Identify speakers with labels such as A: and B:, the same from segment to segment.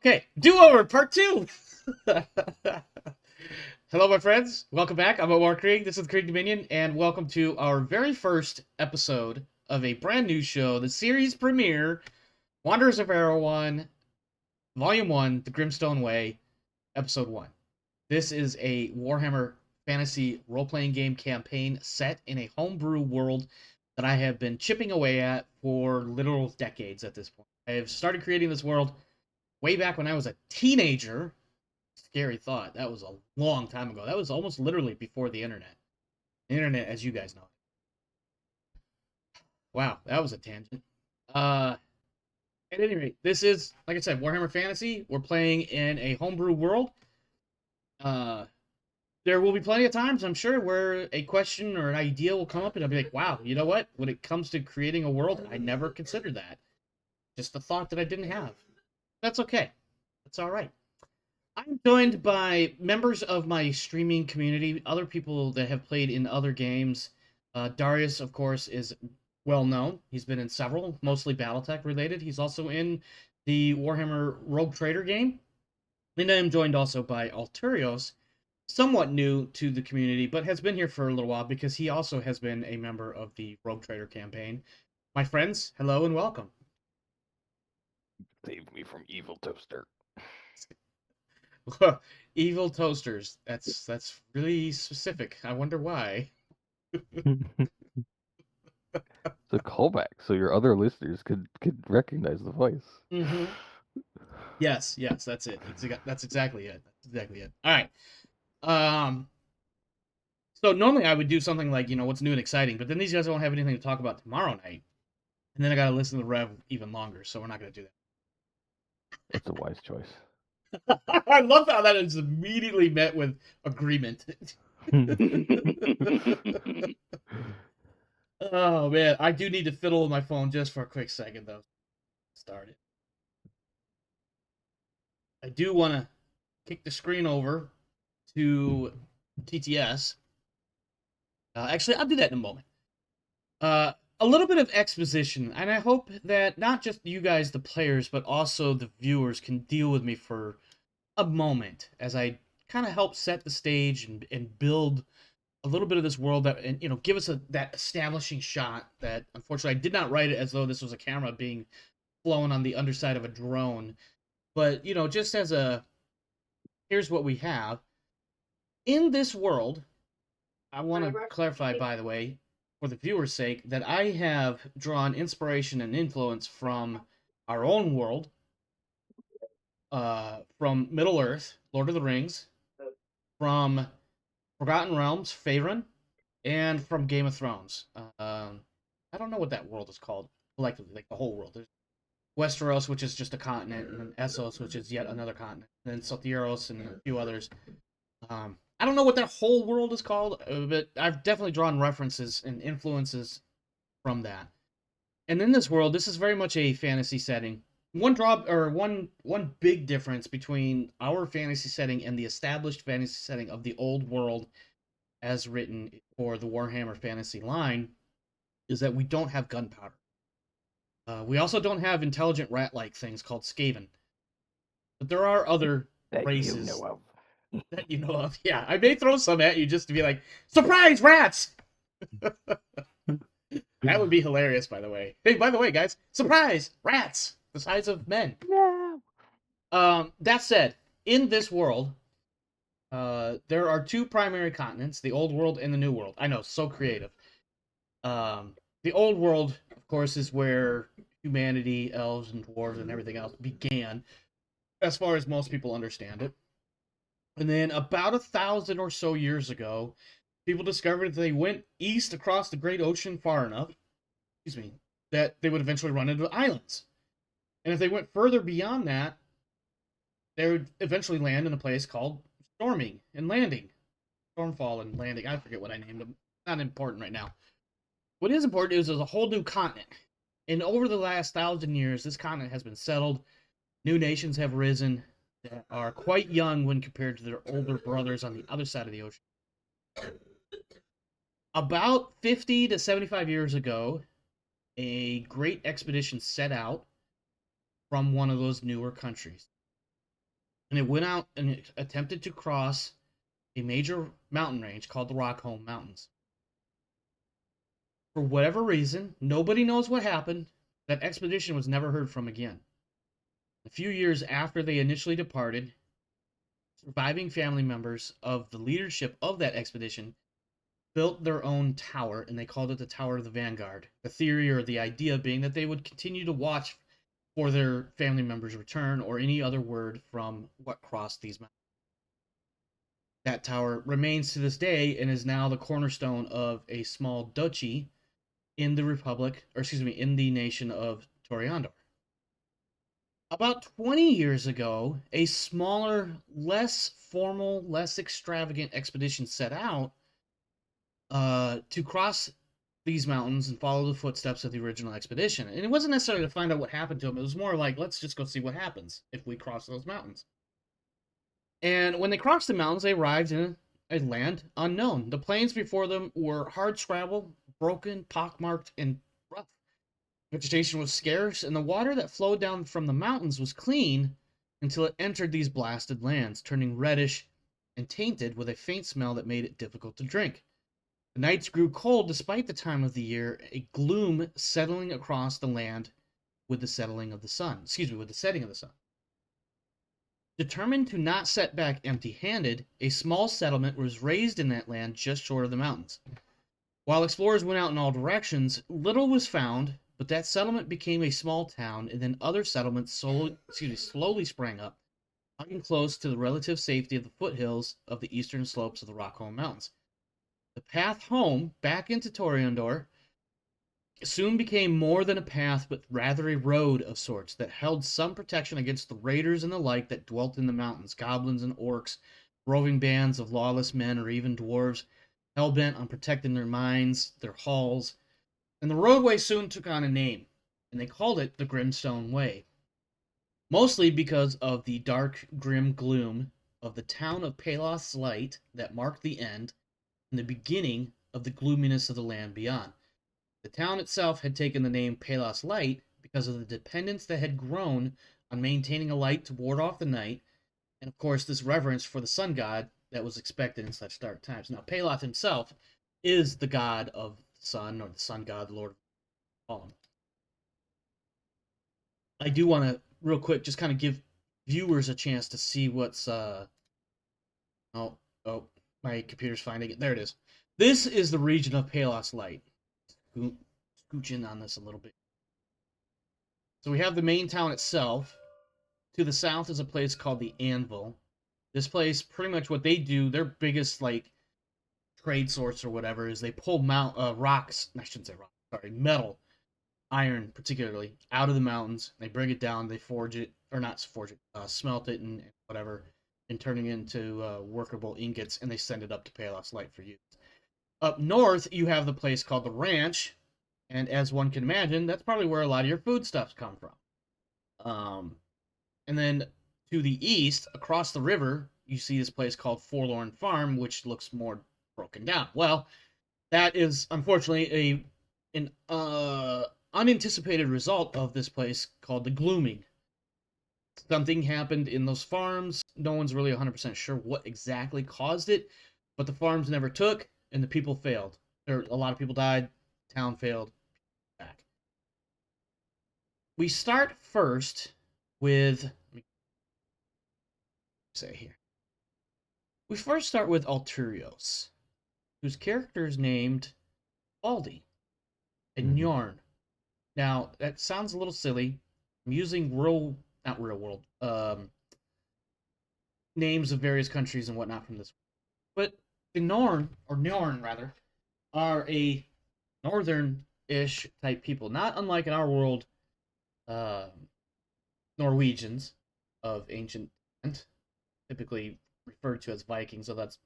A: Okay, do-over part 2. Hello, my friends. Welcome back. I'm Omar Krieg. This is the Krieg Dominion, and welcome to our very first episode of a brand new show, the series premiere, Wanderers of Erewan, Volume 1, The Grimstone Way, Episode 1. This is a Warhammer Fantasy role-playing game campaign set in a homebrew world that I have been chipping away at for literal decades at this point. I have started creating this world way back when I was a teenager. Scary thought. That was a long time ago. That was almost literally before the internet. The internet, as you guys know. Wow, that was a tangent. At any rate, this is, like I said, Warhammer Fantasy. We're playing in a homebrew world. Uh, there will be plenty of times, I'm sure, where a question or an idea will come up, and I'll be like, wow, you know what? When it comes to creating a world, I never considered that. Just a thought that I didn't have. That's okay. That's all right. I'm joined by members of my streaming community, other people that have played in other games. Darius, of course, is well known. He's been in several, mostly Battletech related. He's also in the Warhammer Rogue Trader game. And I am joined also by Alturios, somewhat new to the community, but has been here for a little while because he also has been a member of the Rogue Trader campaign. My friends, hello and welcome.
B: Save me from evil toaster.
A: Evil toasters. That's really specific. I wonder why.
B: It's a callback, so your other listeners could recognize the voice.
A: Mm-hmm. Yes, that's it. That's exactly it. That's exactly it. All right. Um. So normally I would do something like what's new and exciting, but then these guys won't have anything to talk about tomorrow night, and then I gotta listen to the Rev even longer. So we're not gonna do
B: That's a wise choice.
A: that. I love how that is immediately met with agreement. Oh man, I do need to fiddle with my phone just for a quick second though. Start it. I do want to kick the screen over to TTS. Actually, I'll do that in a moment. A little bit of exposition, and I hope that not just you guys, the players, but also the viewers can deal with me for a moment as I kind of help set the stage and build a little bit of this world that, and give us that establishing shot that unfortunately I did not write it as though this was a camera being flown on the underside of a drone, but just as a here's what we have in this world. I want to clarify, by the way, for the viewer's sake, that I have drawn inspiration and influence from our own world, from Middle Earth, Lord of the Rings, from Forgotten Realms, Faerun, and from Game of Thrones. I don't know what that world is called collectively, like the whole world. There's Westeros, which is just a continent, and then Essos, which is yet another continent, and then Sotiros and a few others. I don't know what that whole world is called, but I've definitely drawn references and influences from that. And in this world, this is very much a fantasy setting. One big difference between our fantasy setting and the established fantasy setting of the old world as written for the Warhammer Fantasy line is that we don't have gunpowder. We also don't have intelligent rat-like things called Skaven. But there are other
B: that
A: races
B: you know of.
A: that you know of. Yeah, I may throw some at you just to be like, surprise, rats! That would be hilarious, by the way. Hey, by the way, guys, surprise, rats! The size of men.
B: No.
A: That said, in this world, there are two primary continents, the old world and the new world. I know, so creative. The old world, of course, is where humanity, elves, and dwarves, and everything else began, as far as most people understand it. And then about 1,000 or so years ago, people discovered that they went east across the great ocean far enough, excuse me, that they would eventually run into islands. And if they went further beyond that, they would eventually land in a place called Storming and Landing. Stormfall and Landing. I forget what I named them. Not important right now. What is important is there's a whole new continent. And over the last 1,000 years, this continent has been settled. New nations have risen that are quite young when compared to their older brothers on the other side of the ocean. About 50 to 75 years ago, a great expedition set out from one of those newer countries. and it went out and it attempted to cross a major mountain range called the Rockholm Mountains. For whatever reason, nobody knows what happened. That expedition was never heard from again. A few years after they initially departed, surviving family members of the leadership of that expedition built their own tower, and they called it the Tower of the Vanguard. The theory or the idea being that they would continue to watch for their family members' return or any other word from what crossed these mountains. That tower remains to this day and is now the cornerstone of a small duchy in the Republic, or excuse me, in the nation of Toreador. About 20 years ago, a smaller, less formal, less extravagant expedition set out to cross these mountains and follow the footsteps of the original expedition. And it wasn't necessarily to find out what happened to them. It was more like, let's just go see what happens if we cross those mountains. And when they crossed the mountains, they arrived in a land unknown. The plains before them were hard scrabble, broken, pockmarked, and rough. Vegetation was scarce, and the water that flowed down from the mountains was clean until it entered these blasted lands, turning reddish and tainted with a faint smell that made it difficult to drink. The nights grew cold despite the time of the year, a gloom settling across the land with the setting of the sun. Determined to not set back empty-handed, a small settlement was raised in that land just short of the mountains. While explorers went out in all directions, little was found, but that settlement became a small town, and then other settlements slowly sprang up, hugging close to the relative safety of the foothills of the eastern slopes of the Rockholm Mountains. The path home, back into Toreador, soon became more than a path, but rather a road of sorts that held some protection against the raiders and the like that dwelt in the mountains, goblins and orcs, roving bands of lawless men, or even dwarves, hell-bent on protecting their mines, their halls. And the roadway soon took on a name, and they called it the Grimstone Way, mostly because of the dark, grim gloom of the town of Pelath's light that marked the end and the beginning of the gloominess of the land beyond. The town itself had taken the name Pelath's Light because of the dependence that had grown on maintaining a light to ward off the night, and of course this reverence for the sun god that was expected in such dark times. Now, Pelath himself is the god of the sun, or the sun god, the Lord of Fallen. I do want to, real quick, just kind of give viewers a chance to see what's, oh, my computer's finding it. There it is. This is the region of Pelath's Light. Scooch in on this a little bit. So we have the main town itself. To the south is a place called the Anvil. This place, pretty much what they do, their biggest like trade source or whatever, is they pull rocks. I shouldn't say rocks. Sorry, metal, iron particularly, out of the mountains. They bring it down. They forge it, or not forge it, smelt it and whatever, and turning it into workable ingots, and they send it up to Pelath's Light for use. Up north, you have the place called the Ranch, and as one can imagine, that's probably where a lot of your foodstuffs come from. And then to the east, across the river, you see this place called Forlorn Farm, which looks more broken down. Well, that is unfortunately an unanticipated result of this place called the Glooming. Something happened in those farms. No one's really 100% sure what exactly caused it, but the farms never took, and the people failed. A lot of people died. Town failed. Back. We start first with, let me say here. We first start with Alturios, whose character is named Svaldi, and Neorn. Now, that sounds a little silly. I'm using not real world, names of various countries and whatnot from this. But the Neorn rather, are a northern-ish type people, not unlike in our world, Norwegians of ancient land, typically referred to as Vikings, so that's,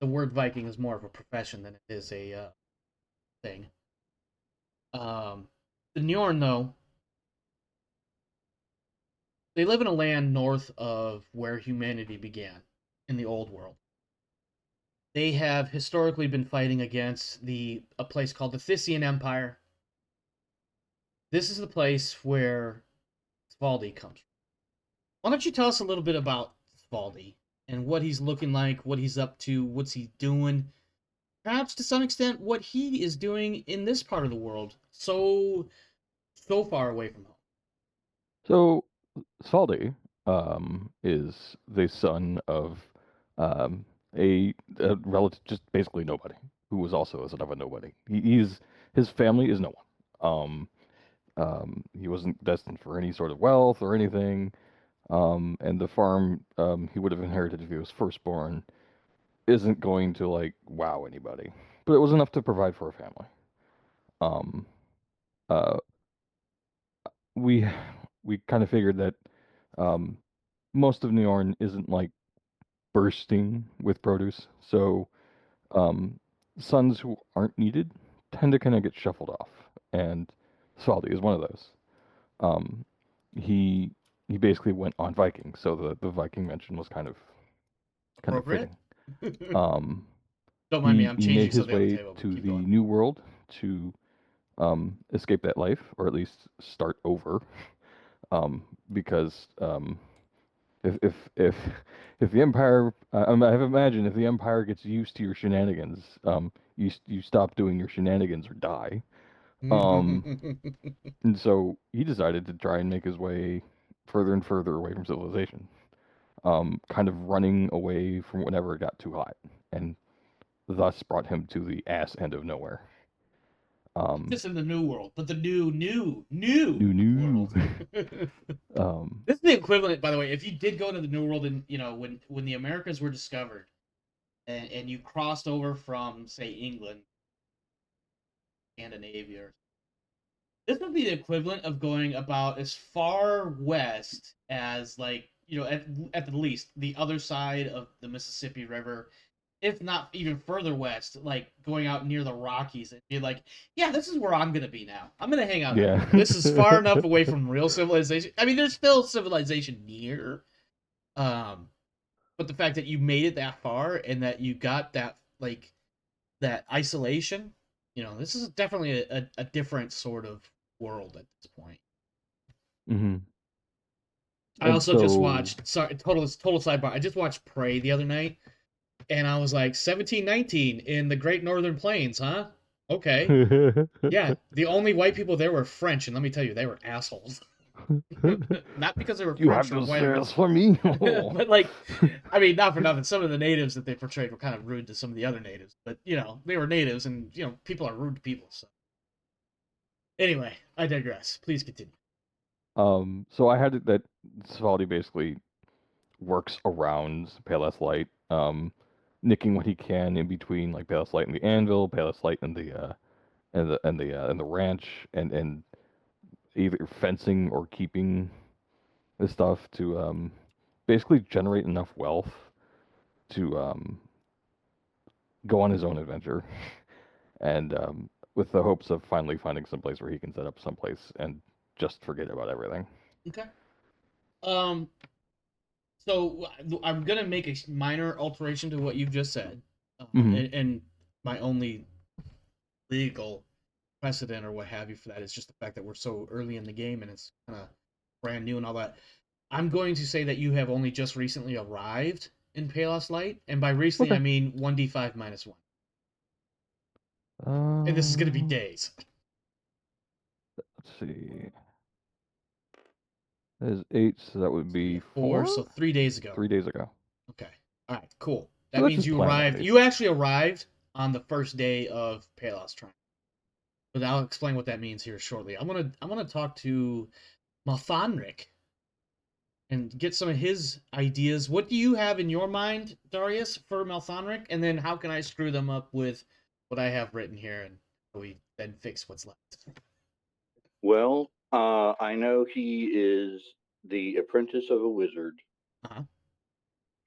A: the word Viking is more of a profession than it is a thing. The Neorn, though, they live in a land north of where humanity began, in the old world. They have historically been fighting against a place called the Thyssian Empire. This is the place where Svaldi comes from. Why don't you tell us a little bit about Svaldi and what he's looking like, what he's up to, what's he doing. Perhaps to some extent, what he is doing in this part of the world, so far away from home.
B: So Svaldi is the son of um, a relative, just basically nobody, who was also a son of a nobody. His family is no one. He wasn't destined for any sort of wealth or anything. And the farm he would have inherited if he was firstborn isn't going to like wow anybody, but it was enough to provide for a family. Um, uh, we we kind of figured that um, most of Neorn isn't like bursting with produce, so um, sons who aren't needed tend to kind of get shuffled off, and Svaldi is one of those. Um, he he basically went on Viking, so the Viking mention was kind of
A: Appropriate?
B: fitting. Um,
A: Don't mind me,
B: he
A: I'm
B: he made
A: changing
B: his
A: something on the
B: way
A: table, but
B: to
A: keep
B: the
A: going.
B: New World to escape that life, or at least start over. Because if if the Empire, I have imagined if the Empire gets used to your shenanigans, you stop doing your shenanigans or die. Um, and so he decided to try and make his way further and further away from civilization, kind of running away from whenever it got too hot, and thus brought him to the ass end of nowhere. Um,
A: Just in the new world, but the new
B: new new.
A: world.
B: um,
A: This is the equivalent, by the way. If you did go to the New World, and when the Americas were discovered, and you crossed over from say England, Scandinavia, this would be the equivalent of going about as far west as like at the least the other side of the Mississippi River, if not even further west, like going out near the Rockies and be like, yeah, this is where I'm gonna be now. I'm gonna hang out out
B: yeah.
A: here. This is far enough away from real civilization. I mean, there's still civilization near, um, but the fact that you made it that far and that you got that like that isolation, this is definitely a different sort of world at this point.
B: hmm
A: I
B: And
A: also just
B: so,
A: watched, sorry, total sidebar. I just watched Prey the other night, and I was like, 1719 in the Great Northern Plains, huh? Okay. Yeah, the only white people there were French, and let me tell you, they were assholes. Not because they were
B: you have
A: French or
B: to
A: white,
B: say this for me.
A: but like, I mean, not for nothing. Some of the natives that they portrayed were kind of rude to some of the other natives, but they were natives, and people are rude to people. So anyway, I digress. Please continue.
B: So I had it that Svaldi basically works around Pelath Light, nicking what he can in between like Palace Light and the Anvil, Palace Light and the ranch, and either fencing or keeping the stuff to basically generate enough wealth to go on his own adventure, and with the hopes of finally finding some place where he can set up someplace and just forget about everything.
A: Okay. Um. So I'm gonna make a minor alteration to what you just said,
B: hmm
A: and my only legal precedent or what have you for that is just the fact that we're so early in the game and it's kind of brand new and all that. I'm going to say that you have only just recently arrived in Palos Light, and by recently I
B: Okay.
A: mean 1d5 minus 1, and this is going to be
B: Um,
A: days.
B: let's see. That is 8, so that would
A: So yeah,
B: be
A: 4,
B: 4?
A: so 3 days ago.
B: 3 days ago.
A: Okay, all right, cool.
B: So
A: That
B: that's
A: means
B: just
A: you
B: planning
A: arrived.
B: phase.
A: You actually arrived on the first day of Palos Triumph. But I'll explain what that means here shortly. I'm gonna talk to Malthanric and get some of his ideas. What do you have in your mind, Darius, for Malthanric? And then how can I screw them up with what I have written here and we then fix what's left?
C: Well, I know he is the apprentice of a wizard.
A: Uh-huh.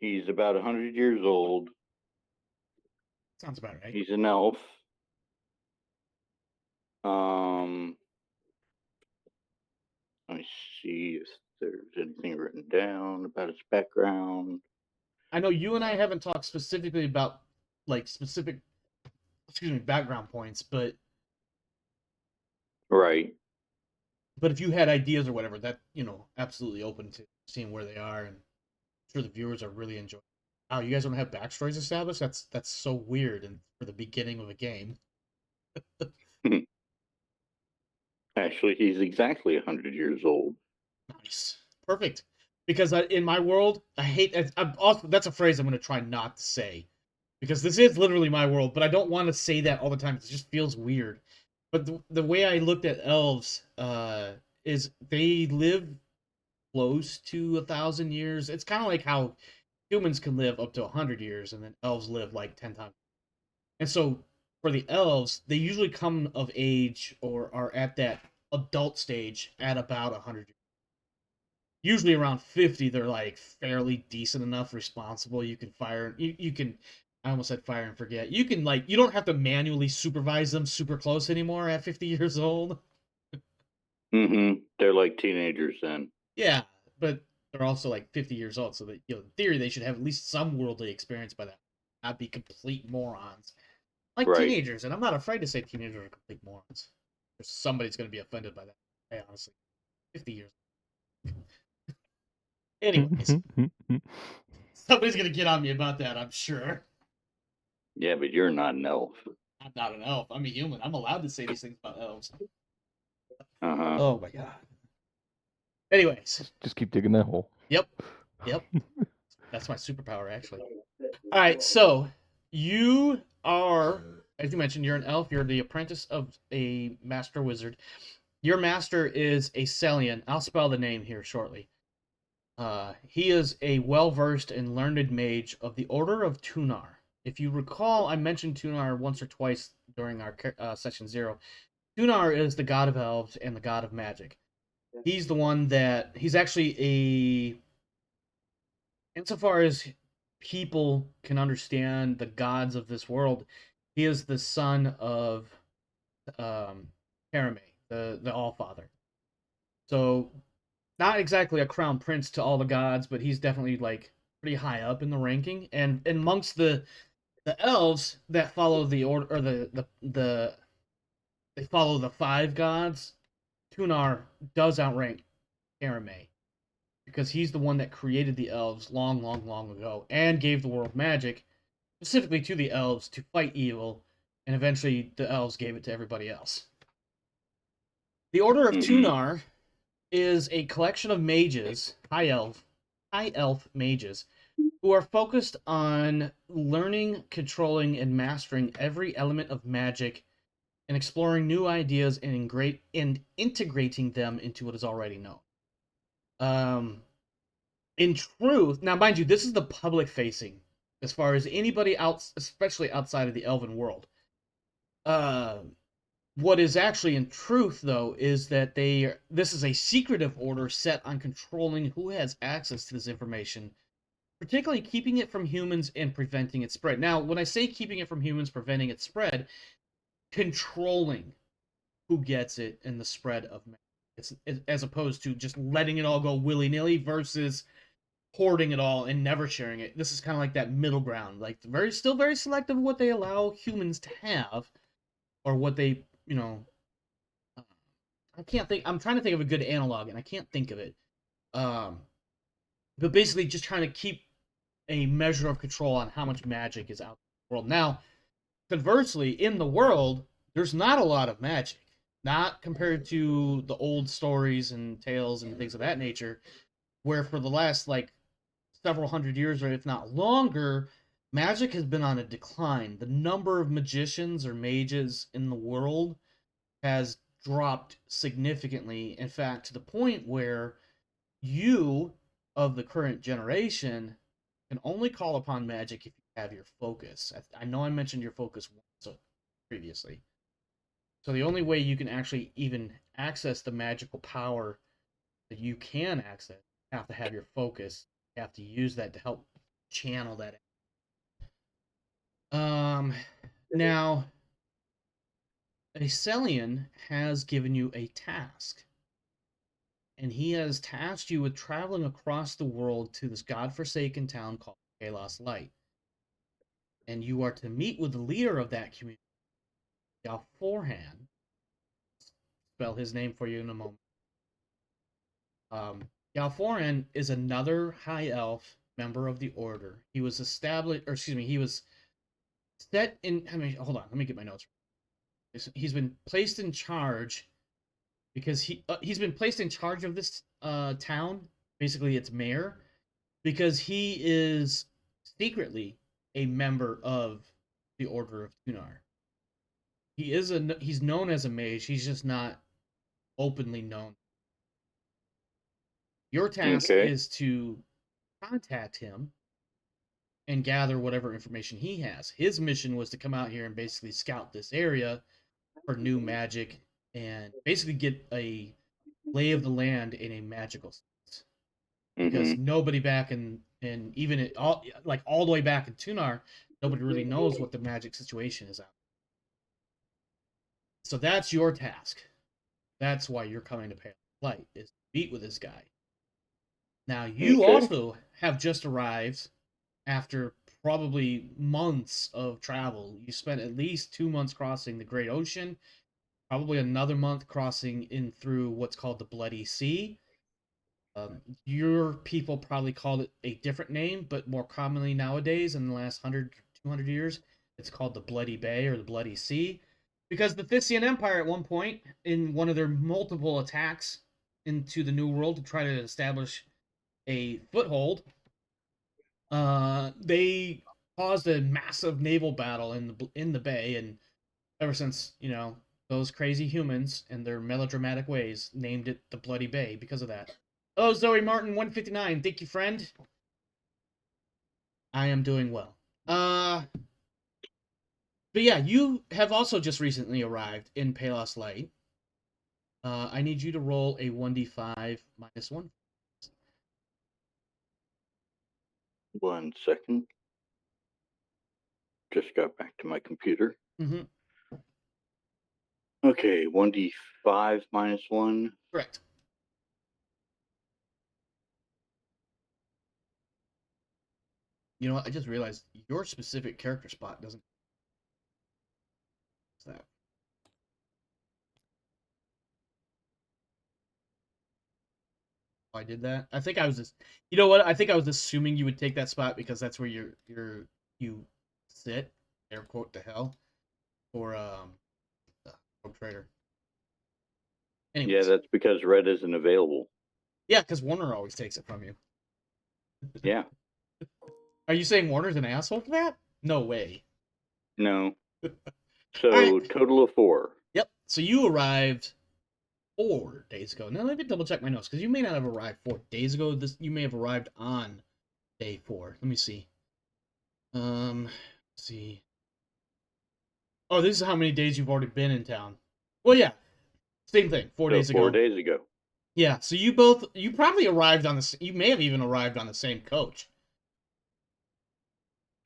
C: He's about 100 years old.
A: Sounds about right.
C: He's an elf. Um, Let me see if there's anything written down about his background.
A: I know you and I haven't talked specifically about like specific background points, but
C: Right.
A: if you had ideas or whatever, that absolutely open to seeing where they are and sure the viewers are really enjoying. Oh, you guys don't have backstories established? That's so weird and for the beginning of a game.
C: Actually, he's exactly 100 years old.
A: Nice. Perfect. Because in my world, I hate I'm also that's a phrase I'm going to try not to say. Because this is literally my world, but I don't want to say that all the time. It just feels weird. But the way I looked at elves is they live close to 1,000 years. It's kind of like how humans can live up to 100 years, and then elves live like 10 times. And so for the elves, they usually come of age or are at that adult stage at about 100 years. Usually around 50, they're like fairly decent enough, responsible. You can fire, you can, I almost said fire and forget. You can, like, you don't have to manually supervise them super close anymore at 50 years old.
C: They're like teenagers then.
A: Yeah, but they're also like 50 years old, so that, in theory, they should have at least some worldly experience by that. Not be complete morons. Like
C: Right.
A: teenagers, and I'm not afraid to say teenagers are complete morons. Somebody's going to be offended by that. Hey, honestly, 50 years. Anyways, somebody's going to get on me about that, I'm sure.
C: Yeah, but you're not an elf.
A: I'm not an elf. I'm a human. I'm allowed to say these things about elves.
C: Uh-huh.
A: Oh my god. Anyways.
B: Just keep digging that hole.
A: Yep. That's my superpower, actually. All right, so you are, as you mentioned, you're an elf. You're the apprentice of a master wizard. Your master is a Celian. I'll spell the name here shortly. He is a well-versed and learned mage of the Order of Tunar. If you recall, I mentioned Tunar once or twice during our session 0. Tunar is the god of elves and the god of magic. He's the one that he's actually insofar as people can understand the gods of this world, he is the son of Faerun, the Allfather. So not exactly a crown prince to all the gods, but he's definitely like pretty high up in the ranking. And amongst the elves that follow the order, or they follow the 5 gods, Tunar does outrank Faerun, because he's the one that created the elves long, long, long ago and gave the world magic, specifically to the elves to fight evil, and eventually the elves gave it to everybody else. The Order of Tunar is a collection of mages, high elf mages, who are focused on learning, controlling, and mastering every element of magic and exploring new ideas and integrating them into what is already known. In truth, now mind you, this is the public facing, as far as anybody else, especially outside of the elven world. What is actually in truth, though, is that this is a secretive order set on controlling who has access to this information, particularly keeping it from humans and preventing its spread. Now, when I say keeping it from humans, preventing its spread, controlling who gets it and the spread of magic. It's as opposed to just letting it all go willy-nilly versus hoarding it all and never sharing it. This is kind of like that middle ground, like still very selective of what they allow humans to have, or what they, I can't think. I'm trying to think of a good analog, and I can't think of it. But basically, just trying to keep a measure of control on how much magic is out in the world. Now, conversely, in the world, there's not a lot of magic. Not compared to the old stories and tales and things of that nature, where for the last like several hundred years, or if not longer, magic has been on a decline. The number of magicians or mages in the world has dropped significantly. In fact, to the point where you, of the current generation, can only call upon magic if you have your focus. I know I mentioned your focus once previously. So the only way you can actually even access the magical power that you can access, you have to have your focus. You have to use that to help channel that. Now, a Celian has given you a task, and he has tasked you with traveling across the world to this godforsaken town called Kalos Light. And you are to meet with the leader of that community, Galforhan. Spell his name for you in a moment. Galforhan is another high elf member of the order. He was established, or excuse me, he was set in. I mean, hold on, let me get my notes. He's been placed in charge because he's been placed in charge of this town. Basically, its mayor, because he is secretly a member of the Order of Tunar. He's known as a mage. He's just not openly known. Your task
C: Okay.
A: is to contact him and gather whatever information he has. His mission was to come out here and basically scout this area for new magic and basically get a lay of the land in a magical sense. Because
C: Mm-hmm.
A: nobody back in even all the way back in Tunar, nobody really knows what the magic situation is out. So that's your task. That's why you're coming to Pale Light, is to meet with this guy. Now you
C: Okay.
A: also have just arrived after probably months of travel. You spent at least 2 months crossing the Great Ocean, probably another month crossing in through what's called the Bloody Sea. Your people probably called it a different name, but more commonly nowadays, in the last 100, 200 years, it's called the Bloody Bay or the Bloody Sea. Because the Thyssian Empire, at one point, in one of their multiple attacks into the New World to try to establish a foothold, they caused a massive naval battle in the bay, and ever since, those crazy humans and their melodramatic ways named it the Bloody Bay because of that. Hello, Zoe Martin 159. Thank you, friend. I am doing well. But yeah, you have also just recently arrived in Palos Light. I need you to roll a 1d5 -1.
C: 1 second. Just got back to my computer.
A: Mm-hmm.
C: Okay, 1d5 -1.
A: Correct. You know what? I just realized your specific character spot doesn't. What's that? I did that. I think I was just. You know what? I think I was assuming you would take that spot because that's where you sit. Air quote to hell. For trader.
C: Yeah,
A: Anyways,
C: that's because red isn't available.
A: yeah, because Warner always takes it from you.
C: Yeah.
A: Are you saying Warner's an asshole for that? No way.
C: No.
A: All
C: So
A: right.
C: total of 4.
A: Yep. So you arrived 4 days ago. Now let me double check my notes because you may not have arrived 4 days ago. You may have arrived on day 4. Let me see. Let's see. Oh, this is how many days you've already been in town. Well, yeah, same thing. 4 days
C: So 4
A: ago.
C: days ago.
A: Yeah. So you probably arrived on the. You may have even arrived on the same coach.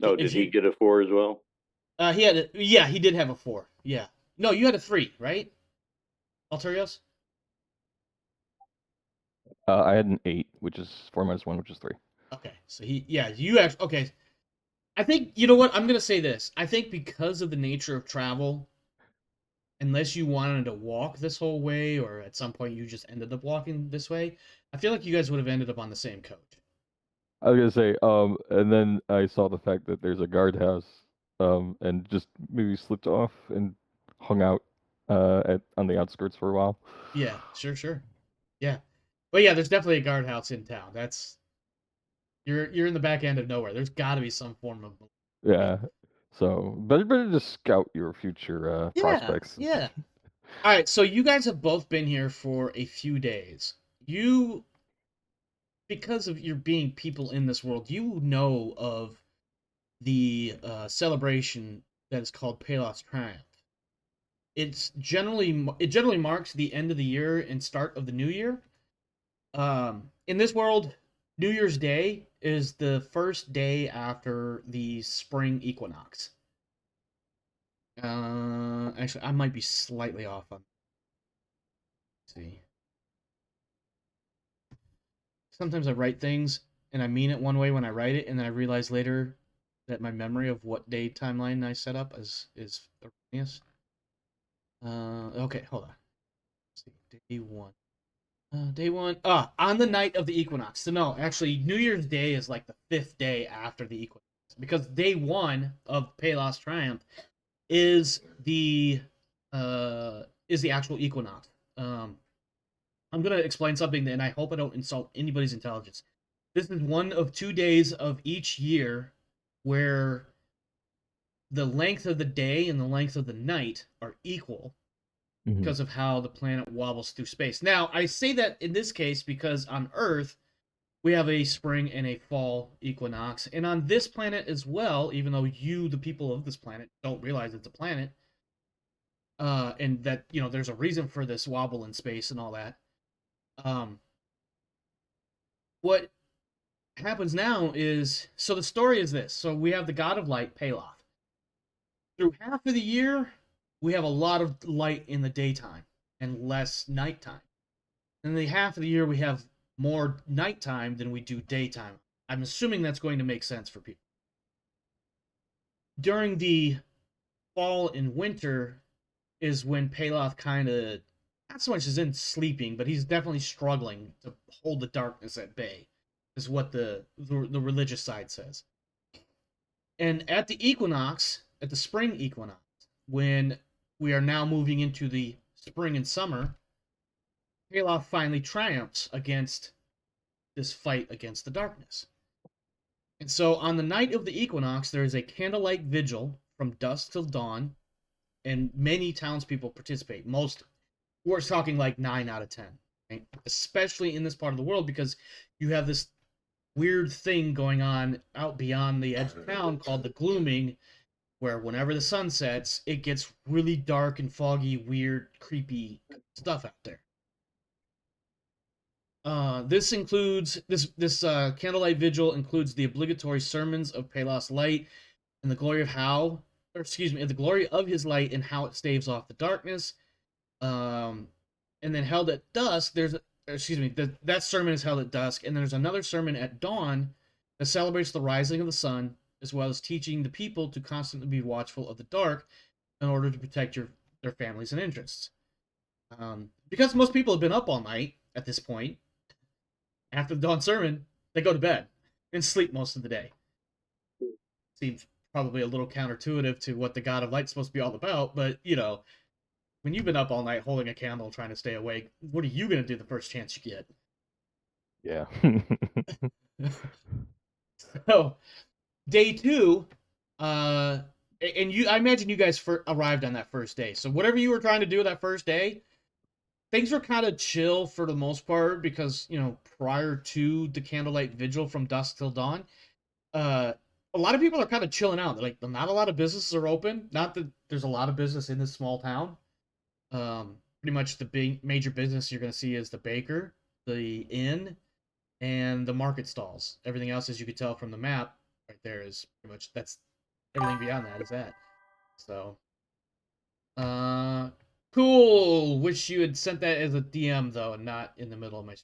A: So
C: Oh, did he get a 4 as well?
A: He did have a 4. Yeah. No, you had a 3, right? Alturios?
B: I had an 8, which is 4 -1, which is 3.
A: Okay. So you actually, okay. I think, you know what? I'm going to say this. I think because of the nature of travel, unless you wanted to walk this whole way or at some point you just ended up walking this way, I feel like you guys would have ended up on the same coach.
B: I was gonna say, and then I saw the fact that there's a guardhouse, and just maybe slipped off and hung out, on the outskirts for a while.
A: Yeah, sure. Yeah. But yeah, there's definitely a guardhouse in town. You're in the back end of nowhere. There's got to be some form of.
B: Yeah. So better to scout your future prospects.
A: Yeah. All right, so you guys have both been here for a few days. Because of your being people in this world, you know of the celebration that is called Palos Triumph. It generally marks the end of the year and start of the new year. In this world, New Year's Day is the first day after the spring equinox. Actually, I might be slightly off on. Let's see. Sometimes I write things and I mean it one way when I write it, and then I realize later that my memory of what day timeline I set up is erroneous. Okay, hold on. Let's see, day 1. Day one. On the night of the equinox. So no, actually, New Year's Day is like the 5th day after the equinox, because day one of Pelath's triumph is the actual equinox. I'm gonna explain something, and I hope I don't insult anybody's intelligence. This is one of 2 days of each year where the length of the day and the length of the night are equal
B: Mhm.
A: because of how the planet wobbles through space. Now, I say that in this case because on Earth, we have a spring and a fall equinox. And on this planet as well, even though you, the people of this planet, don't realize it's a planet, and that, there's a reason for this wobble in space and all that. What happens now is, so the story is this. So we have the god of light, Pelath. Through half of the year, we have a lot of light in the daytime and less nighttime. In the half of the year, we have more nighttime than we do daytime. I'm assuming that's going to make sense for people. During the fall and winter is when Pelath kind of, not so much as in sleeping, but he's definitely struggling to hold the darkness at bay, is what the religious side says. And at the equinox, at the spring equinox, when we are now moving into the spring and summer, Pelath finally triumphs against this fight against the darkness. And so on the night of the equinox, there is a candlelight vigil from dusk till dawn, and many townspeople participate. We're talking like 9 out of 10, right? Especially in this part of the world, because you have this weird thing going on out beyond the edge of town called the glooming, where whenever the sun sets, it gets really dark and foggy, weird, creepy stuff out there. This includes this candlelight vigil includes the obligatory sermons of Pelath's light and the glory the glory of his light and how it staves off the darkness. And then held at dusk. That sermon is held at dusk, and there's another sermon at dawn that celebrates the rising of the sun, as well as teaching the people to constantly be watchful of the dark in order to protect their families and interests. Because most people have been up all night at this point, after the dawn sermon, they go to bed and sleep most of the day. Seems probably a little counterintuitive to what the God of Light's supposed to be all about, but, when you've been up all night holding a candle trying to stay awake, what are you going to do the first chance you get?
B: Yeah.
A: So, day two, and I imagine you guys arrived on that first day. So whatever you were trying to do that first day, things were kind of chill for the most part because, prior to the candlelight vigil from dusk till dawn, a lot of people are kind of chilling out. Like, not a lot of businesses are open. Not that there's a lot of business in this small town. Pretty much the big major business you're going to see is the baker, the inn, and the market stalls. Everything else, as you could tell from the map, right there is pretty much that's everything beyond that is that. So, cool. Wish you had sent that as a DM though, and not in the middle of my.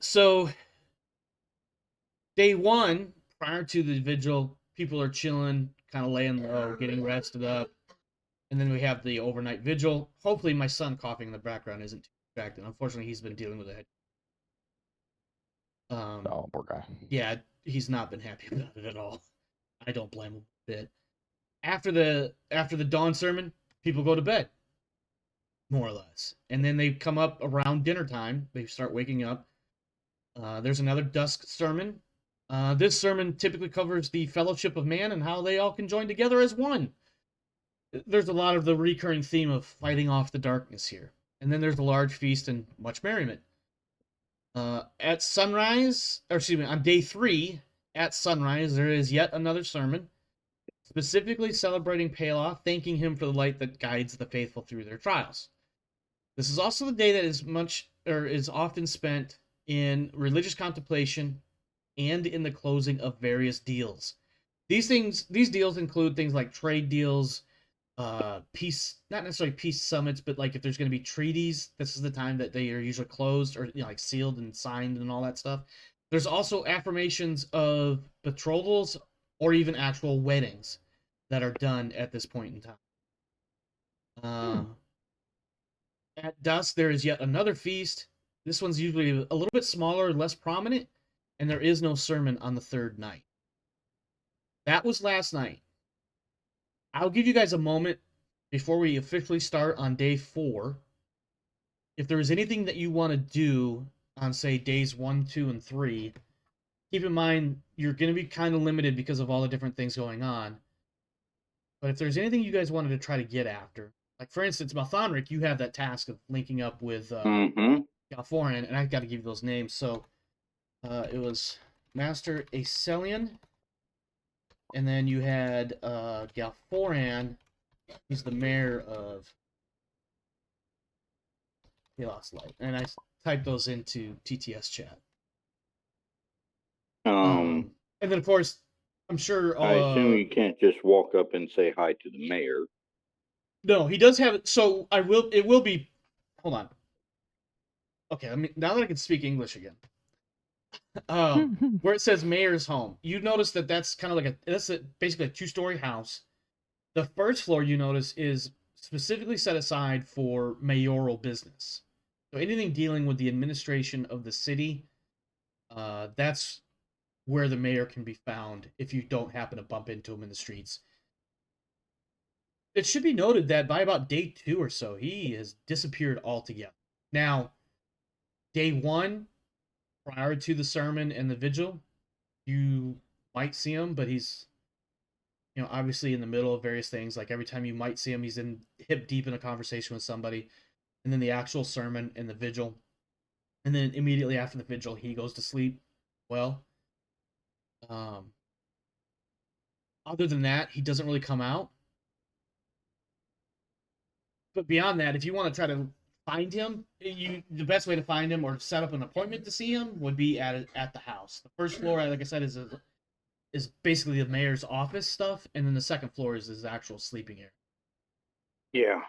A: So day one, prior to the vigil, people are chilling, kind of laying low, getting rested up. And then we have the overnight vigil. Hopefully my son coughing in the background isn't too distracting. Unfortunately, he's been dealing with it.
B: Oh, poor guy.
A: Yeah, he's not been happy about it at all. I don't blame him a bit. After the dawn sermon, people go to bed, more or less. And then they come up around dinner time. They start waking up. There's another dusk sermon. This sermon typically covers the fellowship of man and how they all can join together as one. There's a lot of the recurring theme of fighting off the darkness here. And then there's a large feast and much merriment. At sunrise, on day 3, at sunrise, there is yet another sermon, specifically celebrating Pelath, thanking him for the light that guides the faithful through their trials. This is also the day that is often spent in religious contemplation and in the closing of various deals. These deals include things like trade deals, peace, not necessarily peace summits, but like if there's going to be treaties, this is the time that they are usually closed or like sealed and signed and all that stuff. There's also affirmations of betrothals or even actual weddings that are done at this point in time. At dusk, there is yet another feast. This one's usually a little bit smaller, less prominent, and there is no sermon on the third night. That was last night. I'll give you guys a moment before we officially start on day 4. If there is anything that you want to do on, say, days 1, 2, and 3, keep in mind you're going to be kind of limited because of all the different things going on. But if there's anything you guys wanted to try to get after, like for instance, Malthanric, you have that task of linking up with Galforan, and I've got to give you those names. So it was Master Acelian, and then you had Galforan, who's the mayor of Pelath Light, and I typed those into TTS chat. And then of course, I'm sure.
C: I assume you can't just walk up and say hi to the mayor.
A: No, he does have it. So I will. It will be. Hold on. Okay, I mean, now that I can speak English again, where it says mayor's home, you notice that that's kind of like basically a 2-story house. The first floor you notice is specifically set aside for mayoral business. So anything dealing with the administration of the city, that's where the mayor can be found if you don't happen to bump into him in the streets. It should be noted that by about day 2 or so, he has disappeared altogether. Now, day 1, prior to the sermon and the vigil, you might see him, but he's, obviously in the middle of various things. Like every time you might see him, he's hip deep in a conversation with somebody. And then the actual sermon and the vigil. And then immediately after the vigil, he goes to sleep. Well, other than that, he doesn't really come out. But beyond that, if you want to try to find him, the best way to find him or set up an appointment to see him would be at the house. The first floor, like I said, is basically the mayor's office stuff, and then the second floor is his actual sleeping area.
C: Yeah,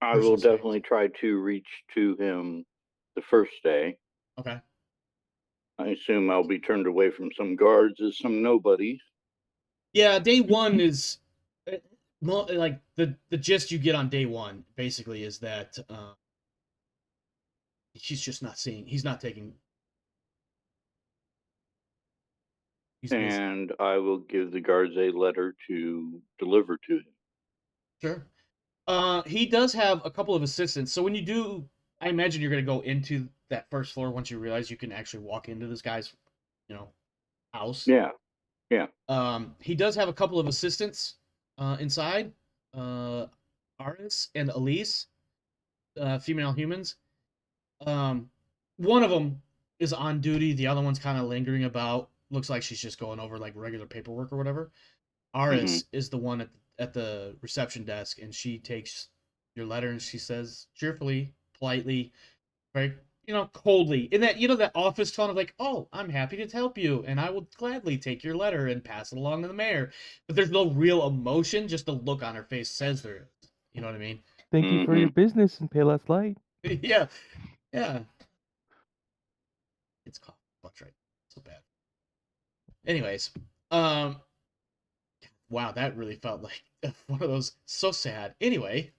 C: I will definitely try to reach to him the first day.
A: Okay.
C: I assume I'll be turned away from some guards as some nobody.
A: Yeah, day 1 is like the gist you get on day 1 basically is that he's just not seeing. He's not taking.
C: And I will give the guards a letter to deliver to him.
A: Sure. He does have a couple of assistants. So when you do, I imagine you're going to go into that first floor once you realize you can actually walk into this guy's, house.
C: Yeah.
A: He does have a couple of assistants inside. Aris and Elise, female humans. One of them is on duty. The other one's kind of lingering about. Looks like she's just going over like regular paperwork or whatever. Aris is the one at the reception desk, and she takes your letter and she says cheerfully, politely, very coldly, in that that office tone of like, "Oh, I'm happy to help you, and I will gladly take your letter and pass it along to the mayor." But there's no real emotion; just the look on her face says there is. You know what I mean?
B: Thank you for your business in Pelath Light.
A: Yeah. It's cough. That's right. So bad. Anyways, wow, that really felt like one of those so sad. Anyway.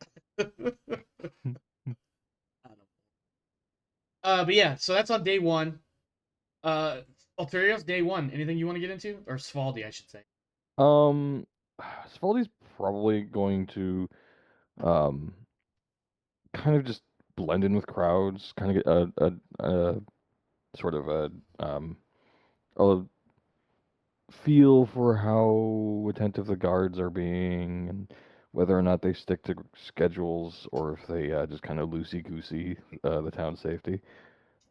A: But yeah, so that's on day 1. Alturios, day 1. Anything you want to get into? Or Svaldi, I should say.
B: Svaldi's probably going to kind of just blend in with crowds, kind of get a sort of a feel for how attentive the guards are being, and whether or not they stick to schedules or if they just kind of loosey-goosey the town safety.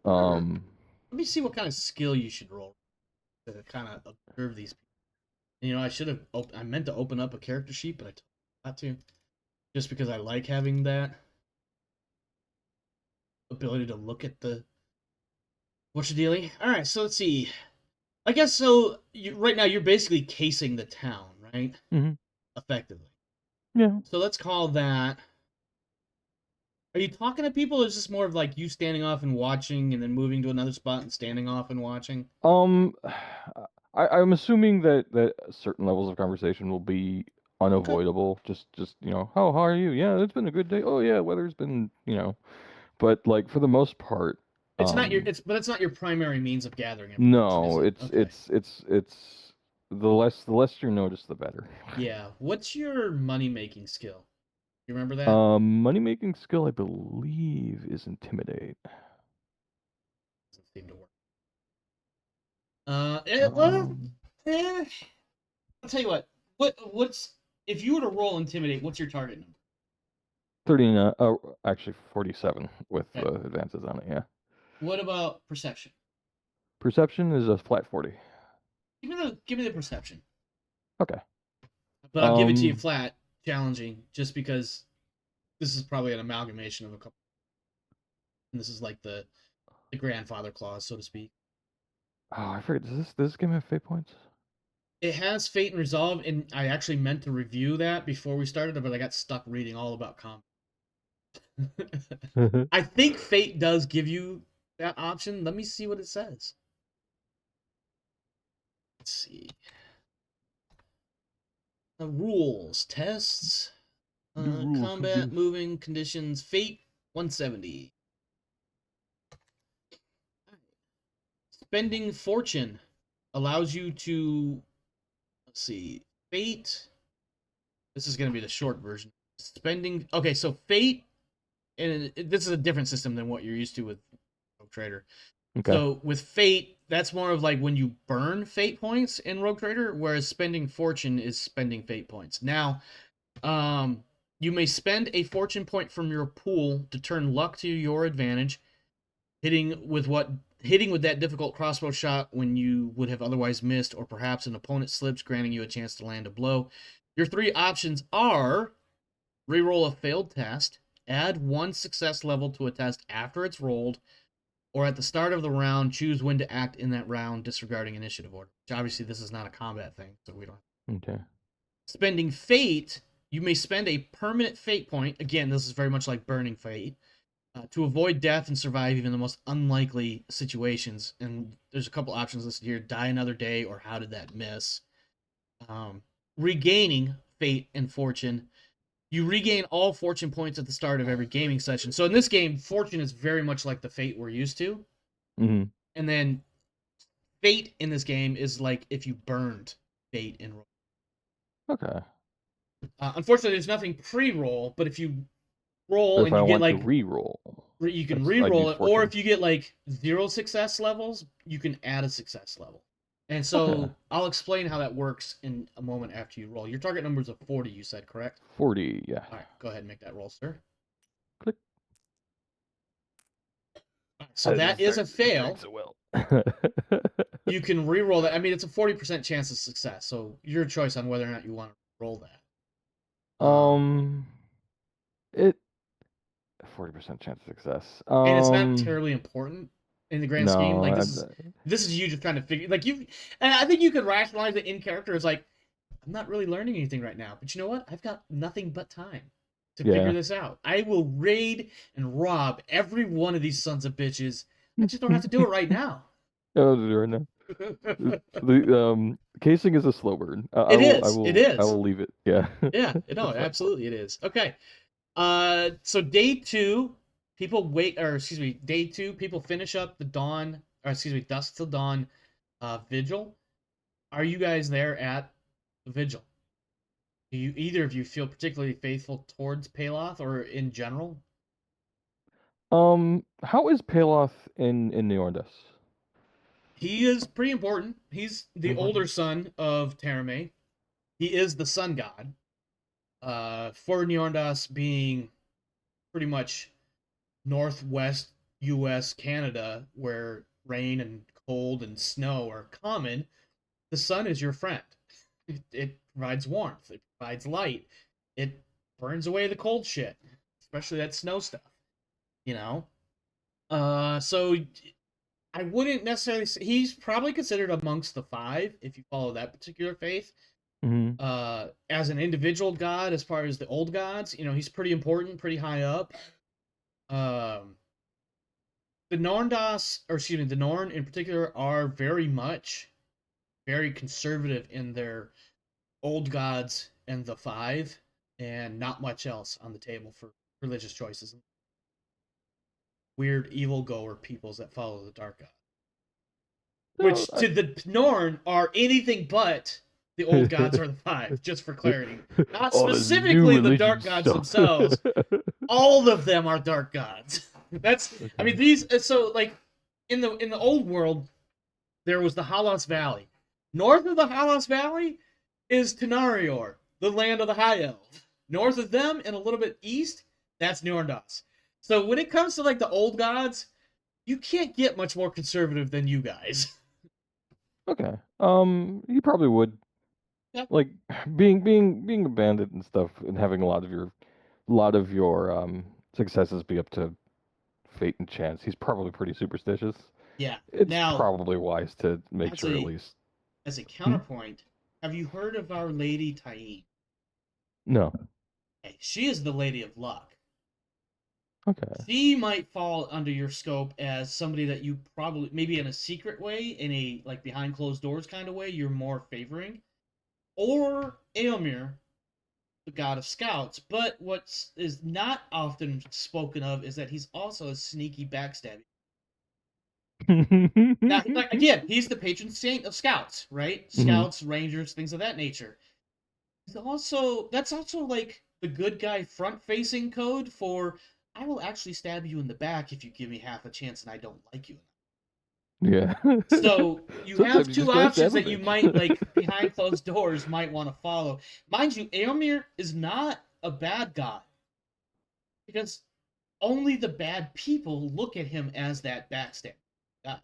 A: Let me see what kind of skill you should roll to kind of observe these people. I meant to open up a character sheet, but I told not to. Just because I like having that ability to look at what you're dealing. Alright, so let's see. I guess so. Right now, you're basically casing the town, right?
B: Mm-hmm.
A: Effectively.
B: Yeah.
A: So let's call that. Are you talking to people, or is this more of like you standing off and watching, and then moving to another spot and standing off and watching?
B: I'm assuming that certain levels of conversation will be unavoidable. Just how are you? Yeah, it's been a good day. Oh yeah, weather's been But like for the most part,
A: It's not your but it's not your primary means of gathering information, is
B: no,
A: it? Okay.
B: it's the less you notice, the better.
A: Yeah. What's your money making skill? You remember that?
B: Money making skill, I believe, is intimidate.
A: Doesn't seem to work. Well,
B: Um,
A: I'll tell you what. What's if you were to roll intimidate? What's your target number?
B: 39. Oh, actually 47 with
A: Okay.
B: advances on it. Yeah.
A: What about perception?
B: Perception is a flat 40.
A: Give me the perception.
B: Okay.
A: But I'll give it to you flat, challenging, just because this is probably an amalgamation of a couple. And this is like the grandfather clause, so to speak.
B: Oh, I forget. Does this give me fate points?
A: It has fate and resolve, and I actually meant to review that before we started, but I got stuck reading all about combat. I think fate does give you that option. Let me see what it says. Let's see. Rules, tests, combat, moving, conditions, fate, 170. Spending fortune allows you to, let's see, fate. This is going to be the short version. Spending, okay, so fate, and this is a different system than what you're used to with Rogue Trader.
B: Okay.
A: So with fate, that's more of like when you burn fate points in Rogue Trader, whereas spending fortune is spending fate points. Now, you may spend a fortune point from your pool to turn luck to your advantage, hitting with that difficult crossbow shot when you would have otherwise missed, or perhaps an opponent slips, granting you a chance to land a blow. Your three options are reroll a failed test, add 1 success level to a test after it's rolled, or at the start of the round, choose when to act in that round, disregarding initiative order. Which obviously this is not a combat thing, so we don't.
B: Okay.
A: Spending fate, you may spend a permanent fate point. Again, this is very much like burning fate. To avoid death and survive even the most unlikely situations. And there's a couple options listed here: die another day, or how did that miss? Regaining fate and fortune. You regain all fortune points at the start of every gaming session. So in this game, fortune is very much like the fate we're used to.
B: Mm-hmm.
A: And then fate in this game is like if you burned fate in roll.
B: Okay.
A: Unfortunately, there's nothing pre-roll, but if you roll
B: But if
A: and
B: I
A: you get
B: want to
A: like
B: re-roll,
A: you can
B: I'd
A: re-roll
B: use
A: it, or
B: fortune.
A: if you get like 0 success levels, you can add a success level. And so
B: Okay.
A: I'll explain how that works in a moment after you roll. Your target number is a 40, you said, correct?
B: 40, yeah.
A: All right, go ahead and make that roll, sir.
B: Click.
A: So that is a fail.
B: So well.
A: You can re-roll that. I mean, it's a 40% chance of success, so your choice on whether or not you want to roll that.
B: It 40% chance of success.
A: And it's not terribly important in the grand scheme. Like
B: No,
A: this is you just trying to figure. Like you, and I think you could rationalize it in character as like, I'm not really learning anything right now, but you know what? I've got nothing but time to figure this out. I will raid and rob every one of these sons of bitches. I just don't have to do it right now.
B: I'll do it right now. The casing is a slow burn.
A: It is.
B: I will leave it. Yeah.
A: Yeah. No, absolutely, it is. Okay. So day 2, people wait, or excuse me, day 2, people finish up the dawn, or excuse me, dusk till dawn, vigil. Are you guys there at the vigil? Do you either of you feel particularly faithful towards Pelath or in general?
B: How is Pelath in Neorn?
A: He is pretty important. He's the
B: Important.
A: older son of Terame. He is the sun god. For Neorndas being pretty much northwest U.S. Canada, where rain and cold and snow are common, the sun is your friend. It provides warmth. It provides light. It burns away the cold shit, especially that snow stuff. You know. So I wouldn't necessarily say he's probably considered amongst the 5 if you follow that particular faith.
B: Mm-hmm.
A: As an individual god, as far as the old gods, you know, he's pretty important, pretty high up. The Norn in particular are very conservative in their old gods and the 5, and not much else on the table for religious choices. weird evil goer peoples that follow the dark god.
B: No,
A: Which to the Norn are anything but the old gods or the five, just for clarity. Not
B: All this new
A: specifically the
B: religion
A: dark gods
B: stuff.
A: themselves. All of them are dark gods. That's I mean these so like in the old world there was the Halos Valley. North of the Halos Valley is Tunarior, the land of the High Elves. North of them and a little bit east, that's Neorn. So when it comes to like the old gods, you can't get much more conservative than you guys.
B: Okay. You probably would.
A: Yep.
B: Like being a bandit and stuff, and having a lot of your successes be up to fate and chance. He's probably pretty superstitious.
A: Yeah.
B: It's
A: Now,
B: probably wise to make sure at least.
A: as a counterpoint, have you heard of Our Lady Taine?
B: No.
A: Okay, she is the Lady of Luck.
B: Okay.
A: She might fall under your scope as somebody that you probably, maybe in a secret way, in a like behind closed doors kind of way, you're more favoring. Or Eomer, the god of scouts. But what is not often spoken of is that he's also a sneaky backstabbing. Now, like, again, he's the patron saint of scouts, right? Scouts, rangers, things of that nature. He's also that's also like the good guy front-facing code for I will actually stab you in the back if you give me half a chance and I don't like you.
B: Yeah.
A: So you
B: Sometimes
A: have
B: you
A: two
B: just gotta
A: options
B: stab
A: that
B: a
A: you
B: bitch.
A: might like behind closed doors might want to follow. Mind you, Eomer is not a bad guy because only the bad people look at him as that backstab guy.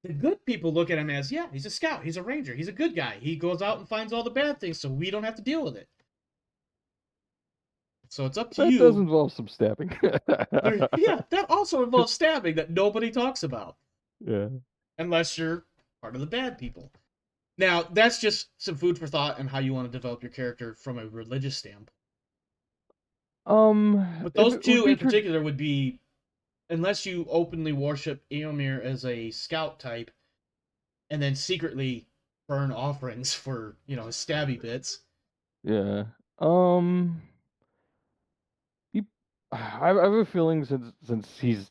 A: The good people look at him as, yeah, he's a scout, he's a ranger, he's a good guy. He goes out and finds all the bad things, so we don't have to deal with it. So it's up to
B: That
A: you.
B: does involve some stabbing.
A: Yeah, that also involves stabbing that nobody talks about.
B: Yeah.
A: Unless you're part of the bad people. Now, that's just some food for thought and how you want to develop your character from a religious standpoint. But those two in particular would be, unless you openly worship Eomer as a scout type, and then secretly burn offerings for, stabby bits.
B: Yeah. He, I have a feeling since he's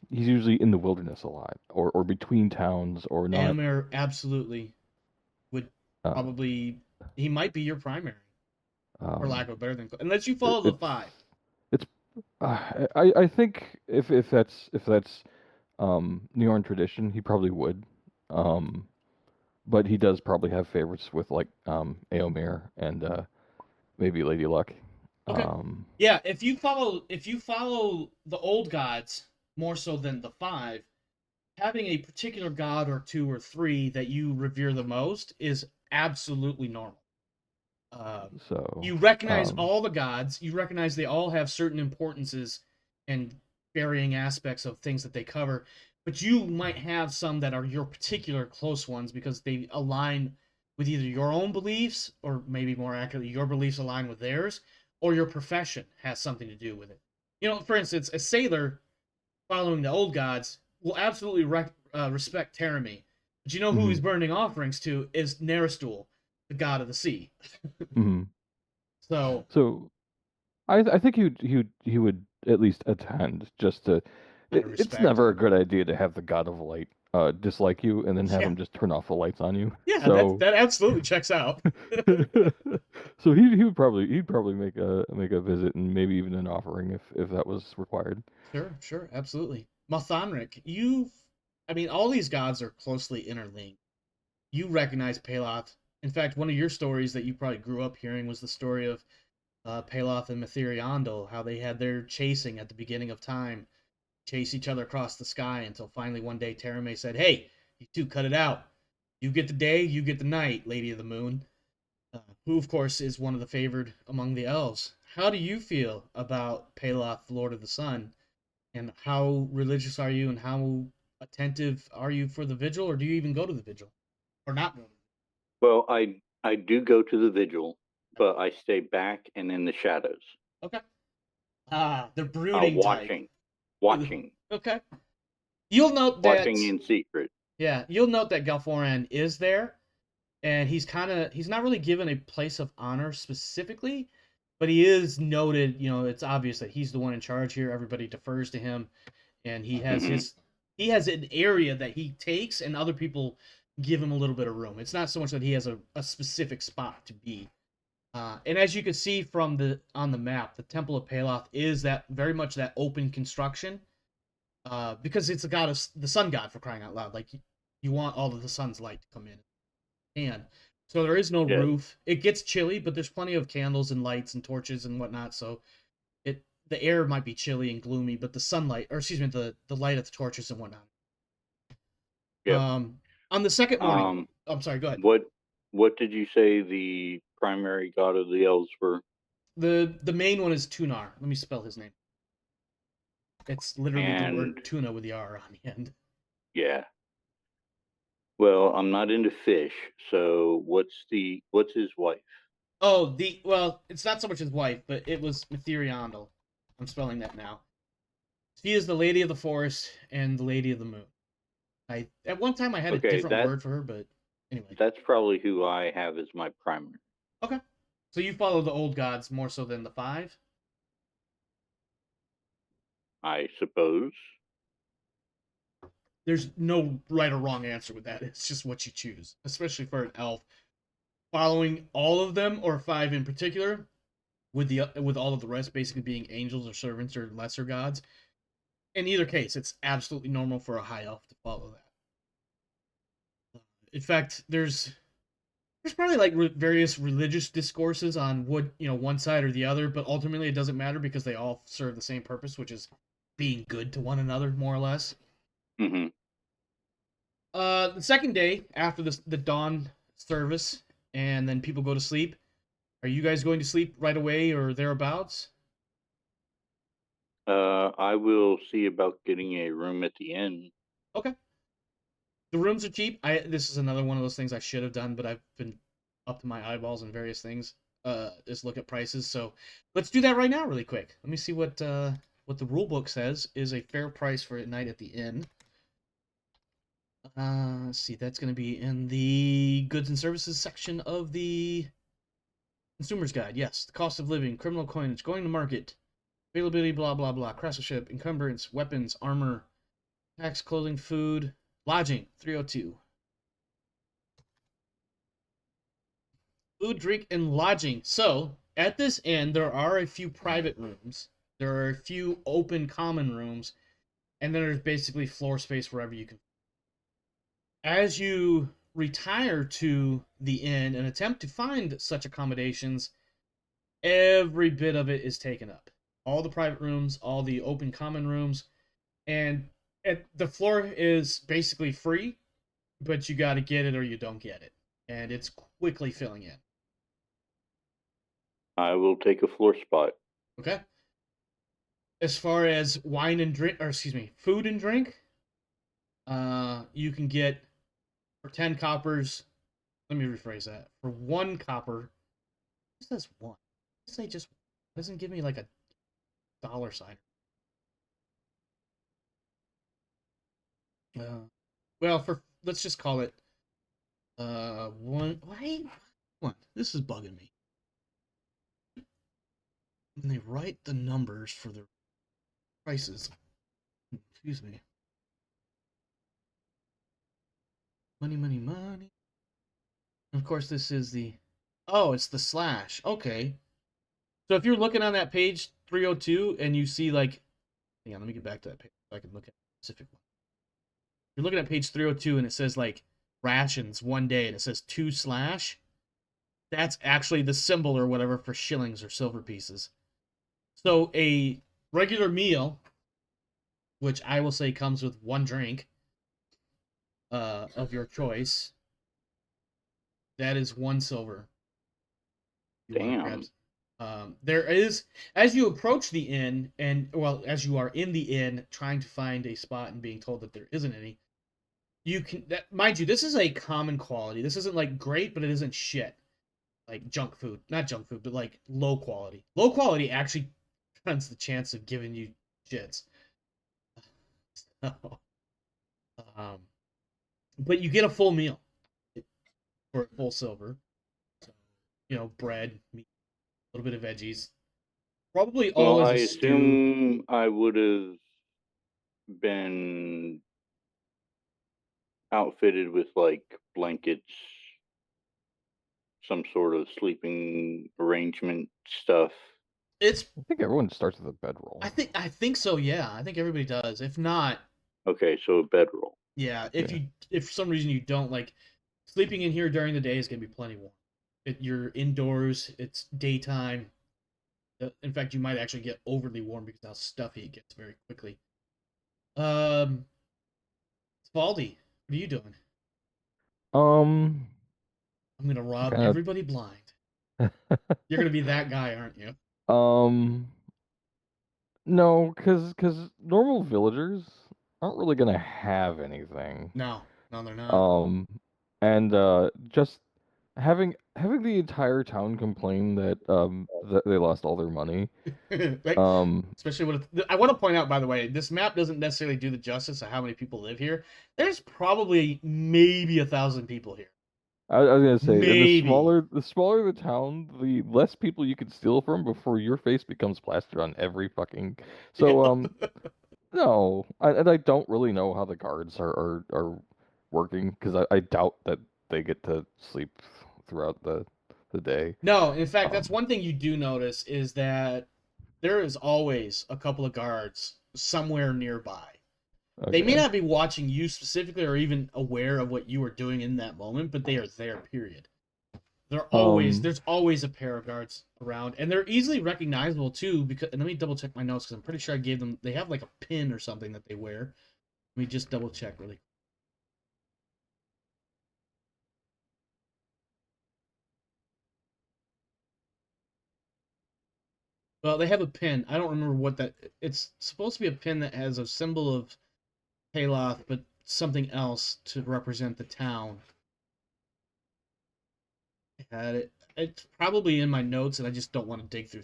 B: usually in the wilderness a lot, or between towns, or not.
A: Eomer absolutely would probably, he might be your primary, for lack of a better thing, unless you follow the five.
B: It's I think if that's Neorn tradition, he probably would. But he does probably have favorites with like Eomer and maybe Lady Luck.
A: Okay. Yeah, if you follow the old gods more so than the five, having a particular god or two or three that you revere the most is absolutely normal.
B: So
A: you recognize all the gods. You recognize they all have certain importances and varying aspects of things that they cover. But you might have some that are your particular close ones because they align with either your own beliefs or maybe more accurately, your beliefs align with theirs, or your profession has something to do with it. For instance, a sailor following the old gods will absolutely respect Terami. But you know who he's burning offerings to is Neristul, the god of the sea.
B: So I think he would at least attend just to. It's never a good idea to have the god of light dislike you and then have him just turn off the lights on you.
A: Yeah,
B: so,
A: that absolutely checks out.
B: So he'd probably make a visit and maybe even an offering if that was required.
A: Sure, absolutely. Malthanric, all these gods are closely interlinked. You recognize Pelath. In fact, one of your stories that you probably grew up hearing was the story of Pelath and Mithriandel, how they had their chasing at the beginning of time, chase each other across the sky until finally one day Terame said, "Hey, you two cut it out. You get the day, you get the night, Lady of the Moon," who, of course, is one of the favored among the elves. How do you feel about Pelath, Lord of the Sun, and how religious are you, and how attentive are you for the vigil, or do you even go to the vigil, or not go?
C: Well, I do go to the vigil, but I stay back and in the shadows.
A: Okay. The brooding type.
C: Watching.
A: Okay. You'll note that
C: watching in secret.
A: Yeah, you'll note that Galforan is there, and he's not really given a place of honor specifically, but he is noted. It's obvious that he's the one in charge here. Everybody defers to him, and he has
C: Mhm.
A: he has an area that he takes, and other people give him a little bit of room. It's not so much that he has a specific spot to be. And as you can see from on the map, the Temple of Pelath is that very much that open construction, because it's a god of the sun god, for crying out loud. Like you want all of the sun's light to come in, and so there is no
C: Yeah.
A: roof. It gets chilly, but there's plenty of candles and lights and torches and whatnot. So the air might be chilly and gloomy, but the sunlight, or excuse me, the light of the torches and whatnot.
C: Yep.
A: On the second morning,
C: Um,
A: I'm sorry, go ahead.
C: what did you say the primary god of the elves were?
A: The main one is Tunar. Let me spell his name. It's literally the
C: And
A: word tuna with the R on the end.
C: yeah. Well, I'm not into fish, so what's his wife?
A: Oh, well, it's not so much his wife, but it was Mithriondal. I'm spelling that now. She is the Lady of the Forest and the Lady of the Moon. At one time I had a
C: Okay,
A: different word for her, but anyway.
C: that's probably who I have as my primary.
A: Okay. So you follow the old gods more so than the five?
C: I suppose.
A: There's no right or wrong answer with that. It's just what you choose, especially for an elf. Following all of them or five in particular, with all of the rest basically being angels or servants or lesser gods. In either case, it's absolutely normal for a high elf to follow that. In fact, there's probably like various religious discourses on one side or the other, but ultimately it doesn't matter because they all serve the same purpose, which is being good to one another, more or less.
C: Mm-hmm.
A: The second day after the dawn service, and then people go to sleep. Are you guys going to sleep right away or thereabouts?
C: I will see about getting a room at the inn.
A: Okay. The rooms are cheap. This is another one of those things I should have done, but I've been up to my eyeballs in various things. Just look at prices. So let's do that right now, really quick. Let me see what the rule book says is a fair price for a night at the inn. Let's see. That's going to be in the goods and services section of the consumer's guide. Yes, the cost of living, criminal coinage, going to market, availability, blah blah blah, craftsmanship, encumbrance, weapons, armor, tax, clothing, food, lodging, 302. Food, drink, and lodging. So, at this inn, there are a few private rooms. There are a few open common rooms, and then there's basically floor space wherever you can. As you retire to the inn and attempt to find such accommodations, every bit of it is taken up. All the private rooms, all the open common rooms, and the floor is basically free, but you got to get it or you don't get it, and it's quickly filling in.
C: I will take a floor spot.
A: Okay. As far as wine and drink, or excuse me, food and drink, you can get for 10 coppers. Let me rephrase that. For 1 copper, it says one. It say just doesn't give me like a dollar sign. Uh, well, for let's just call it one. Why? One. This is bugging me. When they write the numbers for the prices, excuse me. Money, money, money. Of course, this is the. Oh, it's the slash. Okay. So if you're looking on that page 302 and you see like, hang on, let me get back to that page so I can look at a specific one. You're looking at page 302 and it says like rations 1 day and it says 2/. That's actually the symbol or whatever for shillings or silver pieces. So a regular meal, which I will say comes with 1 drink of your choice, that is 1 silver.
C: Damn.
A: There is, as you approach the inn, as you are in the inn trying to find a spot and being told that there isn't any, you can, mind you, this is a common quality. This isn't like great, but it isn't shit. Like junk food. Not junk food, but like low quality. Low quality actually runs the chance of giving you shits. So, um, but you get a full meal for a full silver. So, bread, meat, little bit of veggies. Probably
C: Well,
A: always
C: I
A: a stew.
C: assume I would have been outfitted with like blankets, some sort of sleeping arrangement stuff.
A: It's
B: I think everyone starts with a bedroll.
A: I think so, yeah. I think everybody does. If not,
C: Okay, so a bedroll.
A: yeah,
B: Yeah.
A: if for some reason you don't like sleeping in here during the day is gonna be plenty warm. You're indoors, it's daytime. In fact, you might actually get overly warm because how stuffy it gets very quickly. Um, Svaldi, what are you doing?
B: Um,
A: I'm gonna rob
B: kind
A: everybody blind. You're gonna be that guy, aren't you?
B: of. No, because normal villagers aren't really gonna have anything.
A: No, no, they're not.
B: Um, and just having the entire town complain that they lost all their money.
A: Like,
B: Um,
A: especially when I want to point out, by the way, this map doesn't necessarily do the justice of how many people live here. There's probably maybe 1,000 people here.
B: I was gonna say, and
A: Maybe.
B: the smaller the town, the less people you can steal from before your face becomes plastered on every fucking. So
A: Yeah.
B: no, and I don't really know how the guards are working because I doubt that they get to sleep throughout the day.
A: No, in fact, that's
B: Um,
A: one thing you do notice is that there is always a couple of guards somewhere nearby. They may
B: okay.
A: not be watching you specifically or even aware of what you are doing in that moment, but they are there, period.
B: Um,
A: There's always a pair of guards around, and they're easily recognizable too. Because and let me double check my notes because I'm pretty sure I gave them. They have like a pin or something that they wear. Let me just double check really. Well, they have a pin. I don't remember what that. It's supposed to be a pin that has a symbol of Pelath, but something else to represent the town. I had it. It's probably in my notes, and I just don't want to dig through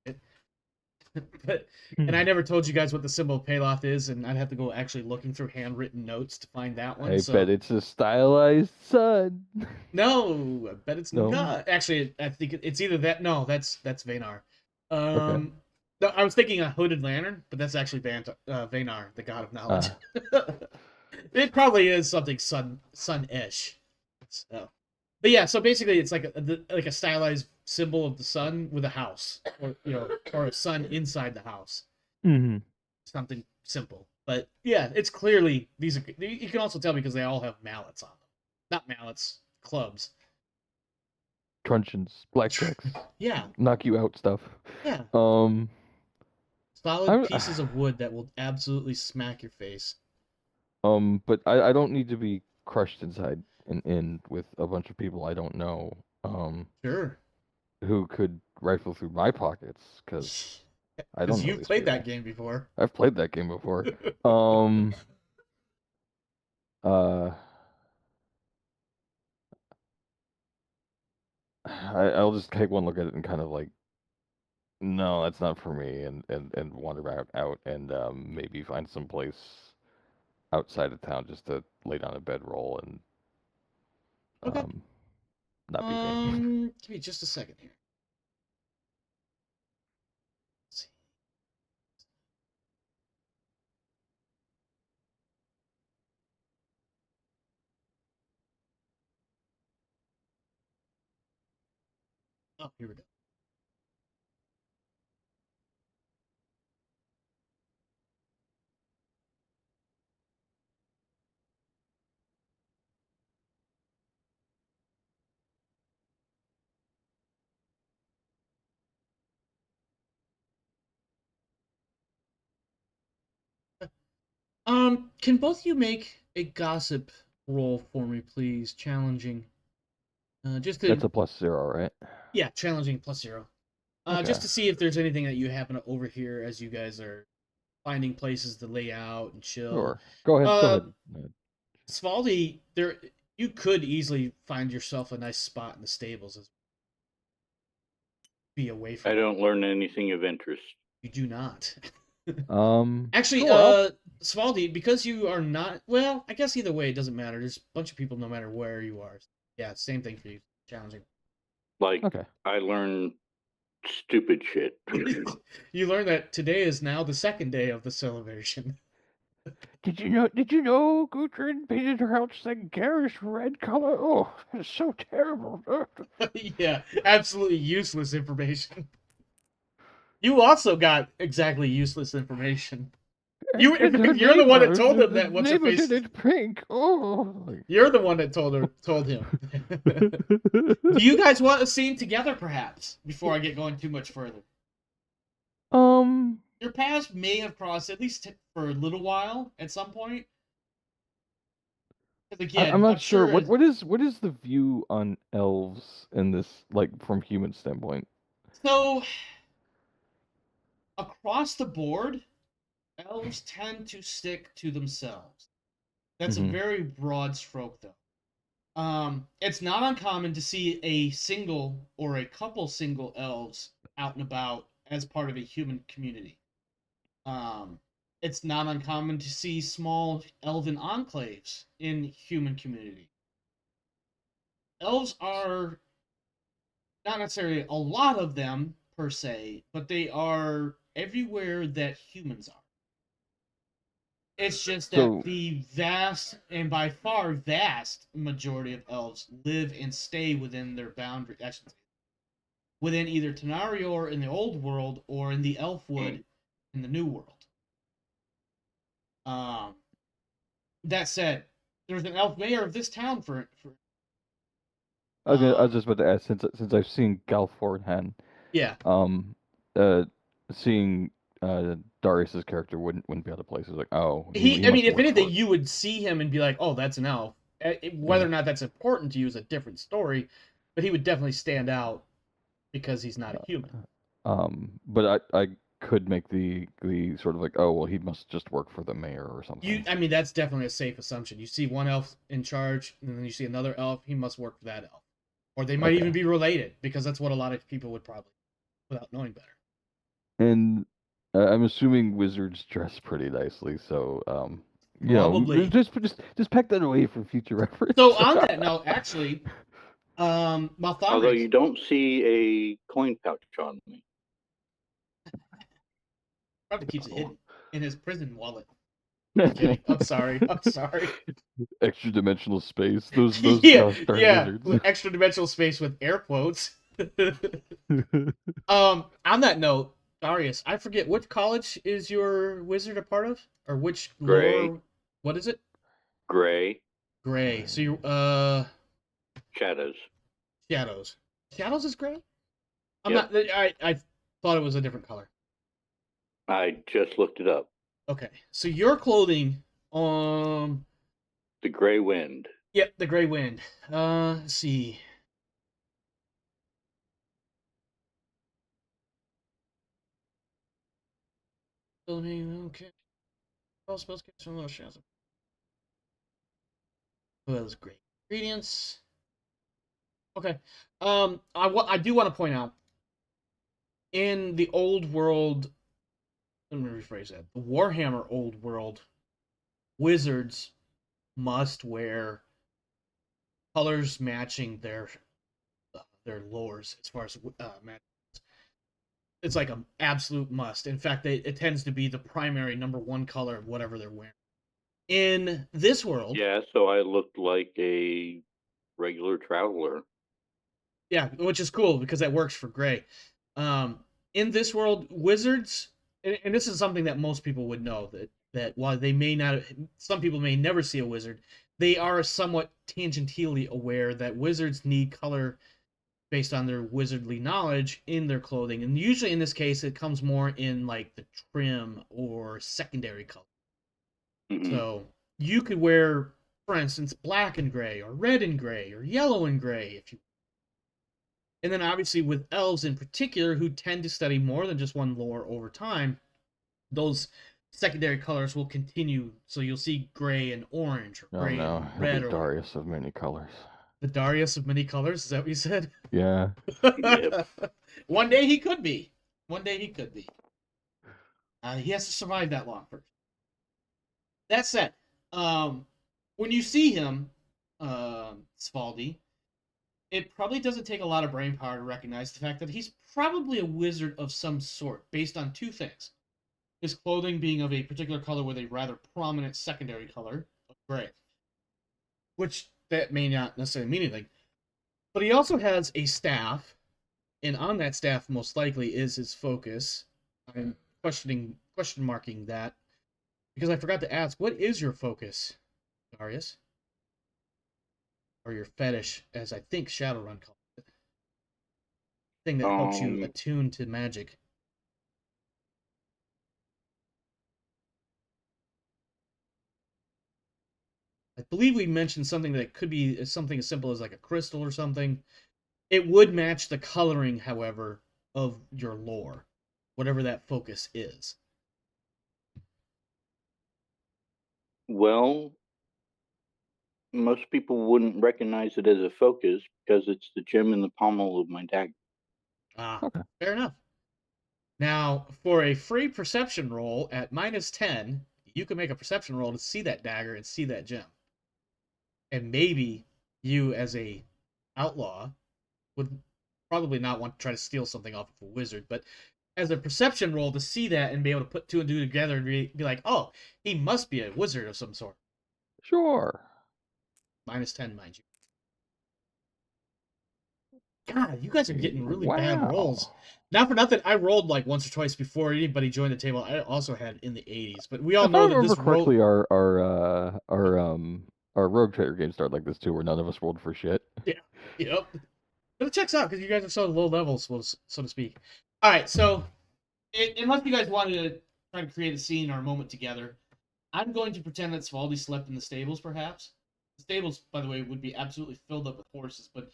A: it. But and I never told you guys what the symbol of Pelath is, and I'd have to go actually looking through handwritten notes to find that one.
B: I bet
A: So
B: it's a stylized sun.
A: no, I bet it's
B: No?
A: not. Actually, I think it's either that. No, that's Vanar.
B: Okay.
A: No, I was thinking a hooded lantern, but that's actually Vanar, the god of knowledge.
B: Ah,
A: It probably is something sun-ish. So, but yeah, so basically, it's like a stylized symbol of the sun with a house, or a sun inside the house.
B: hmm.
A: Something simple, but yeah, it's clearly these are. You can also tell because they all have mallets on them, not mallets, clubs.
B: Truncheons, blackjacks,
A: Yeah,
B: knock you out stuff.
A: yeah,
B: Um,
A: solid
B: I'm,
A: pieces of wood that will absolutely smack your face.
B: but I don't need to be crushed inside and in with a bunch of people I don't know,
A: Sure,
B: who could rifle through my pockets because I don't
A: because
B: know
A: you've
B: these
A: played that
B: people.
A: game before.
B: I've played that game before. Um, uh, I'll just take one look at it and kind of like, no, that's not for me, and wander out and maybe find some place outside of town just to lay down a bedroll and
A: Okay.
B: um not be me.
A: Give me just a second here. Let's see. Oh, here we go. Can both of you make a gossip roll for me, please? Challenging. Just
B: That's
A: to
B: a +0, right?
A: Yeah, challenging +0.
B: Okay.
A: Just to see if there's anything that you happen to overhear as you guys are finding places to lay out and chill.
B: Sure. Go ahead. Go
A: Uh,
B: ahead.
A: Svaldi, there you could easily find yourself a nice spot in the stables as be away
C: I
A: from.
C: don't learn anything of interest.
A: You do not. Actually,
B: Sure.
A: Svaldi, because you are not well, I guess either way it doesn't matter. There's a bunch of people no matter where you are. Yeah, same thing for you. Challenging.
C: Like,
B: Okay.
C: I learned stupid shit.
A: You learn that today is now the second day of the celebration.
B: Did you know Gudrun painted her house that garish red color? Oh, it's so terrible.
A: Yeah, absolutely useless information. You also got exactly useless information. You're the one that told him that. What's her
B: neighbor
A: face?
B: did it pink. Oh.
A: You're the one that told him. Do you guys want a scene together, perhaps? Before I get going too much further, your paths may have crossed at least for a little while at some point. 'Cause again,
B: I'm not
A: I'm
B: sure.
A: sure.
B: What is the view on elves in this, like, from human standpoint?
A: So across the board, elves tend to stick to themselves. That's a
B: Mhm.
A: very broad stroke, though. It's not uncommon to see a single or a couple single elves out and about as part of a human community. It's not uncommon to see small elven enclaves in human community. Elves are not necessarily a lot of them per se, but they are everywhere that humans are. It's just that
B: So,
A: the vast and by far vast majority of elves live and stay within their boundary. Actually, within either Tenarior in the old world or in the Elfwood in the new world. Um, that said, there's an elf mayor of this town for
B: I was just about to ask, since I've seen Galforhan,
A: yeah.
B: um, uh, seeing Darius's character wouldn't be out of place. It's like, oh, he
A: I mean,
B: must
A: if
B: work for
A: anything,
B: it.
A: you would see him and be like, "Oh, that's an elf." Whether
B: Yeah.
A: or not that's important to you is a different story, but he would definitely stand out because he's not a human.
B: But I could make the sort of like, oh well, he must just work for the mayor or something.
A: I mean, that's definitely a safe assumption. You see one elf in charge, and then you see another elf. He must work for that elf, or they might even
B: Okay.
A: be related because that's what a lot of people would probably, without knowing better.
B: And I'm assuming wizards dress pretty nicely, so
A: Probably.
B: just pack that away for future reference.
A: So on that note, actually,
C: Although
A: Malthanric
C: you don't see a coin pouch on me.
A: probably keeps it
B: Oh.
A: hidden in his prison wallet. I'm kidding. I'm sorry. I'm sorry.
B: Extra dimensional space. Those
A: Yeah,
B: gosh darn
A: yeah.
B: wizards.
A: With extra dimensional space with air quotes. On that note, Darius, I forget which college is your wizard a part of, or which
C: Gray.
A: lore? What is it?
C: Gray.
A: Gray. So you
C: Shadows.
A: shadows. Shadows is gray. I'm
C: Yep.
A: not. I thought it was a different color.
C: I just looked it up.
A: Okay, so your clothing,
C: The Gray Wind.
A: yep, the gray wind. Let's see. Okay. All spells cast from those shadows. Well, that's great. Ingredients. Okay. I do want to point out in the old world. Let me rephrase that. The Warhammer old world wizards must wear colors matching their lores as far as match. It's like an absolute must. In fact, it tends to be the primary number one color of whatever they're wearing. In this world,
C: Yeah, so I looked like a regular traveler.
A: yeah, which is cool because that works for Gray. In this world, wizards, and this is something that most people would know that while they may not, some people may never see a wizard, they are somewhat tangentially aware that wizards need color based on their wizardly knowledge in their clothing, and usually in this case, it comes more in like the trim or secondary color.
C: Mm-hmm.
A: So you could wear, for instance, black and gray, or red and gray, or yellow and gray, if you. And then obviously with elves in particular, who tend to study more than just one lore over time, those secondary colors will continue. So you'll see gray and orange, or
B: Oh
A: gray
B: no,
A: and
B: he'll
A: red,
B: be
A: or
B: Darius of many colors.
A: the Darius of many colors. Is that what you said?
B: Yeah.
C: Yep.
A: One day he could be. One day he could be. He has to survive that long first. That said, when you see him, Svaldi, it probably doesn't take a lot of brain power to recognize the fact that he's probably a wizard of some sort, based on two things. His clothing being of a particular color with a rather prominent secondary color of gray, which that may not necessarily mean anything. But he also has a staff, and on that staff, most likely, is his focus. I'm question marking that because I forgot to ask, what is your focus, Darius? Or your fetish, as I think Shadowrun calls it. Thing that helps you attune to magic. I believe we mentioned something that could be something as simple as like a crystal or something. It would match the coloring, however, of your lore, whatever that focus is.
C: Well, most people wouldn't recognize it as a focus because it's the gem in the pommel of my dagger.
A: Ah,
B: Okay.
A: fair enough. Now, for a free perception roll at -10, you can make a perception roll to see that dagger and see that gem. And maybe you, as a outlaw, would probably not want to try to steal something off of a wizard, but as a perception roll to see that and be able to put two and two together and be like, oh, he must be a wizard of some sort.
B: Sure.
A: -10, mind you. God, you guys are getting really bad
B: Wow.
A: rolls. Not for nothing, I rolled like once or twice before anybody joined the table. I also had in the 80s, but we all
B: If
A: know
B: I
A: that
B: remember
A: this
B: correctly, our Rogue Trader game started like this too, where none of us rolled for shit.
A: Yeah, yep. But it checks out because you guys are so low levels, so to speak. All right, so unless you guys wanted to try to create a scene or a moment together, I'm going to pretend that Svaldi slept in the stables, perhaps. The stables, by the way, would be absolutely filled up with horses, but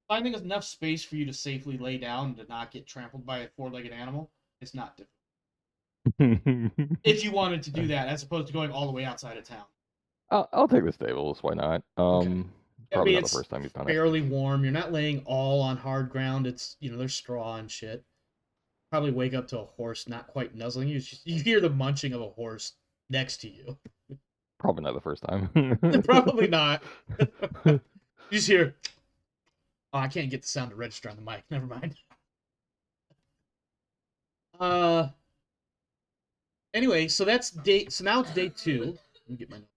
A: finding enough space for you to safely lay down and to not get trampled by a four-legged animal is not difficult. If you wanted to do that, as opposed to going all the way outside of town.
B: I'll take the stables. Why not?
A: Okay.
B: Probably not the
A: It's
B: first time you've done it.
A: fairly warm. You're not laying all on hard ground. It's, there's straw and shit. Probably wake up to a horse not quite nuzzling you. You hear the munching of a horse next to you.
B: Probably not the first time.
A: Probably not. You just hear, oh, I can't get the sound to register on the mic. Never mind. Anyway, so that's so now it's day 2. Let me get my notes.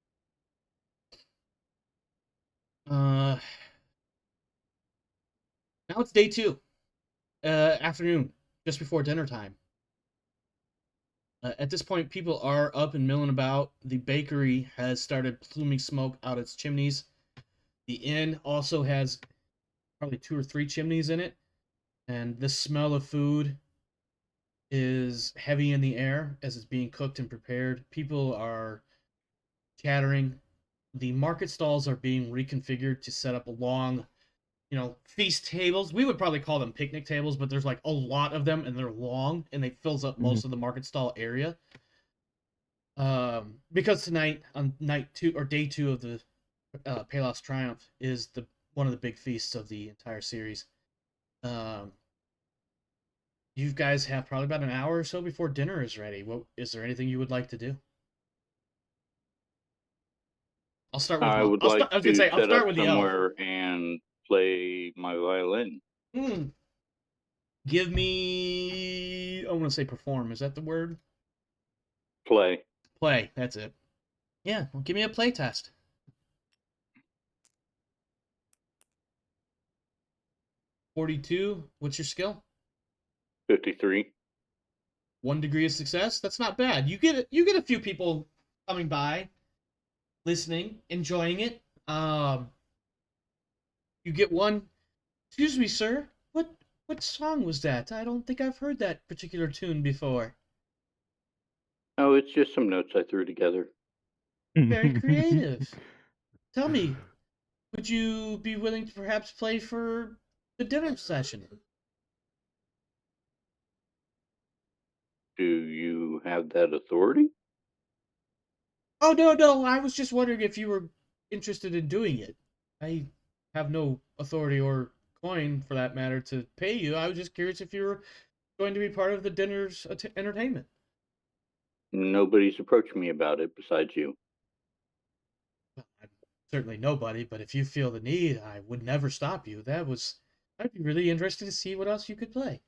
A: Now it's day 2. Afternoon, just before dinner time. At this point, people are up and milling about. The bakery has started pluming smoke out its chimneys. The inn also has probably 2 or 3 chimneys in it, and the smell of food is heavy in the air as it's being cooked and prepared. People are chattering. The market stalls are being reconfigured to set up along, feast tables. We would probably call them picnic tables, but there's like a lot of them and they're long and they fills up most of the market stall area. Because tonight on night 2 or day 2 of the Pelath Triumph is one of the big feasts of the entire series. You guys have probably about an hour or so before dinner is ready. Is there anything you would like to do? I'll start with.
C: I would like
A: I was gonna say I'll
C: set
A: start
C: up
A: with the elf.
C: somewhere and play my violin.
A: Give me. I want to say perform. Is that the word?
C: Play.
A: Play. That's it. Yeah. Well, give me a play test. 42. What's your skill?
C: 53.
A: 1 degree of success. That's not bad. You get a few people coming by, listening, enjoying it. You get one. Excuse me, sir. What song was that? I don't think I've heard that particular tune before.
C: Oh, it's just some notes I threw together.
A: Very creative. Tell me, would you be willing to perhaps play for the dinner session?
C: Do you have that authority?
A: Oh, no. I was just wondering if you were interested in doing it. I have no authority or coin, for that matter, to pay you. I was just curious if you were going to be part of the dinner's entertainment.
C: Nobody's approached me about it besides you.
A: Well, I'm certainly nobody, but if you feel the need, I would never stop you. I'd be really interested to see what else you could play.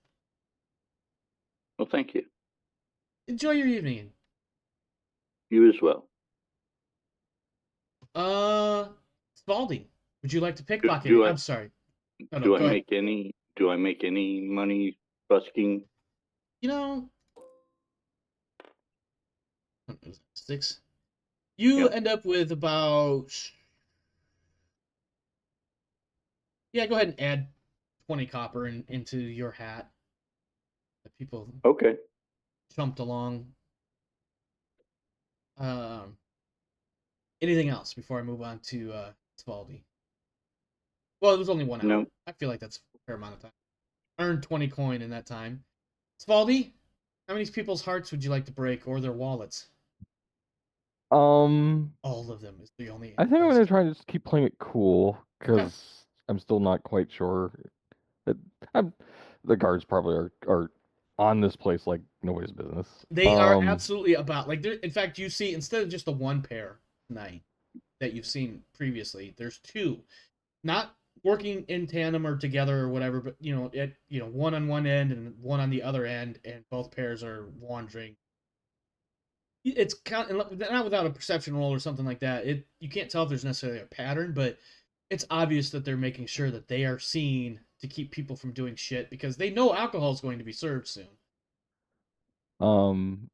C: Well, thank you.
A: Enjoy your evening.
C: You as well.
A: Svaldi, would you like to
C: Do,
A: pickpocket
C: do
A: it?
C: I
A: I'm sorry. No,
C: do I
A: go ahead.
C: make any money busking?
A: You know, 6. You
C: Yeah.
A: end up with about, yeah, go ahead and add 20 copper into your hat. The people
C: Okay.
A: jumped along. Um, Anything else before I move on to Svaldi? Well, it was only 1 hour.
C: No.
A: I feel like that's a fair amount of time. Earned 20 coin in that time. Svaldi, how many people's hearts would you like to break, or their wallets? All of them is the only
B: I think I'm
A: request.
B: gonna try to just keep playing it cool
A: Okay.
B: because I'm still not quite sure. That the guards probably are on this place like nobody's business.
A: They are absolutely about, like, in fact, you see, instead of just the one pair tonight that you've seen previously, there's 2, not working in tandem or together or whatever, but one on one end and one on the other end, and both pairs are wandering. It's kind of, not without a perception roll or something like that. You can't tell if there's necessarily a pattern, but it's obvious that they're making sure that they are seen to keep people from doing shit, because they know alcohol is going to be served soon.
B: Um,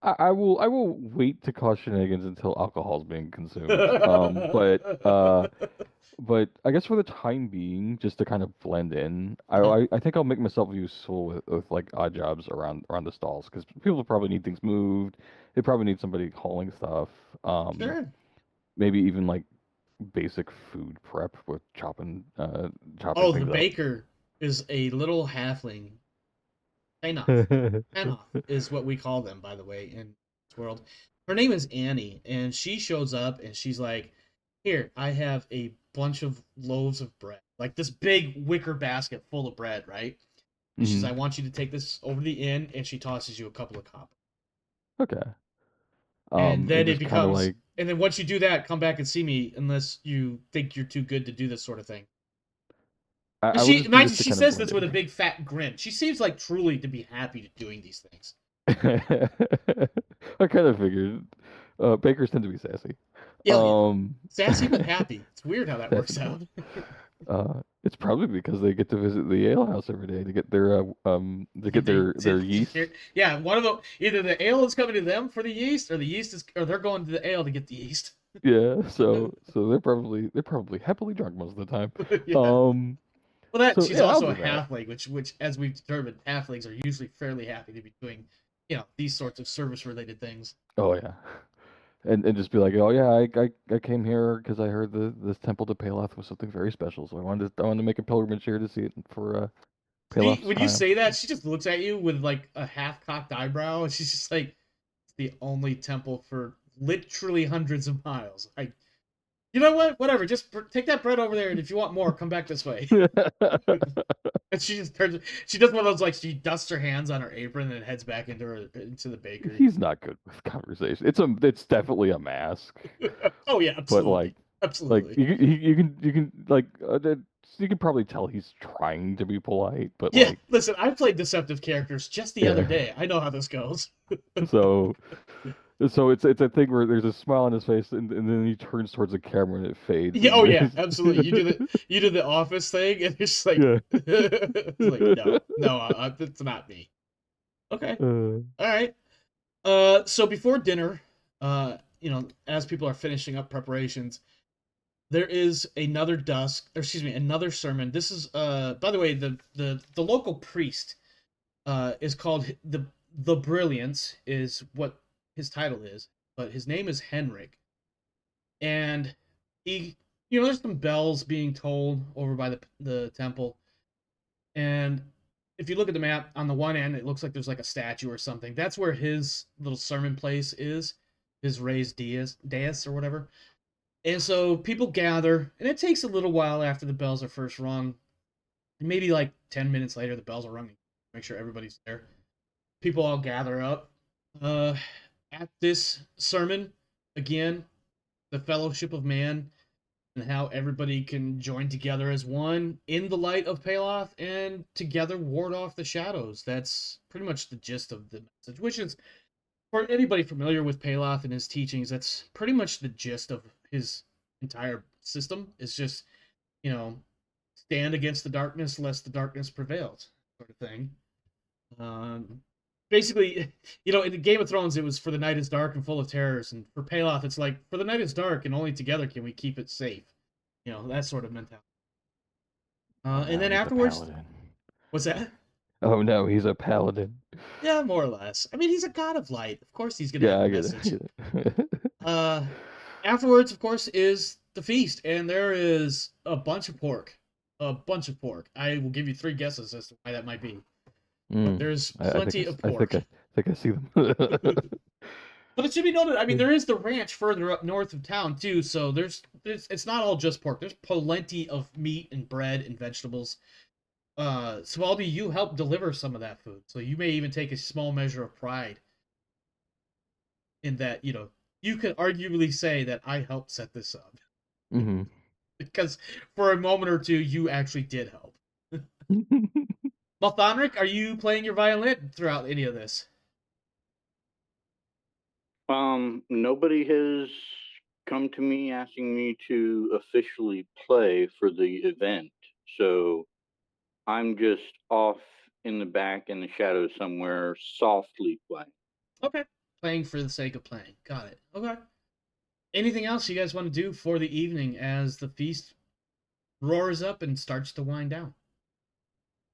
B: I will wait to cause shenanigans until alcohol is being consumed. But I guess for the time being, just to kind of blend in, I think I'll make myself useful with like odd jobs around the stalls because people probably need things moved. They probably need somebody hauling stuff.
A: Sure.
B: Maybe even like basic food prep with chopping
A: Oh, the
B: things
A: baker is a little halfling. Enough.
B: up.
A: Enough is what we call them, by the way, in this world. Her name is Annie, and she shows up and she's like, "Here, I have a bunch of loaves of bread, like this big wicker basket full of bread, right?" And she's,
B: Hmm.
A: "I want you to take this over to the inn," and she tosses you a couple of copper.
B: Okay.
A: And then
B: And
A: it
B: just kind of
A: becomes,
B: like
A: and then once you do that, come back and see me, unless you think you're too good to do this sort of thing. And
B: I will just do
A: mind
B: this
A: you,
B: to
A: she
B: kind of
A: says
B: blend
A: this with a
B: in.
A: big fat grin. She seems like truly to be happy to doing these things.
B: I kind of figured. Bakers tend to be sassy.
A: Yeah, yeah.
B: Um,
A: Sassy but happy. It's weird how that works
B: Definitely.
A: out.
B: It's probably because they get to visit the ale house every day to get their yeast.
A: Yeah, one of them, either the ale is coming to them for the yeast, or the yeast is, or they're going to the ale to get the yeast.
B: Yeah, so they're probably happily drunk most of the time.
A: Yeah.
B: Um,
A: Well, that
B: so
A: she's
B: yeah, I'll
A: also a
B: do that.
A: halfling, which as we've determined, halflings are usually fairly happy to be doing, these sorts of service related things.
B: Oh yeah, and just be like, oh yeah, I came here because I heard this temple to Pelath was something very special, so I wanted to make a pilgrimage here to see it for Pelath's
A: When you
B: triumph.
A: say that, she just looks at you with like a half cocked eyebrow, and she's just like, "It's the only temple for literally hundreds of miles." You know what? Whatever. Just take that bread over there, and if you want more, come back this way. And she just turns. She does one of those, like, she dusts her hands on her apron and heads back into the bakery.
B: He's not good with conversation. It's definitely a mask,
A: Oh yeah,
B: but
A: absolutely,
B: like
A: absolutely.
B: you can like you can probably tell he's trying to be polite, but
A: Yeah,
B: like
A: listen, I played deceptive characters just the other
B: yeah.
A: day. I know how this goes.
B: So it's a thing where there's a smile on his face and then he turns towards the camera and it fades
A: Yeah,
B: and
A: oh yeah, absolutely. You do the office thing, and it's like,
B: yeah.
A: it's like, no, no, it's not me. Okay, all right. So before dinner, as people are finishing up preparations, there is another dusk, or excuse me, another sermon. This is, by the way, the local priest is called the Brilliance, is what his title is, but his name is Henrik, and he, there's some bells being tolled over by the temple, and if you look at the map, on the one end, it looks like there's like a statue or something. That's where his little sermon place is, his raised dais or whatever. And so people gather, and it takes a little while after the bells are first rung. Maybe like 10 minutes later, the bells are rung. Make sure everybody's there. People all gather up. Uh, at this sermon, again, the Fellowship of Man and how everybody can join together as one in the light of Pelath and together ward off the shadows. That's pretty much the gist of the message, which is, for anybody familiar with Pelath and his teachings, that's pretty much the gist of his entire system. It's just, stand against the darkness lest the darkness prevails, sort of thing. Basically, in the Game of Thrones, it was for the night is dark and full of terrors, and for Pelath, it's like, for the night is dark and only together can we keep it safe. That sort of mentality. And then afterwards, what's that?
B: Oh no, he's a paladin.
A: Yeah, more or less. I mean, he's a god of light. Of course, he's gonna have a message.
B: I get it.
A: Afterwards, of course, is the feast, and there is a bunch of pork. A bunch of pork. I will give you 3 guesses as to why that might be. But there's plenty of pork.
B: I think I see them.
A: But it should be noted, I mean, there is the ranch further up north of town, too, so it's not all just pork. There's plenty of meat and bread and vegetables. Svaldi, you helped deliver some of that food, so you may even take a small measure of pride in that, you could arguably say that I helped set this up.
B: Mm-hmm.
A: Because for a moment or two, you actually did help. Malthanric, are you playing your violin throughout any of this?
C: Nobody has come to me asking me to officially play for the event, so I'm just off in the back in the shadows somewhere, softly playing.
A: Okay. Playing for the sake of playing. Got it. Okay. Anything else you guys want to do for the evening as the feast roars up and starts to wind down?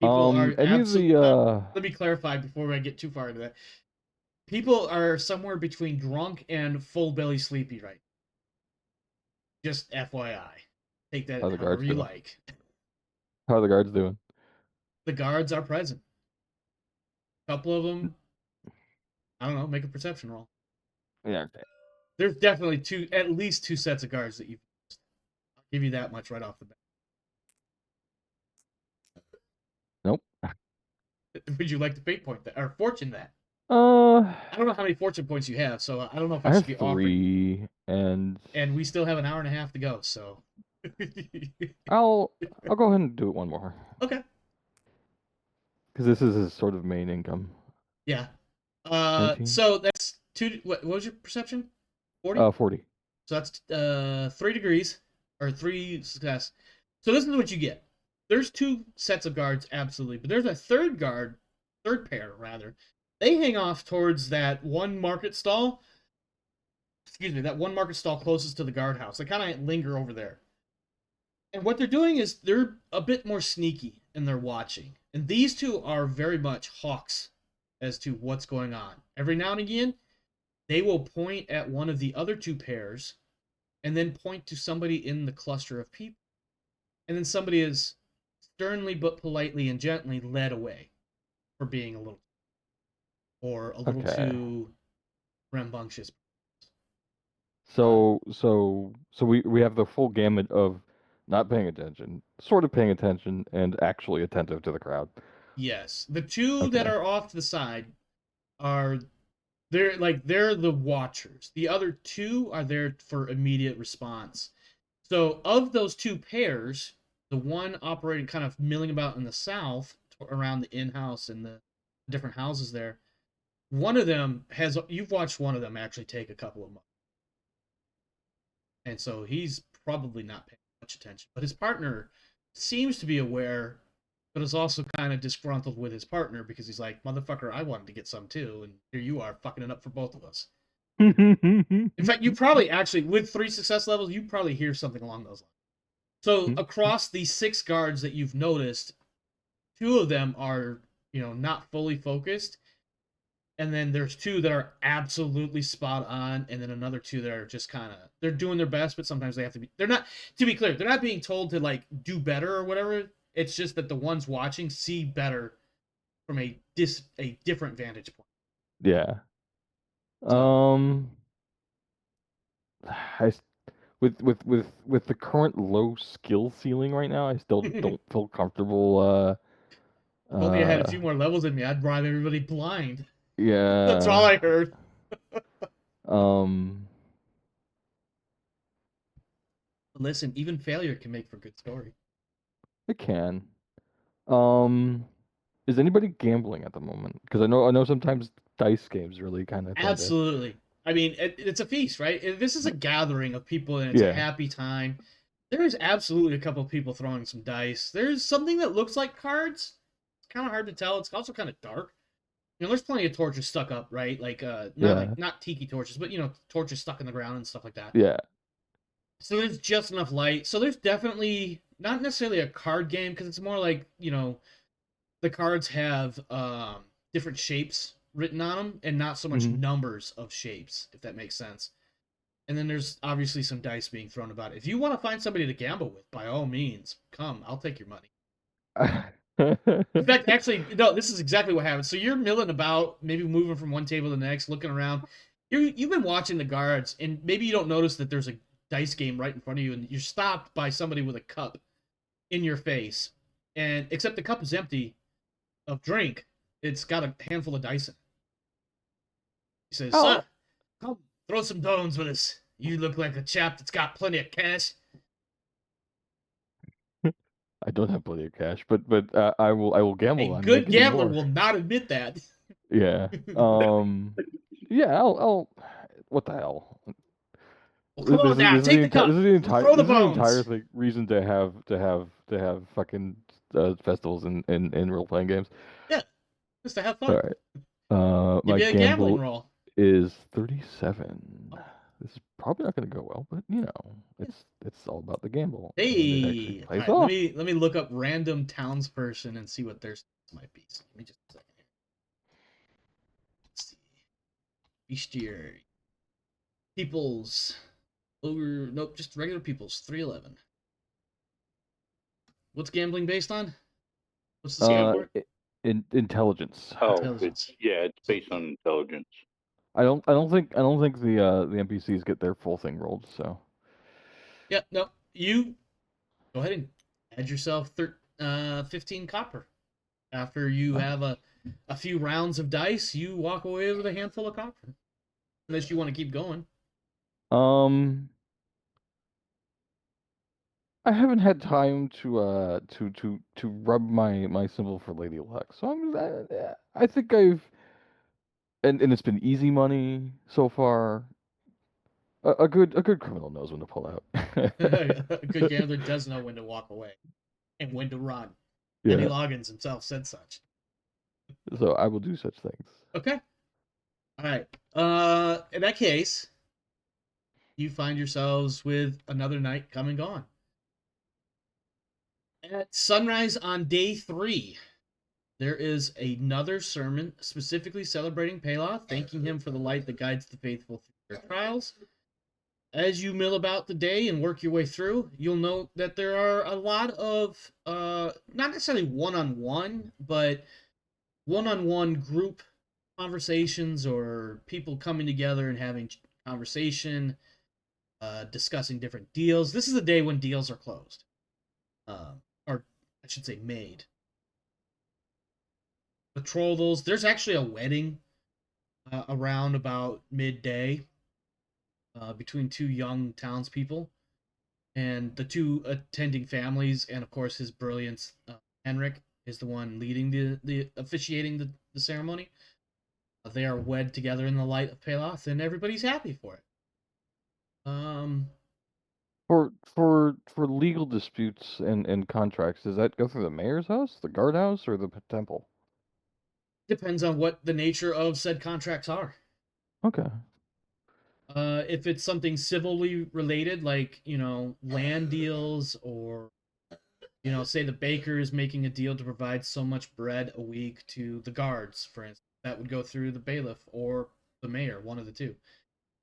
A: People are absolutely... Let me clarify before I get too far into that. People are somewhere between drunk and full belly sleepy right now. Just FYI. Take that however you like.
B: How are the guards doing?
A: The guards are present. A couple of them, I don't know, make a perception roll.
B: Yeah, okay.
A: There's definitely at least 2 sets of guards that you've used. I'll give you that much right off the bat.
B: Nope.
A: Would you like to fate point that, or fortune that?
B: I
A: don't know how many fortune points you have, so I don't know if
B: I
A: should
B: have
A: be
B: 3,
A: offering. And we still have an hour and a half to go, so
B: I'll go ahead and do it one more.
A: Okay.
B: Because this is his sort of main income.
A: Yeah. So that's 2. What was your perception? 40.
B: 40.
A: So that's 3 degrees or 3 success. So this is what you get. There's 2 sets of guards, absolutely, but there's a third pair rather. They hang off towards that one market stall. Excuse me, that one market stall closest to the guardhouse. They kind of linger over there. And what they're doing is they're a bit more sneaky and they're watching. And these 2 are very much hawks as to what's going on. Every now and again, they will point at one of the other 2 pairs and then point to somebody in the cluster of people. And then somebody is sternly but politely and gently led away for being a little too rambunctious.
B: So we have the full gamut of not paying attention, sort of paying attention, and actually attentive to the crowd.
A: Yes, the 2 that are off to the side they're the watchers. The other 2 are there for immediate response. So of those 2 pairs, the one operating kind of milling about in the south around the in-house and the different houses there, one of them you've watched one of them actually take a couple of months. And so he's probably not paying much attention. But his partner seems to be aware, but is also kind of disgruntled with his partner because he's like, motherfucker, I wanted to get some too, and here you are fucking it up for both of us. In fact, you probably actually, with 3 success levels, you probably hear something along those lines. So across these 6 guards that you've noticed, 2 of them are, not fully focused. And then there's 2 that are absolutely spot on, and then another 2 that are just kind of, they're doing their best, but sometimes they have to be, they're not, to be clear, they're not being told to, like, do better or whatever. It's just that the ones watching see better from a different vantage point.
B: Yeah.
A: So.
B: With the current low skill ceiling right now, I still don't feel comfortable.
A: If only I had a few more levels in me, I'd bribe everybody blind.
B: Yeah.
A: That's all I heard. Listen, even failure can make for good story.
B: It can. Is anybody gambling at the moment? Because I know sometimes dice games really kind of tend to.
A: Absolutely. I mean, it's a feast, right? This is a gathering of people, and it's a
B: Yeah.
A: happy time. There is absolutely a couple of people throwing some dice. There's something that looks like cards. It's kind of hard to tell. It's also kind of dark. You know, there's plenty of torches stuck up, right? Not tiki torches, but torches stuck in the ground and stuff like that.
B: Yeah.
A: So there's just enough light. So there's definitely not necessarily a card game because it's more like the cards have different shapes written on them and not so much
B: Mhm.
A: numbers of shapes, if that makes sense. And then there's obviously some dice being thrown about. If you want to find somebody to gamble with, by all means, come. I'll take your money. In fact, actually, no, this is exactly what happens. So you're milling about, maybe moving from one table to the next, looking around. You've been watching the guards, and maybe you don't notice that there's a dice game right in front of you, and you're stopped by somebody with a cup in your face. And except the cup is empty of drink, it's got a handful of dice in it. He says,
B: Oh.
A: "Son, come throw some bones with us. You look like a chap that's got plenty of cash."
B: I don't have plenty of cash, but I will
A: A
B: gamble on
A: good
B: making
A: gambler
B: more.
A: will not admit that.
B: Yeah. Yeah. I'll. What the hell?
A: Well, come on now, take the cup.
B: This is the entire.
A: Throw the
B: This is the entire
A: bones.
B: reason to have fucking festivals in role playing games.
A: Yeah, just to have
B: All
A: fun.
B: right.
A: Give
B: My
A: you a gambling
B: gamble
A: roll.
B: is 37.
A: Oh.
B: This is probably not going to go well, but it's all about the gamble. and it
A: Hey,
B: actually
A: all
B: pays
A: right,
B: off.
A: let me look up random townsperson and see what their stats might be. So let me just a second here. Let's see. Bestiary. Peoples. Over nope, just regular peoples. 311. What's gambling based on? What's the scale for it?
B: Intelligence.
C: Oh,
A: Intelligence.
C: it's based on intelligence.
B: I don't think the NPCs get their full thing rolled. So
A: Yeah, no. You go ahead and add yourself 15 copper. After you have a few rounds of dice, you walk away with a handful of copper. Unless you want to keep going.
B: I haven't had time to rub my symbol for Lady Luck. So I think and it's been easy money so far. A good criminal knows when to pull out.
A: A good gambler does know when to walk away and when to run. Kenny
B: Yeah.
A: Loggins himself said such.
B: So I will do such things.
A: Okay. All right. In that case, you find yourselves with another night come and gone. At sunrise on day 3, there is another sermon specifically celebrating Pelath, thanking him for the light that guides the faithful through their trials. As you mill about the day and work your way through, you'll note that there are a lot of, not necessarily one-on-one, but one-on-one group conversations or people coming together and having conversation, discussing different deals. This is the day when deals are closed. Or I should say made. Betrothals. There's actually a wedding around about midday between two young townspeople and the two attending families, and of course his brilliance, Henrik, is the one leading the officiating the ceremony. They are wed together in the light of Pelath, and everybody's happy for it.
B: For legal disputes and contracts, does that go through the mayor's house, the guardhouse, or the temple?
A: Depends on what the nature of said contracts are.
B: Okay.
A: If it's something civilly related, like, land deals, or, say the baker is making a deal to provide so much bread a week to the guards, for instance, that would go through the bailiff or the mayor, one of the two.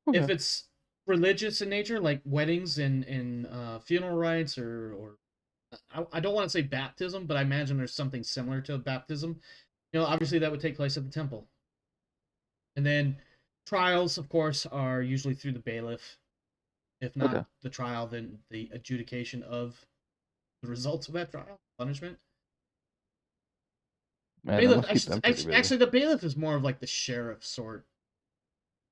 B: Okay.
A: If it's religious in nature, like weddings and funeral rites, or I don't want to say baptism, but I imagine there's something similar to baptism. Obviously that would take place at the temple. And then trials, of course, are usually through the bailiff. If not the trial, then the adjudication of the results of that trial, punishment.
B: Man,
A: Bailiff,
B: that must keep them pretty busy.
A: actually, the bailiff is more of like the sheriff sort.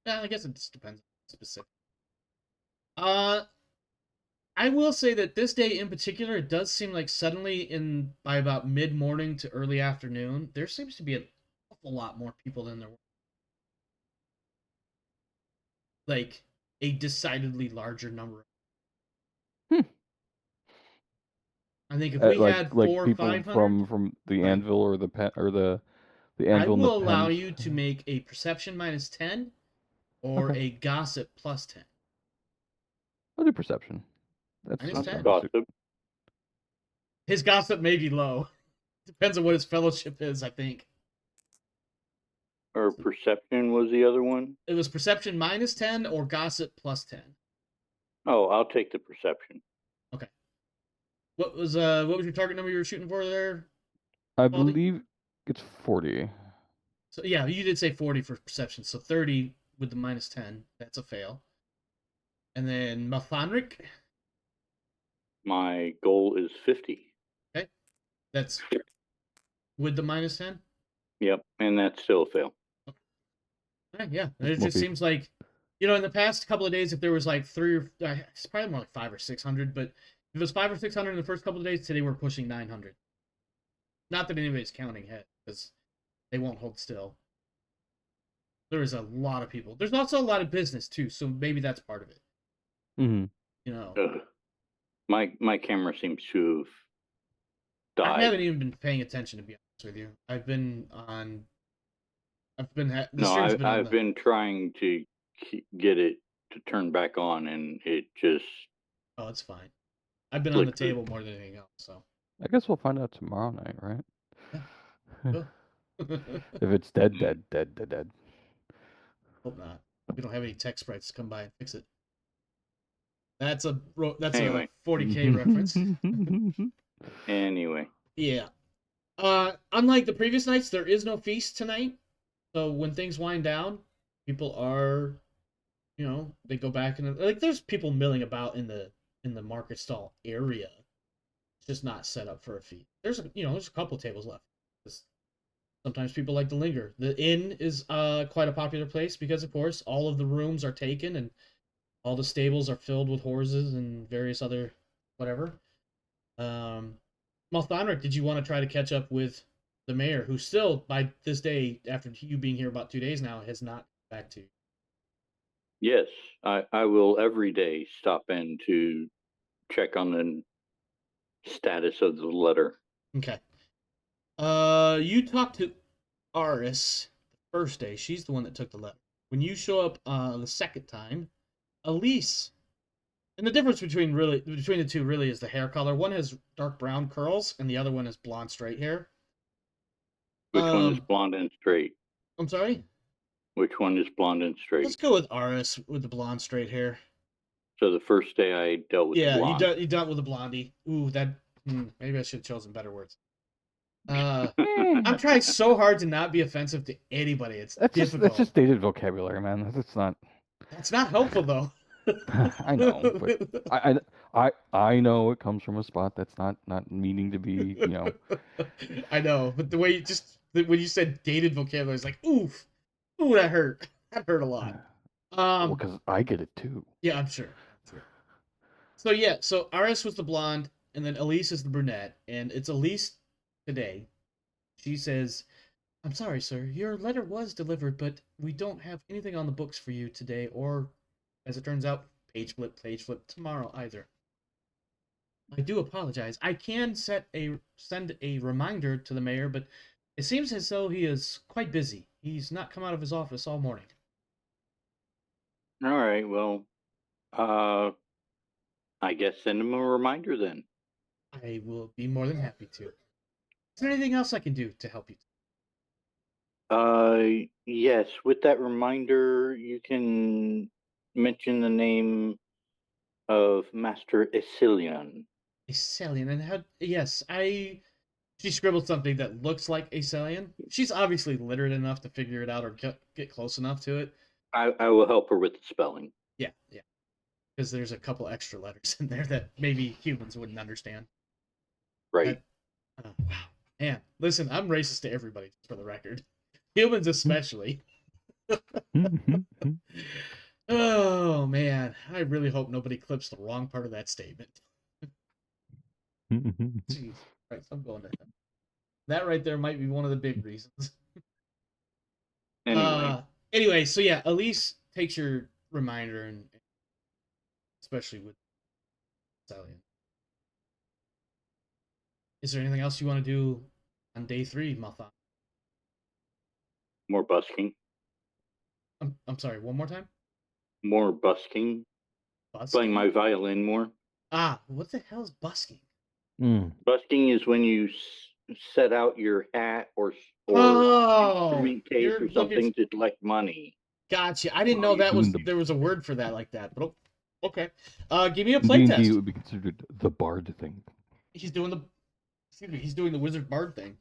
A: I guess it just depends on the specific. I will say that this day in particular, it does seem like suddenly by about mid-morning to early afternoon, there seems to be an awful lot more people than there were. Like a decidedly larger number.
B: Hmm.
A: I think if we had
B: like
A: 400 or
B: people
A: 500,
B: from the
A: right.
B: anvil or the pen or the
A: I
B: anvil and the
A: will allow
B: pens.
A: you to make a perception -10 or
B: Okay.
A: a gossip +10.
B: I'll do perception.
A: Minus
B: that
A: 10.
B: sounds
C: Gossip
A: His gossip may be low. Depends on what his fellowship is, I think.
C: or perception was the other one.
A: It was perception -10 or gossip +10.
C: Oh, I'll take the perception.
A: Okay. What was your target number you were shooting for there?
B: I
A: Baldy?
B: believe it's 40.
A: So yeah, you did say 40 for perception, so 30 with the -10. That's a fail. And then Malthanric.
C: My goal is 50.
A: Okay. That's with the -10.
C: Yep, and that's still a fail.
A: Right, yeah, it
B: More
A: just seems like, in the past couple of days, if there was like it's probably more like 500 or 600, but if it was 500 or 600 in the first couple of days, today we're pushing 900. Not that anybody's counting ahead, because they won't hold still. There is a lot of people. There's also a lot of business too, so maybe that's part of it.
B: Mm-hmm.
C: Ugh. My camera seems to have died.
A: I haven't even been paying attention, to be honest with you. I've been
C: trying to get it to turn back on, and it just.
A: Oh, it's fine. I've been on the table more than anything else, so.
B: I guess we'll find out tomorrow night, right?
A: Yeah.
B: If it's dead.
A: Hope not. We don't have any tech sprites to come by and fix it. That's
C: Anyway.
A: a 40K reference.
C: Anyway.
A: Yeah. Unlike the previous nights, there is no feast tonight. So when things wind down, people are, they go back and there's people milling about in the market stall area. It's just not set up for a feast. There's a couple tables left. Sometimes people like to linger. The inn is quite a popular place because, of course, all of the rooms are taken and all the stables are filled with horses and various other whatever. Malthanric, did you want to try to catch up with the mayor, who still, by this day, after you being here about 2 days now, has not come back to you?
C: Yes, I will every day stop in to check on the status of the letter.
A: Okay. You talked to Aris the first day. She's the one that took the letter. When you show up the second time, Elise. And the difference between the two really is the hair color. One has dark brown curls, and the other one is blonde straight hair.
C: Which one is blonde and straight?
A: I'm sorry?
C: Which one is blonde and straight?
A: Let's go with Aris with the blonde straight hair.
C: So the first day I dealt with the blonde.
A: Yeah, you dealt with the blondie. Ooh, maybe I should have chosen better words. I'm trying so hard to not be offensive to anybody. It's difficult.
B: That's just dated vocabulary, man. That's not.
A: That's not helpful though.
B: I know, but I know it comes from a spot that's not meaning to be,
A: I know, but the way when you said dated vocabulary, it's like, ooh, that hurt. That hurt a lot.
B: Because I get it too.
A: Yeah, I'm sure. So Aris was the blonde, and then Elise is the brunette, and it's Elise today. She says, "I'm sorry, sir. Your letter was delivered, but we don't have anything on the books for you today, or, as it turns out, page flip tomorrow either. I do apologize. I can send a reminder to the mayor, but it seems as though he is quite busy. He's not come out of his office all morning."
C: All right, well, I guess send him a reminder then.
A: I will be more than happy to. Is there anything else I can do to help you?
C: Yes, with that reminder, you can mention the name of Master Isilian.
A: Isilian, and how? Yes, she scribbled something that looks like Isilian. She's obviously literate enough to figure it out or get close enough to it.
C: I will help her with the spelling.
A: Yeah. Because there's a couple extra letters in there that maybe humans wouldn't understand.
C: Right.
A: Wow. Man, listen, I'm racist to everybody, for the record. Humans especially. Oh man, I really hope nobody clips the wrong part of that statement. Jeez, right, I'm going to hell. That right there might be one of the big reasons.
C: Anyway,
A: Anyway, so yeah, Elise takes your reminder, and especially with Stallion. Is there anything else you want to do on day 3, Malthan?
C: more busking.
A: I'm sorry, one more time?
C: More busking. Playing
A: Busking?
C: my violin more.
A: What the hell is busking?
C: Busking is when you set out your hat or
A: Oh,
C: instrument case
A: you're
C: or
A: looking.
C: something to collect money.
A: Gotcha. I didn't
C: Well,
A: know that was
B: doing the-
A: there was a word for that like that. But okay. Give me a
B: In D&D, it
A: playtest.
B: would be considered the bard thing.
A: He's doing the. Excuse me. He's doing the wizard bard thing.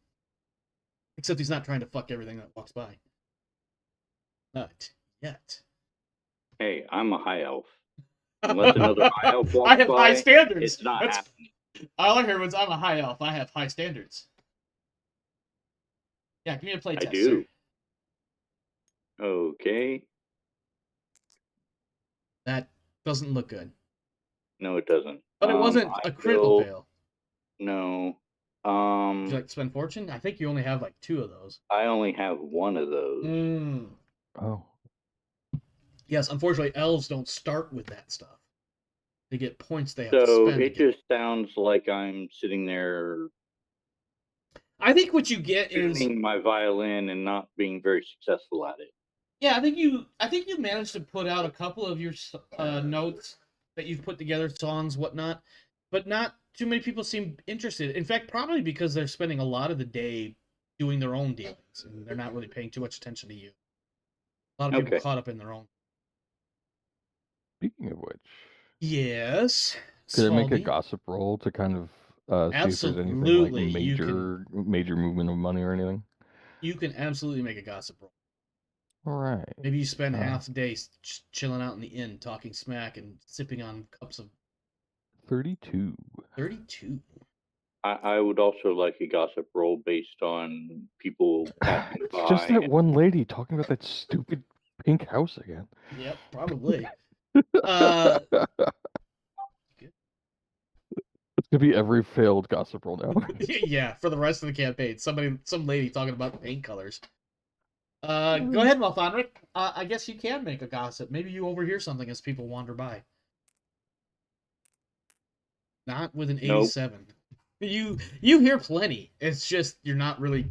A: Except he's not trying to fuck everything that walks by. Not yet.
C: Hey, I'm a high elf. Unless another high elf walks
A: I have
C: by,
A: high standards.
C: it's not happening.
A: All I heard was I'm a high elf. I have high standards. Yeah, give me a playtest.
C: I do.
A: Sir.
C: Okay.
A: That doesn't look good.
C: No, it doesn't.
A: But it wasn't a critical fail.
C: No.
A: Would you like to spend fortune? I think you only have like 2 of those.
C: I only have 1 of those.
B: Oh.
A: Yes, unfortunately, elves don't start with that stuff. They get points they have to
C: So
A: spend.
C: it just sounds like I'm sitting there
A: I think what you get is
C: tuning my violin and not being very successful at it.
A: yeah. I think you managed to put out a couple of your notes that you've put together, songs, whatnot, but not too many people seem interested. In fact, probably because they're spending a lot of the day doing their own dealings and they're not really paying too much attention to you. A lot of people caught up in their own.
B: Speaking of which,
A: yes.
B: could I make a
A: Svaldi?
B: gossip roll to kind of see if there's anything
A: Absolutely,
B: like major movement of money or anything?
A: You can absolutely make a gossip roll.
B: All right.
A: Maybe you spend half the day chilling out in the inn, talking smack and sipping on cups of
B: 32.
A: 32.
C: I would also like a gossip roll based on people passing
B: It's
C: by.
B: just that one lady talking about that stupid pink house again.
A: Yep, probably.
B: It's gonna be every failed gossip roll now.
A: Yeah, for the rest of the campaign, some lady talking about the paint colors. Go ahead, Malthanric. I guess you can make a gossip. Maybe you overhear something as people wander by. Not with an 87. Nope. You hear plenty. It's just you're not really.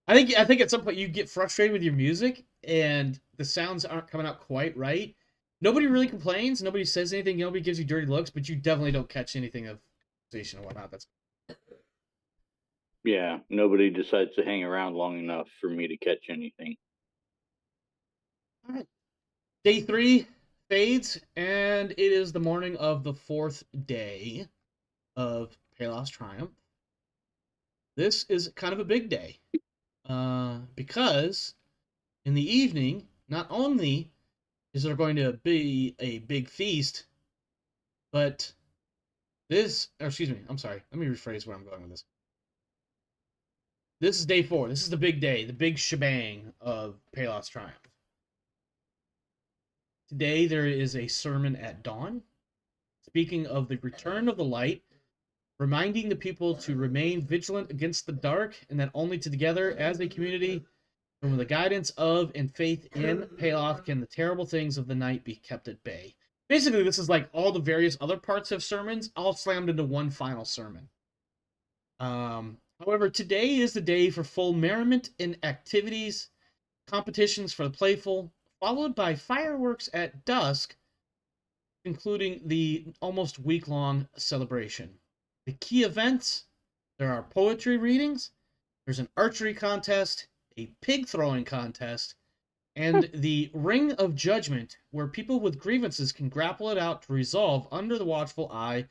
A: I think at some point you get frustrated with your music and the sounds aren't coming out quite right. Nobody really complains. Nobody says anything. Nobody gives you dirty looks, but you definitely don't catch anything of conversation or whatnot.
C: Yeah, nobody decides to hang around long enough for me to catch anything.
A: All right. Day 3 fades, and it is the morning of the 4th day of Pelath's Triumph. This is kind of a big day, because in the evening, not only is there going to be a big feast, but excuse me, I'm sorry, let me rephrase where I'm going with this. This is day 4. This is the big day, the big shebang of Pelath's Triumph. Today there is a sermon at dawn, speaking of the return of the light, reminding the people to remain vigilant against the dark, and that only together as a community, and with the guidance of and faith in Pelath, can the terrible things of the night be kept at bay. Basically, this is like all the various other parts of sermons, all slammed into one final sermon. However, today is the day for full merriment and activities, competitions for the playful, followed by fireworks at dusk, concluding the almost week-long celebration. The key events, there are poetry readings, there's an archery contest, a pig throwing contest, and the Ring of Judgment, where people with grievances can grapple it out to resolve under the watchful eye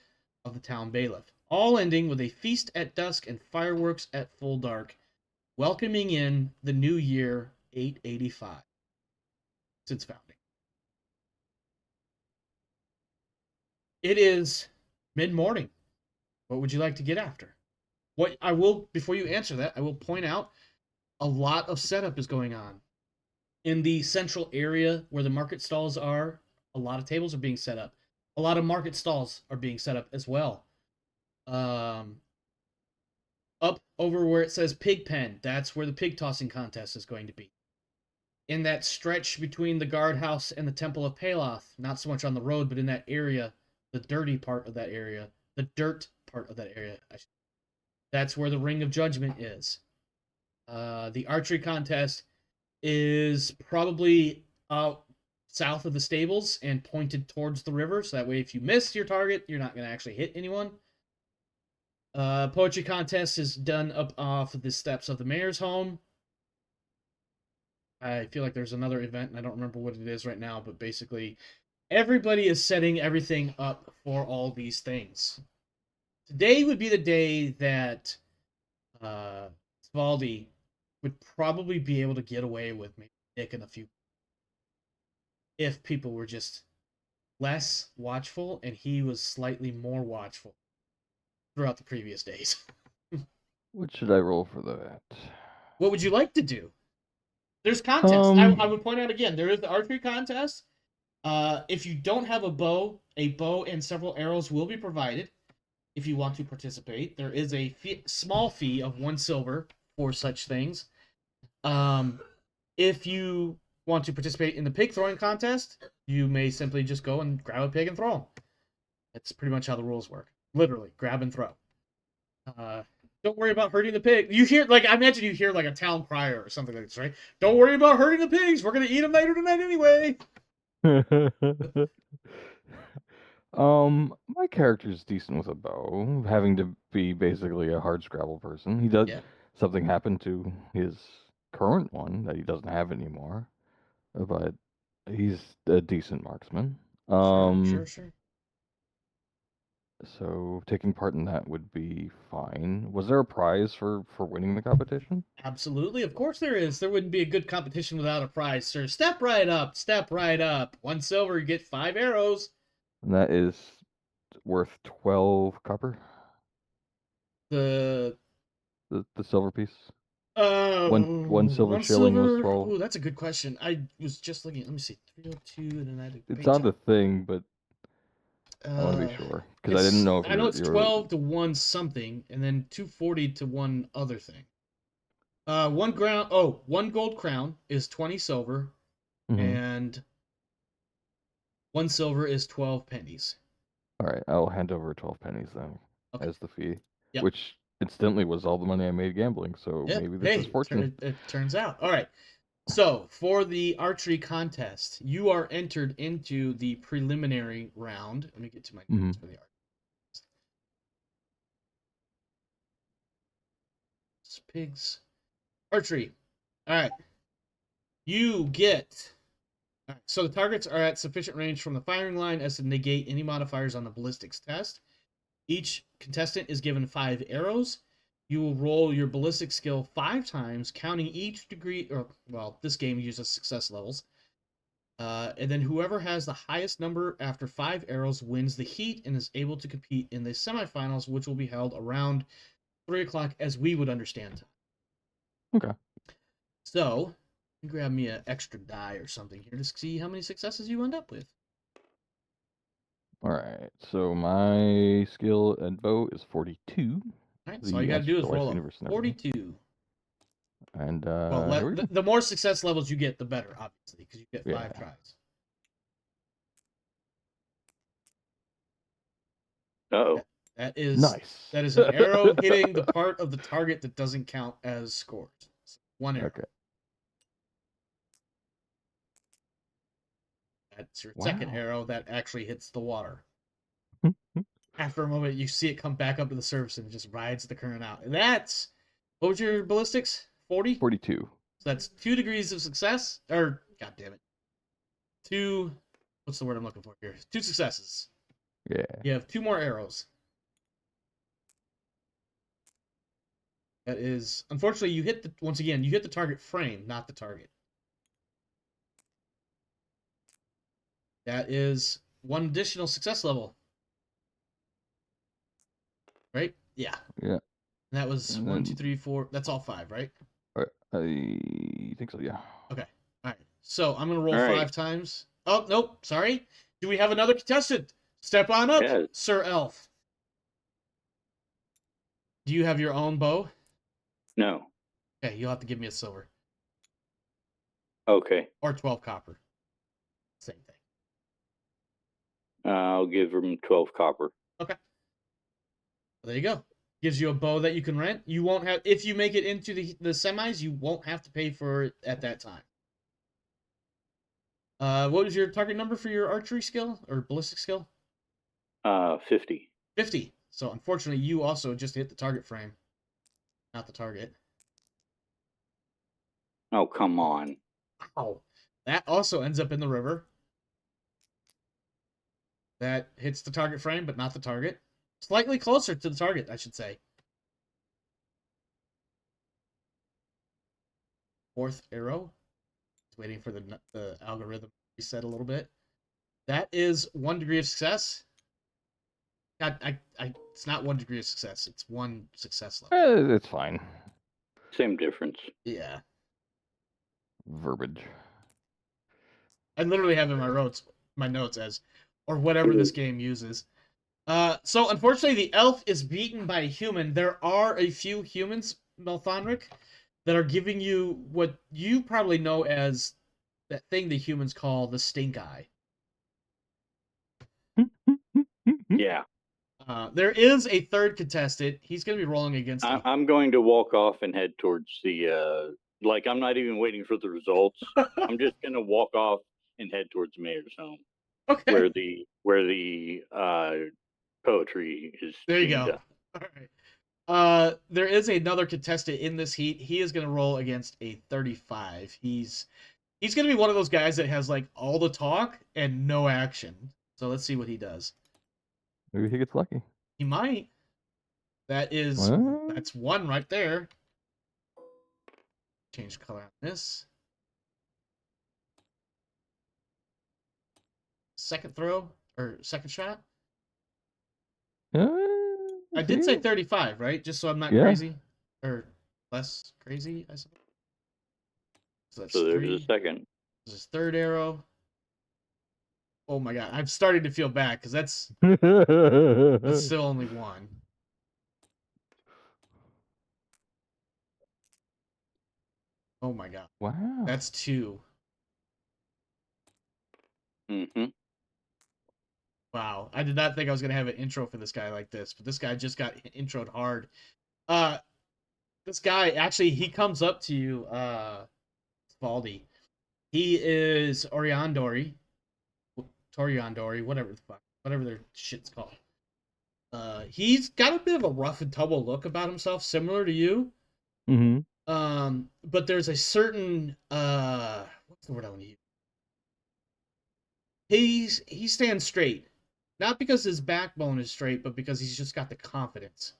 A: of the town bailiff. All ending with a feast at dusk and fireworks at full dark, welcoming in the new year 885 since founding. It is mid-morning. What would you like to get after? What I will, before you answer that, I will point out a lot of setup is going on. In the central area where the market stalls are, A lot of tables are being set up. A lot of market stalls are being set up as well. Up over where it says pig pen, that's where the pig tossing contest is going to be. In that stretch between the guardhouse and the Temple of Pelath, not so much on the road, but in that area, the dirty part of that area, the dirt part of that area, that's where the Ring of Judgment is. The archery contest is probably south of the stables and pointed towards the river, so that way if you miss your target, you're not going to actually hit anyone. Poetry contest is done up off the steps of the mayor's home. I feel like there's another event, and I don't remember what it is right now, but basically everybody is setting everything up for all these things. Today would be the day that Svaldi would probably be able to get away with maybe nicking a few if people were just less watchful and he was slightly more watchful throughout the previous days.
B: What should I roll for that?
A: What would you like to do? There's contests. I would point out again, there is the archery contest. If you don't have a bow and several arrows will be provided if you want to participate. There is a small fee of 1 silver for such things. If you want to participate in the pig throwing contest, you may simply just go and grab a pig and throw them. That's pretty much how the rules work. Literally, grab and throw. Don't worry about hurting the pig. You hear, like, I imagine you hear like a town crier or something like this, right? Don't worry about hurting the pigs. We're gonna eat them later tonight anyway.
B: My character's decent with a bow, having to be basically a hardscrabble person. He does something happen to his current one that he doesn't have anymore, but he's a decent marksman.
A: Sure.
B: So taking part in that would be fine. Was there a prize for winning the competition?
A: Absolutely, of course there is. There wouldn't be a good competition without a prize, sir. Step right up. 1 silver, you get 5 arrows.
B: And that is worth 12 copper.
A: The
B: silver piece. One silver shilling was 12.
A: Oh, that's a good question. I was just looking. Let me see. 302, and then I had
B: It's on the thing, but I want to be sure because I didn't know if
A: I know it's 12 to 1 something, and then 240 to 1 other thing. 1 gold crown is 20 silver, and 1 silver is 12 pennies.
B: All right, I'll hand over 12 pennies then as the fee,
A: yep.
B: which incidentally was all the money I made gambling. So maybe this is fortune.
A: It turns out. All right. So for the archery contest, you are entered into the preliminary round. Let me get to my notes for the archery. Pigs. Archery. All right. You get... All right. So the targets are at sufficient range from the firing line as to negate any modifiers on the ballistics test. Each contestant is given 5 arrows. You will roll your ballistic skill 5 times, counting each degree, this game uses success levels. And then whoever has the highest number after 5 arrows wins the heat and is able to compete in the semifinals, which will be held around 3 o'clock as we would understand.
B: Okay.
A: So, grab me an extra die or something here to see how many successes you end up with.
B: All right. So my skill at bow is 42.
A: All right, so all you got to do is roll up 42.
B: And
A: the more success levels you get, the better, obviously, because you get 5 tries.
C: Oh,
A: that is
B: nice.
A: That is an arrow hitting the part of the target that doesn't count as scores. So 1 arrow.
B: Okay.
A: That's your second arrow that actually hits the water. After a moment, you see it come back up to the surface and it just rides the current out. And that's... What was your ballistics? 40?
B: 42.
A: So that's 2 degrees of success. Or, god damn it. 2... What's the word I'm looking for here? 2 successes.
B: Yeah.
A: You have 2 more arrows. That is... Unfortunately, you hit the target frame, not the target. That is 1 additional success level. Right? Yeah.
B: Yeah.
A: And that was 1, 2, 3, 4. That's all 5, right?
B: I think so, yeah.
A: Okay. All right. So I'm going to roll 5 times. Oh, nope. Sorry. Do we have another contestant? Step on up,
C: Yes.
A: Sir Elf. Do you have your own bow?
C: No.
A: Okay, you'll have to give me a silver.
C: Okay.
A: Or 12 copper. Same thing.
C: I'll give him 12 copper.
A: Okay. There you go. Gives you a bow that you can rent. You won't have, if you make it into the semis, you won't have to pay for it at that time. What was your target number for your archery skill or ballistic skill?
C: 50.
A: 50. So unfortunately, you also just hit the target frame, not the target.
C: Oh, come on.
A: Wow. That also ends up in the river. That hits the target frame, but not the target. Slightly closer to the target, I should say. Fourth arrow. Just waiting for the algorithm to reset a little bit. That is 1 degree of success. God, it's not 1 degree of success. It's 1 success level.
B: It's fine.
C: Same difference.
A: Yeah.
B: Verbiage.
A: I literally have in my notes as, or whatever this game uses. So unfortunately, the elf is beaten by a human. There are a few humans, Malthanric, that are giving you what you probably know as that thing the humans call the stink eye.
C: Yeah.
A: There is a third contestant. He's going to be rolling against.
C: I'm going to walk off and head towards the. Like, I'm not even waiting for the results. I'm just going to walk off and head towards the mayor's home.
A: Okay.
C: Where the poetry is.
A: There you
C: being
A: go.
C: done.
A: All right. There is another contestant in this heat. He is going to roll against a 35. He's going to be one of those guys that has like all the talk and no action. So let's see what he does.
B: Maybe he gets lucky.
A: He might. That's 1 right there. Change color on this. Second throw or second shot. I did say 35, right? Just so I'm not crazy or less crazy, I suppose. So that's
C: there's
A: 3.
C: a second.
A: This is third arrow. Oh my god, I'm starting to feel bad because that's still only 1. Oh my god.
B: Wow.
A: That's 2.
C: Mm-hmm.
A: Wow. I did not think I was going to have an intro for this guy like this, but this guy just got introed hard. This guy, actually, he comes up to you, Svaldi. He is Toriandori, whatever their shit's called. He's got a bit of a rough and tumble look about himself, similar to you.
B: Mm-hmm.
A: But there's a certain, what's the word I want to use? He stands straight. Not because his backbone is straight, but because he's just got the confidence.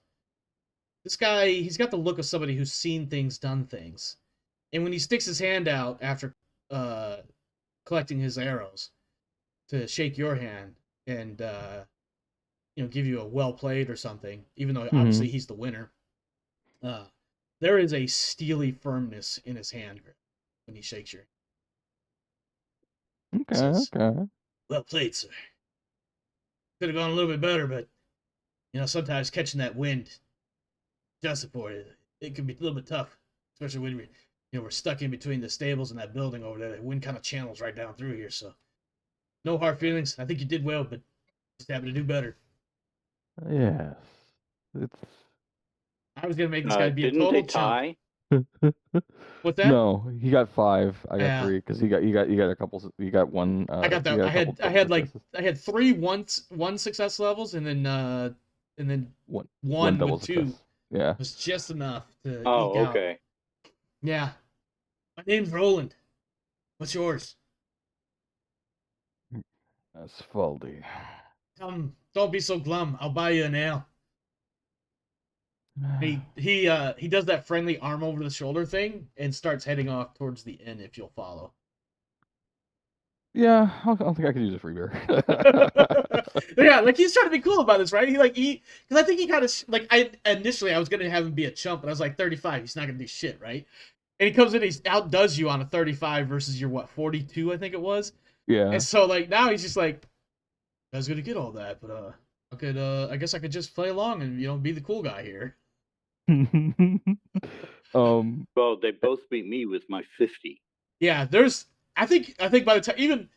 A: This guy, he's got the look of somebody who's seen things, done things. And when he sticks his hand out after collecting his arrows to shake your hand and give you a well played or something, even though obviously he's the winner, there is a steely firmness in his hand grip when he shakes your hand.
B: Okay.
A: Well played, sir. Could have gone a little bit better, but sometimes catching that wind adjusted for it can be a little bit tough, especially when we're stuck in between the stables and that building over there. The wind kind of channels right down through here, so no hard feelings. I think you did well, but just happened to do better.
B: Yes.
A: I was gonna make this guy be a
C: didn't
A: total
C: they
A: chump.
B: tie?
A: What's that?
B: No, he got 5. I got
A: Yeah.
B: 3 because you got a couple. You got 1.
A: I got that. I had 3 one success levels, and then one
B: double
A: with
B: success.
A: 2.
B: Yeah.
A: It was just enough to.
C: Oh,
A: eke out.
C: okay.
A: Yeah. My name's Roland. What's yours?
B: Svaldi.
A: Don't be so glum. I'll buy you an ale. He does that friendly arm over the shoulder thing and starts heading off towards the inn. If you'll follow.
B: Yeah, I don't think I could use a free beer.
A: Yeah, like he's trying to be cool about this, right? Because I think he kind of initially I was gonna have him be a chump, but I was like 35. He's not gonna do shit, right? And he comes in, he outdoes you on a 35 versus your 42, I think it was.
B: Yeah.
A: And so like now he's just like, I was gonna get all that, but I guess I could just play along and be the cool guy here.
C: Well, they both beat me with my 50.
A: Yeah, I think by the time even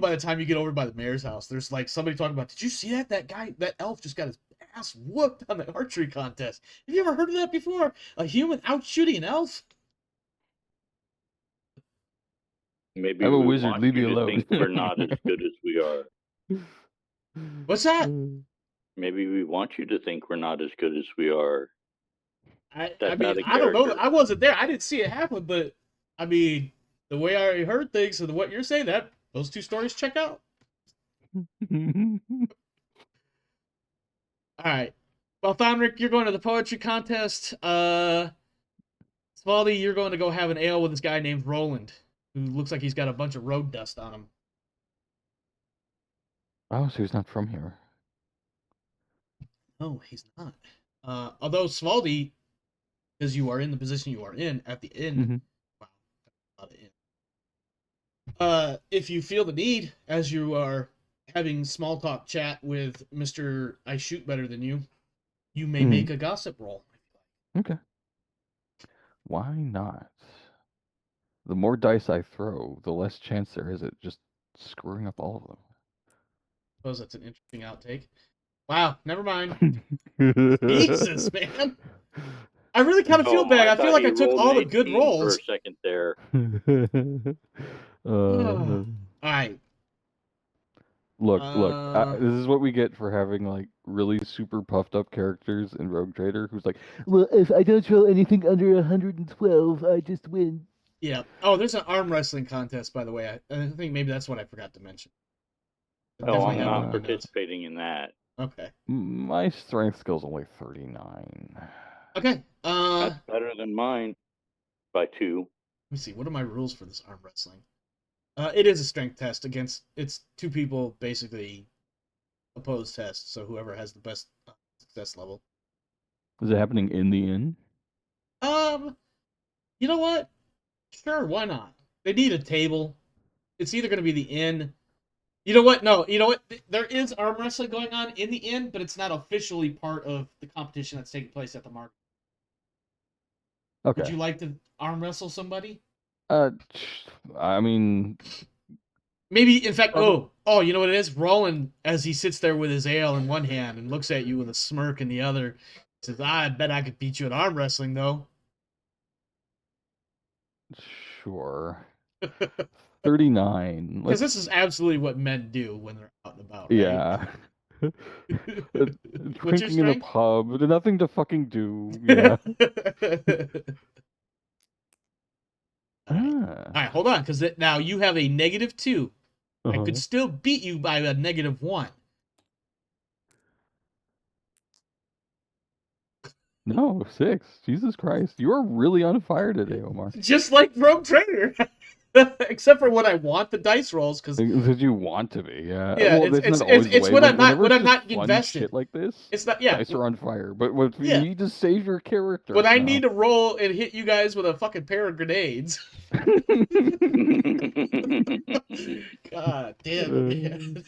A: by the time you get over by the mayor's house, there's like somebody talking about, did you see that? That elf just got his ass whooped on the archery contest. Have you ever heard of that before? A human out shooting an elf?
C: Maybe
B: I'm a
C: we
B: wizard.
C: want
B: Leave me
C: you to
B: alone.
C: think we're not as good as we are.
A: What's that?
C: Maybe we want you to think we're not as good as we are.
A: I
C: That's
A: mean,
C: out of
A: I don't know.
C: character.
A: I wasn't there. I didn't see it happen, but I mean, the way I heard things and what you're saying, that those two stories check out. All right. Well, Malthanric, you're going to the poetry contest. Svaldi, you're going to go have an ale with this guy named Roland, who looks like he's got a bunch of road dust on him.
B: Oh, so he's not from here.
A: No, he's not. Although Svaldi, because you are in the position you are in at the inn,
B: Mhm.
A: wow, not an inn. If you feel the need, as you are having small talk chat with Mr. I shoot better than you, you may make a gossip roll.
B: Okay. Why not? The more dice I throw, the less chance there is at just screwing up all of
A: I suppose that's an interesting outtake. Wow, never mind.
B: them.
A: Jesus, man. I really kind of feel bad. I feel
C: thought
A: like
C: he
A: I took
C: rolled
A: all
C: an
A: the good
C: 18
A: rolls.
C: for a second there.
A: All right.
B: Look,
A: Uh,
B: this is what we get for having like really super puffed up characters in Rogue Trader who's like, well, if I don't roll anything under 112, I just win.
A: Yeah. Oh, there's an arm wrestling contest, by the way. I think maybe that's what I forgot to mention. I
C: Oh,
A: definitely
C: I'm
A: have it
C: not
A: on my notes.
C: participating in that.
A: Okay.
B: My strength skill's only 39.
A: Okay.
C: That's better than mine by 2.
A: Let me see. What are my rules for this arm wrestling? It is a strength test against. It's two people basically opposed test. So whoever has the best success level.
B: Is it happening in the inn?
A: You know what? Sure, why not? They need a table. It's either going to be the inn. You know what? No, you know what? There is arm wrestling going on in the inn, but it's not officially part of the competition that's taking place at the market.
B: Okay.
A: Would you like to arm wrestle somebody?
B: I mean,
A: Maybe, in fact, you know what it is? Roland, as he sits there with his ale in one hand and looks at you with a smirk in the other, says, I bet I could beat you at arm wrestling, though.
B: sure. 39.
A: Because this is absolutely what men do when they're out and about, right?
B: Yeah.
A: What's your
B: Drinking in a
A: strength?
B: pub, nothing to fucking do. Yeah.
A: Alright, hold on, because now you have a -2. I could
B: Uh-huh.
A: still beat you by a -1.
B: No, 6. Jesus Christ. You are really on fire today, Omar.
A: Just like Rogue Trader. Except for when I want the dice rolls, because
B: Because you want to be, yeah.
A: yeah,
B: Well, that's
A: it's
B: not always the way.
A: when I'm not
B: Whenever it's just fun
A: invested.
B: shit like this,
A: It's not, yeah.
B: dice are on fire. But when you
A: Yeah.
B: need to save your character,
A: When I
B: no.
A: need to roll and hit you guys with a fucking pair of grenades. God damn it, man.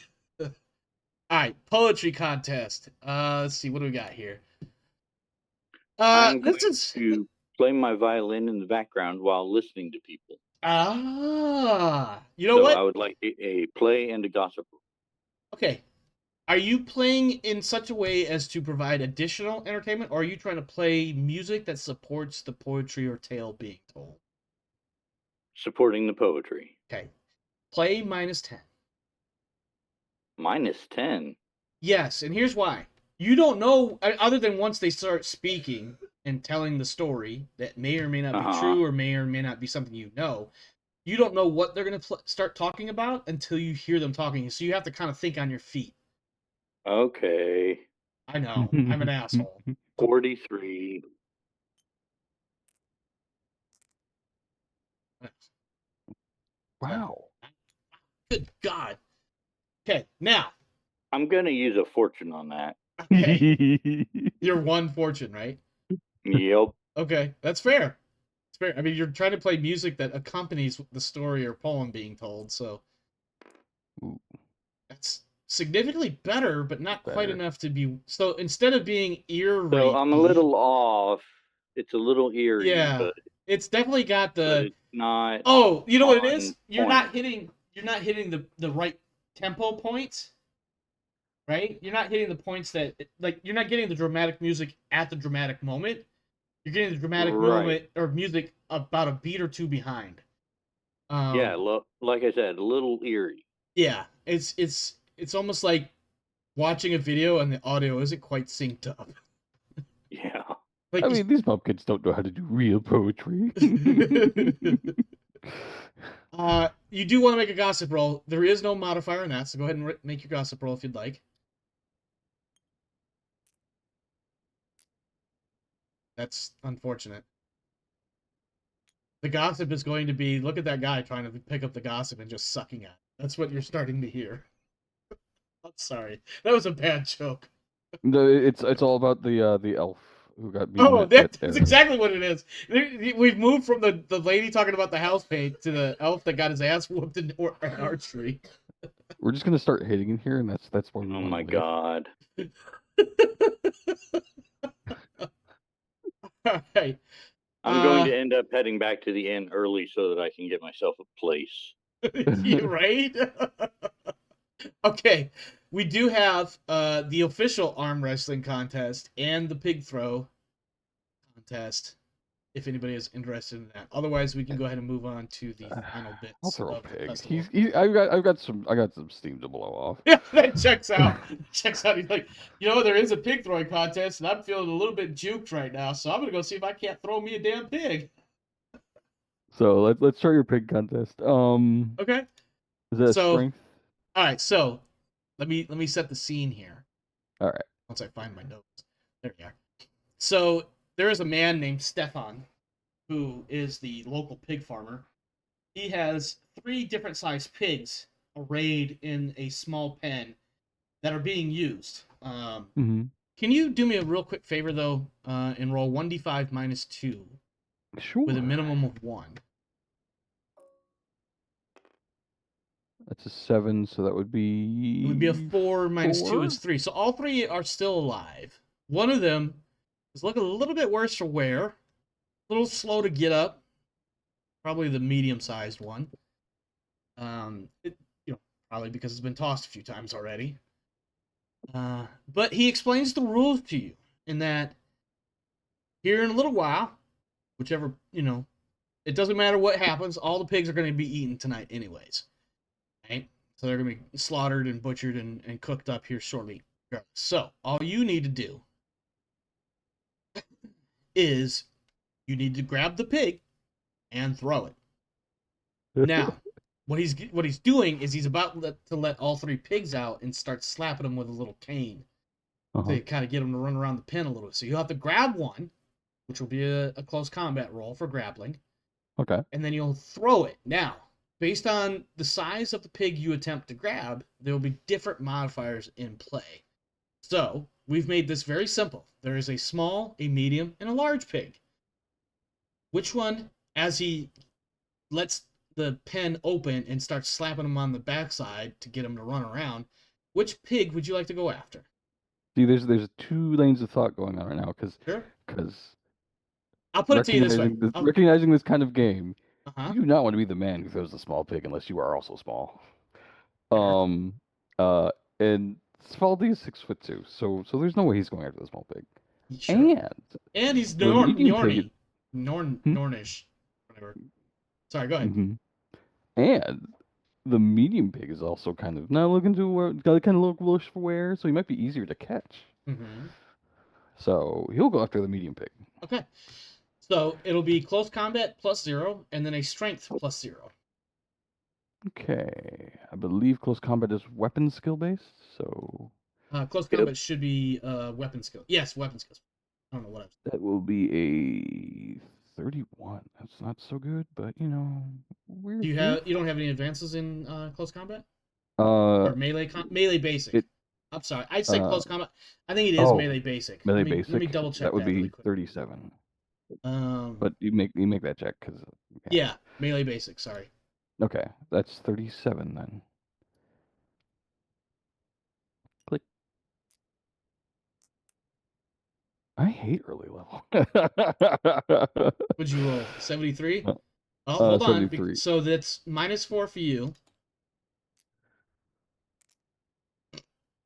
A: Alright, poetry contest. Let's see, what do we got here?
C: I'm going
A: This is
C: to play my violin in the background while listening to people.
A: you know
C: So
A: what?
C: I would like a play and a gossip.
A: Okay. Are you playing in such a way as to provide additional entertainment, or are you trying to play music that supports the poetry or tale being told?
C: Supporting the poetry.
A: Okay. Play -10.
C: -10.
A: Yes, and here's why. You don't know, other than once they start speaking and telling the story that may or may not be true or may not be something you know, you don't know what they're going to start talking about until you hear them talking. So you have to kind of think on your feet.
C: Okay.
A: I know. I'm an asshole.
C: 43.
B: Wow.
A: Good God. Okay, now.
C: I'm going to use a fortune on that.
A: Okay. You're 1 fortune, right?
C: Yep.
A: Okay, that's fair. It's fair. I mean, you're trying to play music that accompanies the story or poem being told, so significantly better, but not quite
B: Better.
A: enough to be. So instead of being ear
C: So I'm a
A: rapey,
C: little off. It's a little eerie,
A: yeah,
C: but
A: it's definitely got the.
C: it's not
A: Oh, you know what it is?
C: on point.
A: You're not hitting the right tempo points, right? You're not hitting the points that like you're not getting the dramatic music at the dramatic moment. You're getting the dramatic
C: Right.
A: moment or music about a beat or two behind.
C: Yeah, like I said, a little eerie.
A: Yeah, it's almost like watching a video and the audio isn't quite synced up.
C: Yeah.
A: Like
B: I mean, these pop kids don't know how to do real poetry.
A: you do want to make a gossip roll. There is no modifier in that, so go ahead and make your gossip roll if you'd like. That's unfortunate. The gossip is going to be, look at that guy trying to pick up the gossip and just sucking at it. That's what you're starting to hear. I'm sorry. That was a bad joke.
B: No, it's all about the elf who got beaten.
A: Oh,
B: at
A: that's
B: Erewan.
A: exactly what it is. We've moved from the lady talking about the house paint to the elf that got his ass whooped in archery.
B: We're just gonna start hitting in here, and that's where we
C: Oh
B: wanna
C: my
B: leave.
C: god.
A: All right.
C: I'm going to end up heading back to the inn early so that I can get myself a place.
A: You right? Okay. We do have the official arm wrestling contest and the pig throw contest. If anybody is interested in that. Otherwise, we can go ahead and move on to the final bits
B: I'll throw a
A: of the
B: pig.
A: festival.
B: I've got some steam to blow off.
A: Yeah, that checks out. Checks out. He's like, there is a pig throwing contest, and I'm feeling a little bit juked right now, so I'm gonna go see if I can't throw me a damn pig.
B: So let's try your pig contest.
A: Okay.
B: Is that
A: So,
B: strength?
A: all right. So, let me set the scene here.
B: All right.
A: Once I find my notes, there we are. So there is a man named Stefan, who is the local pig farmer. He has 3 different sized pigs arrayed in a small pen that are being used. Can you do me a real quick favor though, and roll 1d5 minus 2
B: Sure.
A: with a minimum of 1?
B: That's a 7, so that would be.
A: It would be a 4 minus 2 is
B: 4?
A: 3. So all 3 are still alive. One of them is looking a little bit worse for wear, a little slow to get up. Probably the medium-sized one. Probably because it's been tossed a few times already. But he explains the rules to you in that here in a little while, whichever, it doesn't matter what happens, all the pigs are going to be eaten tonight anyways. Right? So they're going to be slaughtered and butchered and cooked up here shortly. So all you need to do is you need to grab the pig and throw it. Now, what he's doing is he's about to let all 3 pigs out and start slapping them with a little cane to kind of get them to run around the pen a little bit. So you'll have to grab one, which will be a close combat roll for grappling.
B: Okay.
A: And then you'll throw it. Now, based on the size of the pig you attempt to grab, there will be different modifiers in play. So we've made this very simple. There is a small, a medium, and a large pig. Which one, as he lets the pen open and starts slapping him on the backside to get him to run around, which pig would you like to go after?
B: See, there's 2 lanes of thought going on right now because
A: I'll put it to you this way.
B: Recognizing this kind of game,
A: Uh-huh.
B: you do not want to be the man who throws the small pig unless you are also small.
A: Fair.
B: And Svaldi is 6'2", so there's no way he's going after the small pig.
A: Sure. And he's Nornish. Whatever. Sorry, go ahead.
B: Mm-hmm. And the medium pig is also kind of now looking to look for wear, so he might be easier to catch.
A: Mm-hmm.
B: So he'll go after the medium pig.
A: Okay. So it'll be close combat plus 0, and then a strength plus 0.
B: Okay. I believe close combat is weapon skill based, so
A: Close combat should be weapon skill. Yes, weapon skills. I don't know what I'm.
B: That will be a 31. That's not so good, but we're
A: You don't have any advances in close combat?
B: or
A: melee basic. I'm sorry, I'd say close combat. I think it is melee basic.
B: Basic.
A: Let me double check
B: that. Would be
A: really quick.
B: 37.
A: But
B: you make that check because
A: yeah, melee basic. Sorry.
B: Okay, that's 37 then. I hate early level.
A: What'd you roll? 73? Oh, hold on.
B: 73.
A: So that's -4 for you.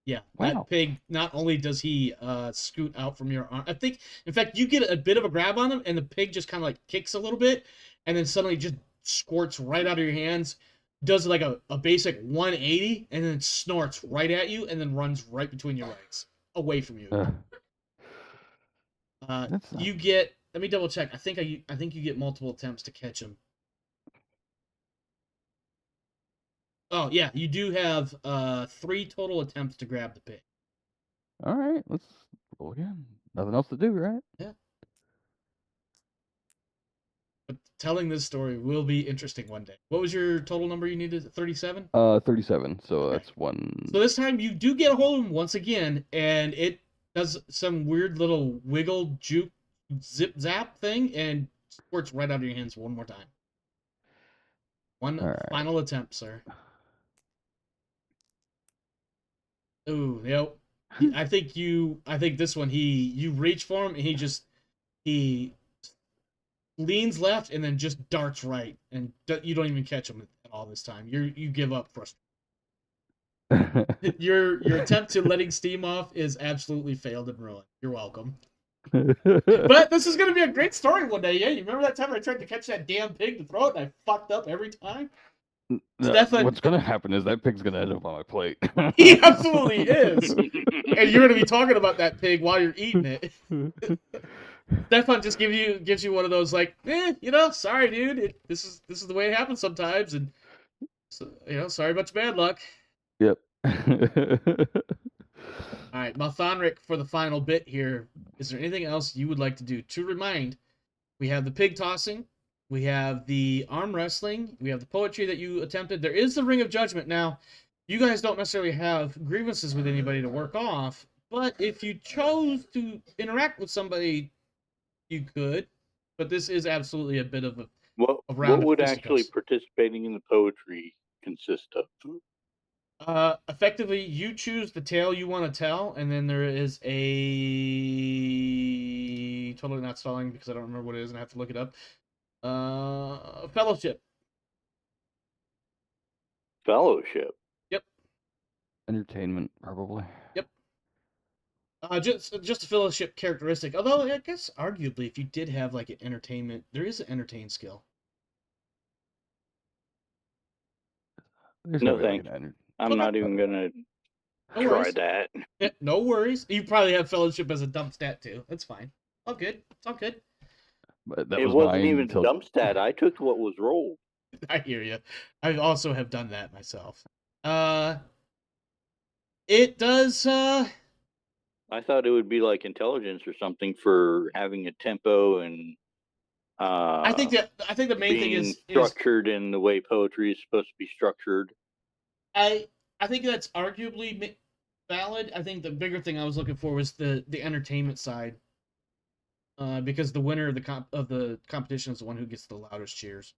A: Yeah, that
B: Wow.
A: pig, not only does he scoot out from your arm, I think, in fact, you get a bit of a grab on him, and the pig just kind of like kicks a little bit, and then suddenly just squirts right out of your hands, does like a basic 180, and then snorts right at you, and then runs right between your legs, away from you.
B: That's not...
A: You get, let me double check, I think you get multiple attempts to catch him. Oh, yeah, you do have 3 total attempts to grab the pig.
B: All right, let's roll again. Nothing else to do, right?
A: Yeah. But telling this story will be interesting one day. What was your total number you needed? 37?
B: 37, so
A: Okay.
B: that's one...
A: So this time you do get a hold of him once again, and it does some weird little wiggle, juke, zip, zap thing, and squirts right out of your hands one more time. One final attempt, sir. Ooh, yep. I think this one, you reach for him, and he leans left and then just darts right, and you don't even catch him at all this time. You give up frustrated. Your attempt to letting steam off is absolutely failed and ruined. You're welcome. But this is gonna be a great story one day. Yeah, you remember that time I tried to catch that damn pig to throw it and I fucked up every time? Stefan,
B: what's gonna happen is that pig's gonna end up on my plate.
A: He absolutely is, and you're gonna be talking about that pig while you're eating it. Stefan just gives you one of those like, sorry, dude. This is the way it happens sometimes, and so, sorry about your bad luck.
B: Yep.
A: All right, Malthanric, for the final bit here, is there anything else you would like to do? To remind, we have the pig tossing, we have the arm wrestling, we have the poetry that you attempted. There is the Ring of Judgment. Now, you guys don't necessarily have grievances with anybody to work off, but if you chose to interact with somebody, you could. But this is absolutely a bit of a round
C: what would
A: of
C: actually participating in the poetry consist of?
A: Effectively, you choose the tale you want to tell, and then there is a totally not stalling because I don't remember what it is, and I have to look it up. Fellowship.
C: Fellowship.
A: Yep.
B: Entertainment, probably.
A: Yep. Just a fellowship characteristic. Although I guess arguably, if you did have like an entertainment, there is an entertain skill.
C: No thanks. I'm not even gonna try that.
A: No worries. You probably have fellowship as a dump stat too. That's fine. All good. It's all good.
B: But that
C: it wasn't even a dump stat. I took what was rolled.
A: I hear you. I also have done that myself. It does.
C: I thought it would be like intelligence or something for having a tempo and.
A: I think the main thing is
C: structured in the way poetry is supposed to be structured.
A: I think that's arguably valid. I think the bigger thing I was looking for was the entertainment side, because the winner of the competition is the one who gets the loudest cheers,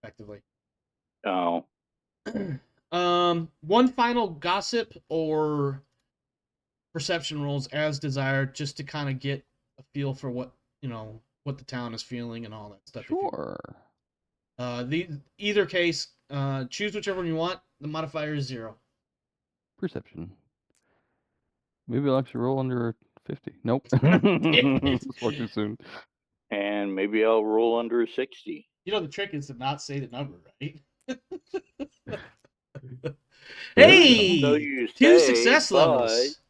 A: effectively.
C: Oh.
A: One final gossip or perception rolls as desired, just to kind of get a feel for what the town is feeling and all that stuff.
B: Sure.
A: Either case, choose whichever one you want. The modifier is 0.
B: Perception. Maybe I'll actually roll under 50. Nope. It's far too soon.
C: And maybe I'll roll under 60.
A: The trick is to not say the number, right? Hey!
C: So
A: 2 success levels.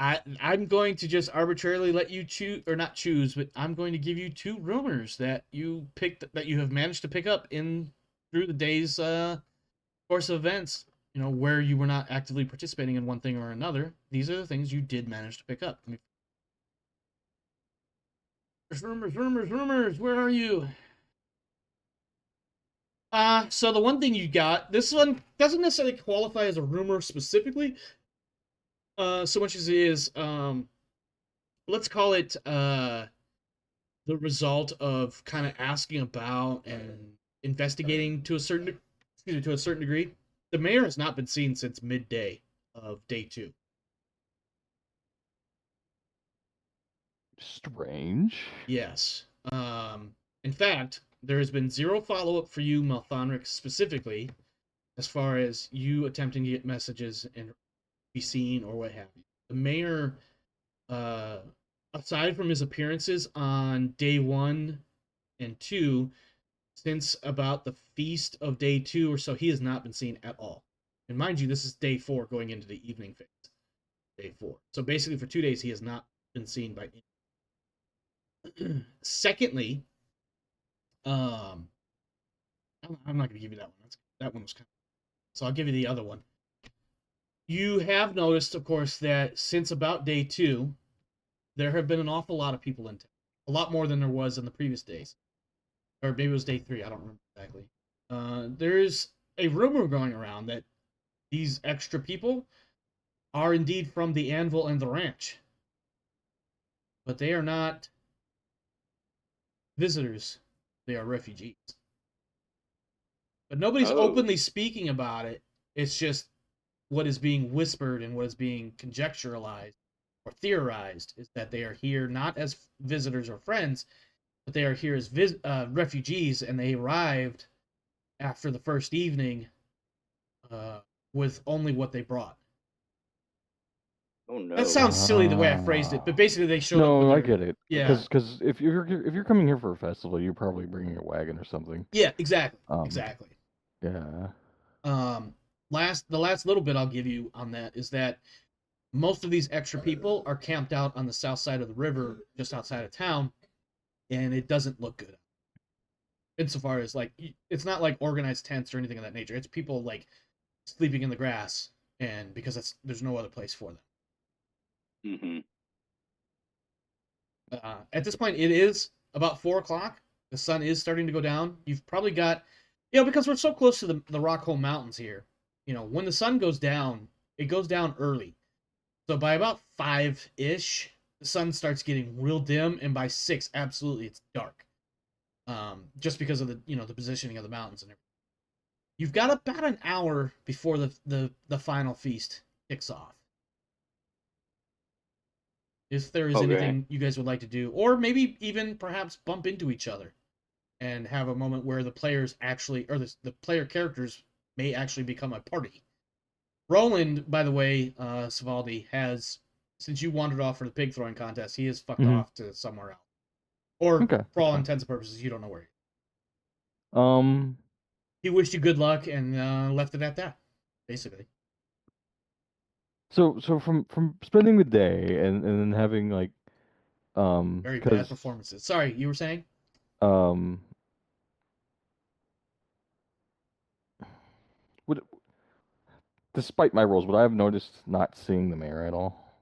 A: I'm going to just arbitrarily let you choose, or not choose, but I'm going to give you 2 rumors that you have managed to pick up through the day's course of events. Where you were not actively participating in one thing or another. These are the things you did manage to pick up. There's rumors. Where are you? So the one thing you got, this one doesn't necessarily qualify as a rumor specifically, so much as it is, let's call it the result of kind of asking about and investigating to a certain degree. The mayor has not been seen since midday of day 2.
B: Strange.
A: Yes. In fact, there has been zero follow-up for you, Malthanric, specifically, as far as you attempting to get messages and be seen or what have you. The mayor, uh, aside from his appearances on day 1 and 2, since about the feast of day 2 or so, he has not been seen at all. And mind you, this is day 4 going into the evening phase. Day 4. So basically, for 2 days, he has not been seen by anyone. Secondly, um, I'm not going to give you that one. That one was kind of. So I'll give you the other one. You have noticed, of course, that since about day 2, there have been an awful lot of people in town. A lot more than there was in the previous days. Or maybe it was day 3. I don't remember exactly. There's a rumor going around that these extra people are indeed from the Anvil and the Ranch. But they are not visitors. They are refugees. But nobody's openly speaking about it. It's just what is being whispered and what is being conjecturalized or theorized is that they are here not as visitors or friends, but they are here as refugees, and they arrived after the first evening with only what they brought.
C: Oh no!
A: That sounds silly the way I phrased it, but basically they showed up.
B: No,
A: with
B: I get it.
A: Yeah.
B: Because if you're coming here for a festival, you're probably bringing a wagon or something.
A: Yeah, exactly. Exactly.
B: Yeah.
A: The last little bit I'll give you on that is that most of these extra people are camped out on the south side of the river, just outside of town, and it doesn't look good. Insofar as like, it's not like organized tents or anything of that nature. It's people like sleeping in the grass, and because there's no other place for them.
C: Mm-hmm.
A: At this point, it is about 4 o'clock. The sun is starting to go down. You've probably got, because we're so close to the Rockholm Mountains here. When the sun goes down, it goes down early. So by about 5-ish, the sun starts getting real dim, and by 6, absolutely, it's dark. Just because of the positioning of the mountains and everything. You've got about an hour before the final feast kicks off. If there is anything you guys would like to do, or maybe even perhaps bump into each other and have a moment where the players actually, or the player characters may actually become a party. Roland, by the way, Svaldi, since you wandered off for the pig throwing contest, he has fucked off to somewhere else. Or, for all intents and purposes, you don't know where he is. He wished you good luck and left it at that, basically.
B: So from spending the day and then having like
A: very bad performances. Sorry, you were saying?
B: Despite my roles, would I have noticed not seeing the mayor at all?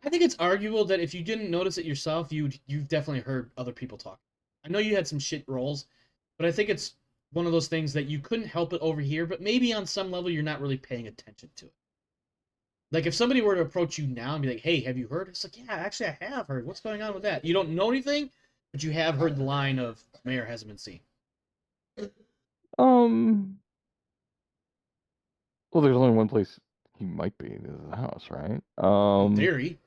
A: I think it's arguable that if you didn't notice it yourself, you've definitely heard other people talk. I know you had some shit rolls, but I think it's one of those things that you couldn't help it over here, but maybe on some level you're not really paying attention to it. Like if somebody were to approach you now and be like, "Hey, have you heard?" It's like, "Yeah, actually I have heard. What's going on with that?" You don't know anything, but you have heard the line of "Mayor hasn't been seen."
B: Well, there's only one place he might be. This is the house, right?
A: In theory.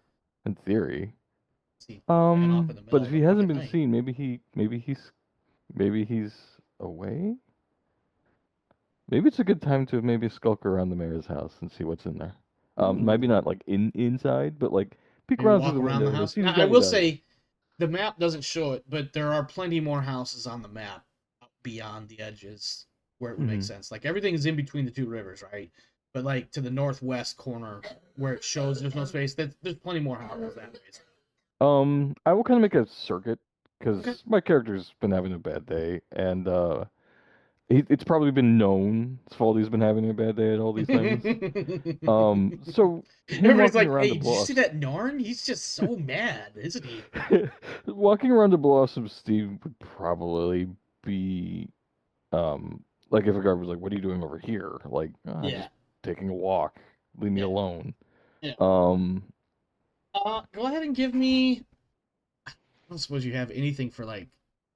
B: In theory.
A: But
B: if he hasn't been seen, maybe he's away. Maybe it's a good time to maybe skulk around the mayor's house and see what's in there. Maybe not like inside, but like peek
A: maybe
B: around
A: walk
B: through the
A: around
B: window.
A: the house. Now, I will say, the map doesn't show it, but there are plenty more houses on the map beyond the edges where it would make sense. Like everything is in between the two rivers, right? But like to the northwest corner where it shows there's no space, there's plenty more houses that way.
B: I will kind of make a circuit because my character's been having a bad day, and it's probably been known Svaldi's been having a bad day at all these times. So
A: everybody's like, "Hey, did you see that Neorn? He's just so mad, isn't he?"
B: Walking around to blow off some steam would probably be, like if a guard was like, "What are you doing over here?" Like, just taking a walk. Leave me alone.
A: Yeah. Go ahead and give me. I don't suppose you have anything for like.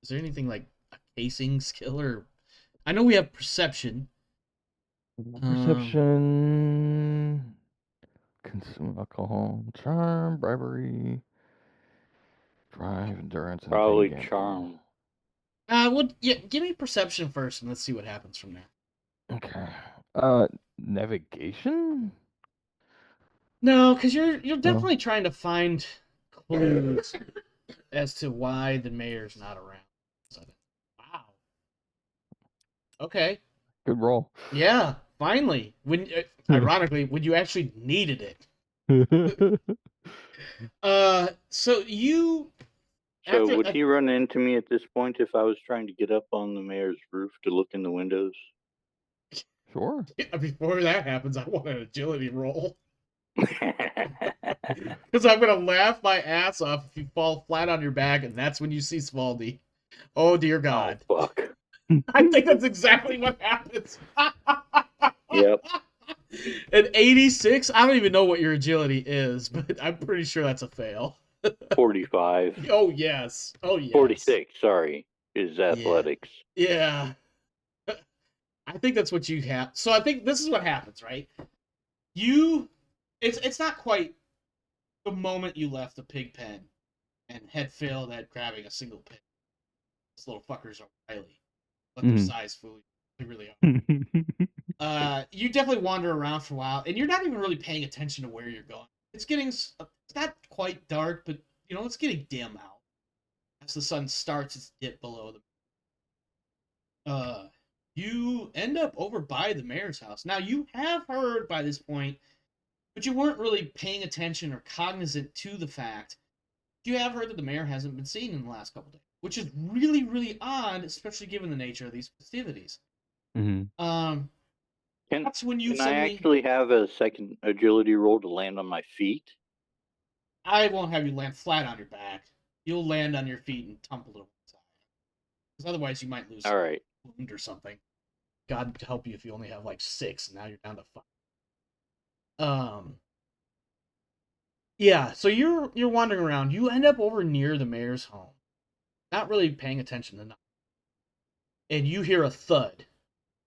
A: Is there anything like a casing skill or? I know we have perception.
B: Perception, consume alcohol, charm, bribery. Drive, endurance, and
C: Probably
B: brain
C: charm.
A: Well, yeah, give me perception first, and let's see what happens from there.
B: Okay. Navigation?
A: No, because you're
B: Oh.
A: definitely trying to find clues as to why the mayor's not around. Wow. Okay.
B: Good roll.
A: Yeah. Finally, when ironically, when you actually needed it. So you.
C: So
A: After,
C: would he run into me at this point if I was trying to get up on the mayor's roof to look in the windows?
B: Sure.
A: before that happens, I want an agility roll. Because I'm gonna laugh my ass off if you fall flat on your back, and that's when you see Svaldi. Oh dear God!
C: Oh, fuck.
A: I think that's exactly what happens.
C: Yep.
A: An 86. I don't even know what your agility is, but I'm pretty sure that's a fail.
C: 45.
A: Oh yes. Oh yes.
C: 46, sorry, is athletics.
A: Yeah. I think that's what you have. So I think this is what happens, right? It's not quite the moment you left the pig pen and had failed at grabbing a single pig. These little fuckers are wily. Let their size fool you. They really are. You definitely wander around for a while, and you're not even really paying attention to where you're going. It's not quite dark, but it's getting dim out as the sun starts its dip below the. You end up over by the mayor's house. Now you have heard by this point, but you weren't really paying attention or cognizant to the fact. You have heard that the mayor hasn't been seen in the last couple days, which is really, really odd, especially given the nature of these festivities. That's when you
C: Can
A: suddenly.
C: I actually have a second agility roll to land on my feet?
A: I won't have you land flat on your back. You'll land on your feet and tumble to one side. Because otherwise you might lose
C: All right.
A: wound or something. God help you if you only have like 6 and now you're down to 5. Yeah, so you're wandering around. You end up over near the mayor's home. Not really paying attention to nothing. And you hear a thud,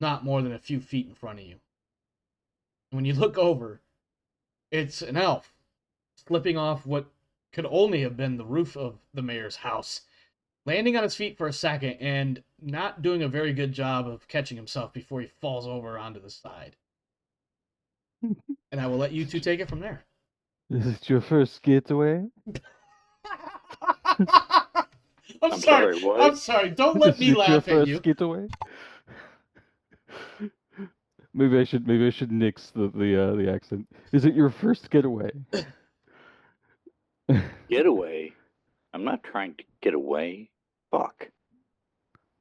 A: not more than a few feet in front of you. When you look over, it's an elf slipping off what could only have been the roof of the mayor's house, landing on his feet for a second and not doing a very good job of catching himself before he falls over onto the side. And I will let you two take it from there.
B: Is it your first getaway?
A: I'm sorry.
C: what?
A: I'm sorry. Don't let me laugh
B: your
A: at
B: first
A: you.
B: getaway? Maybe I should nix the accent. Is it your first getaway?
C: Getaway? I'm not trying to get away. Fuck.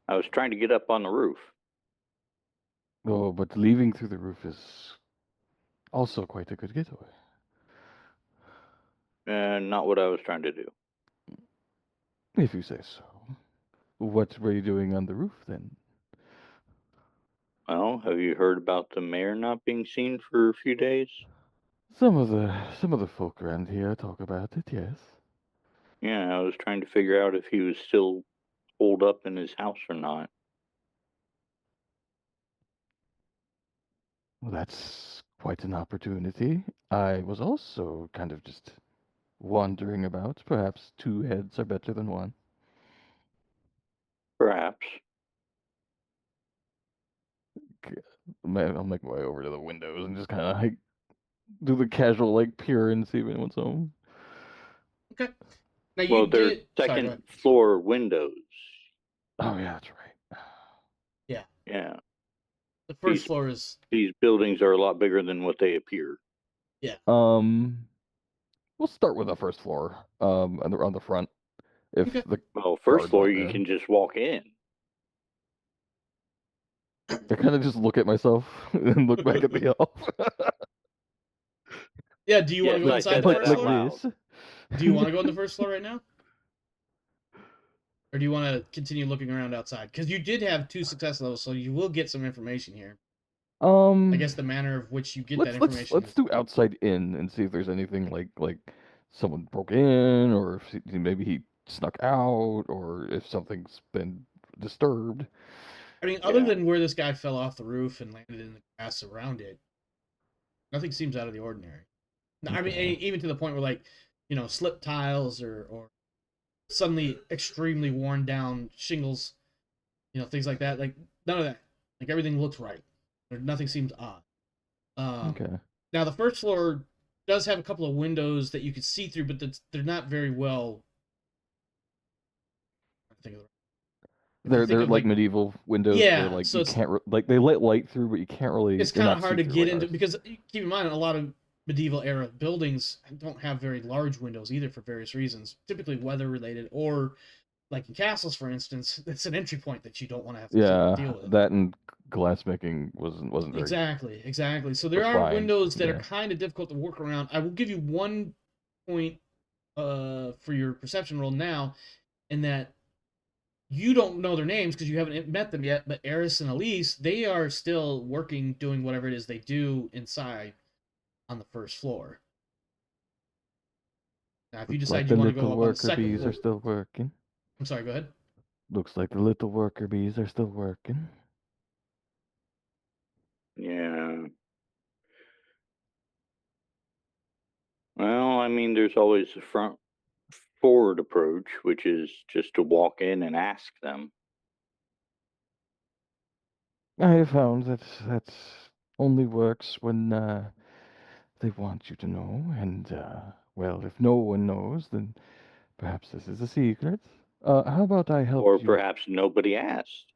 C: I was trying to get up on the roof.
B: Oh, but leaving through the roof is also quite a good getaway.
C: Not what I was trying to do.
B: If you say so. What were you doing on the roof then?
C: Well, have you heard about the mayor not being seen for a few days?
B: Some of the folk around here talk about it, yes.
C: Yeah, I was trying to figure out if he was still holed up in his house or not.
B: Well, that's quite an opportunity. I was also kind of just wandering about. Perhaps 2 heads are better than 1.
C: Perhaps.
B: I'll make my way over to the windows and just kind of like do the casual like peer and see if anyone's home.
A: Okay. Now
C: Well, they're second floor windows.
B: Oh yeah, that's right.
A: Yeah.
C: Yeah.
A: The first floor is.
C: These buildings are a lot bigger than what they appear.
A: Yeah.
B: We'll start with the first floor. On the front. If
A: Okay.
C: First floor you can just walk in.
B: I kind of just look at myself and look back at the elf.
A: Yeah, do you want to go inside the first floor?
B: This.
A: Do you want to go on the first floor right now? Or do you want to continue looking around outside? Because you did have 2 success levels, so you will get some information here. I guess the manner of which you get that information.
B: Let's do outside in and see if there's anything like someone broke in, or if maybe he snuck out, or if something's been disturbed.
A: I mean, other than where this guy fell off the roof and landed in the grass around it, nothing seems out of the ordinary. Okay. I mean, even to the point where, like, slip tiles or suddenly extremely worn down shingles, things like that. Like none of that. Like everything looks right. Nothing seems odd.
B: Okay.
A: Now the first floor does have a couple of windows that you can see through, but they're not very well. I think of if you think
B: They're
A: of
B: like
A: like
B: medieval windows where
A: yeah,
B: like
A: so
B: you can't like they let light through, but you can't really.
A: it's
B: They're
A: kind of
B: not
A: hard
B: see
A: to
B: through
A: get
B: like
A: into
B: ours.
A: because keep in mind a lot of medieval era buildings don't have very large windows either for various reasons, typically weather related or like in castles for instance, it's an entry point that you don't want to have to deal
B: Yeah,
A: with.
B: that and glassmaking wasn't very
A: Exactly. So there are
B: refined.
A: windows that are
B: Yeah.
A: kind of difficult to work around. I will give you 1 point for your perception roll now, in that you don't know their names because you haven't met them yet, but Eris and Elise, they are still working, doing whatever it is they do inside on the first floor. Now, if you
B: Looks like
A: decide
B: the
A: you want to go
B: little
A: up on the
B: worker
A: second
B: bees are
A: floor,
B: still working.
A: I'm sorry, go ahead.
B: Looks like the little worker bees are still working.
C: Yeah. Well, I mean, there's always the front forward approach, which is just to walk in and ask them.
B: I have found that only works when they want you to know, and well, if no one knows, then perhaps this is a secret. How about I help
C: Or
B: you?
C: perhaps nobody asked.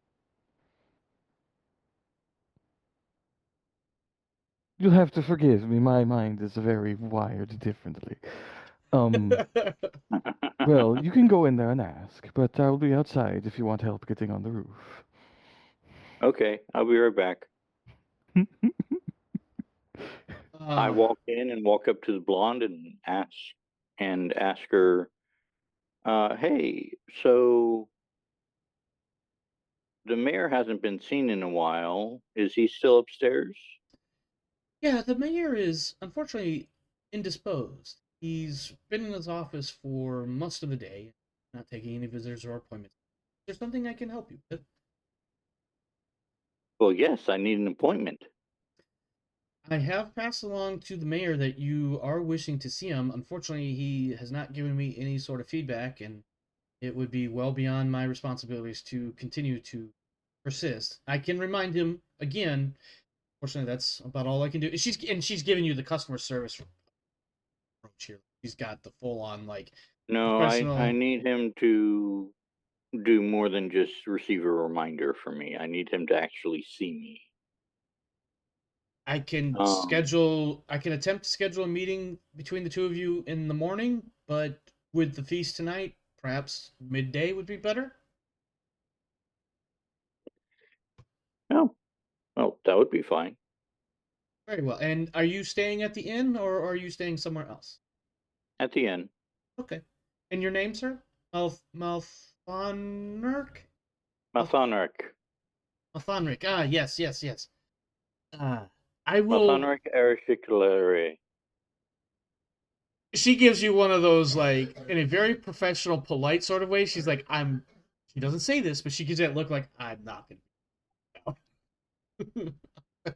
B: You'll have to forgive me. My mind is very wired differently. Um, well, you can go in there and ask, but I'll be outside if you want help getting on the roof.
C: Okay, I'll be right back. I
A: uh,
C: walk in and walk up to the blonde and ask her, hey, so the mayor hasn't been seen in a while. Is he still upstairs?
A: yeah, the mayor is unfortunately indisposed. He's been in his office for most of the day, not taking any visitors or appointments. Is there something I can help you with?
C: Well, yes, I need an appointment.
A: I have passed along to the mayor that you are wishing to see him. Unfortunately, he has not given me any sort of feedback, and it would be well beyond my responsibilities to continue to persist. I can remind him again. Fortunately, that's about all I can do. She's giving you the customer service approach here. She's got the full on like
C: No, I
A: professional.
C: need him to do more than just receive a reminder for me. I need him to actually see me.
A: I can
C: Um,
A: schedule. I can attempt to schedule a meeting between the two of you in the morning, but with the feast tonight, perhaps midday would be better.
C: no, well, that would be fine.
A: Very well. And are you staying at the inn or are you staying somewhere else?
C: At the end,
A: Okay. And your name, sir? Malthanric?
C: Malthanric.
A: Malthanric. Ah, yes. Ah, I will.
C: Malthanric Erishikilere.
A: She gives you one of those, like, in a very professional, polite sort of way. She's like, I'm. She doesn't say this, but she gives you that look like, I'm not going to.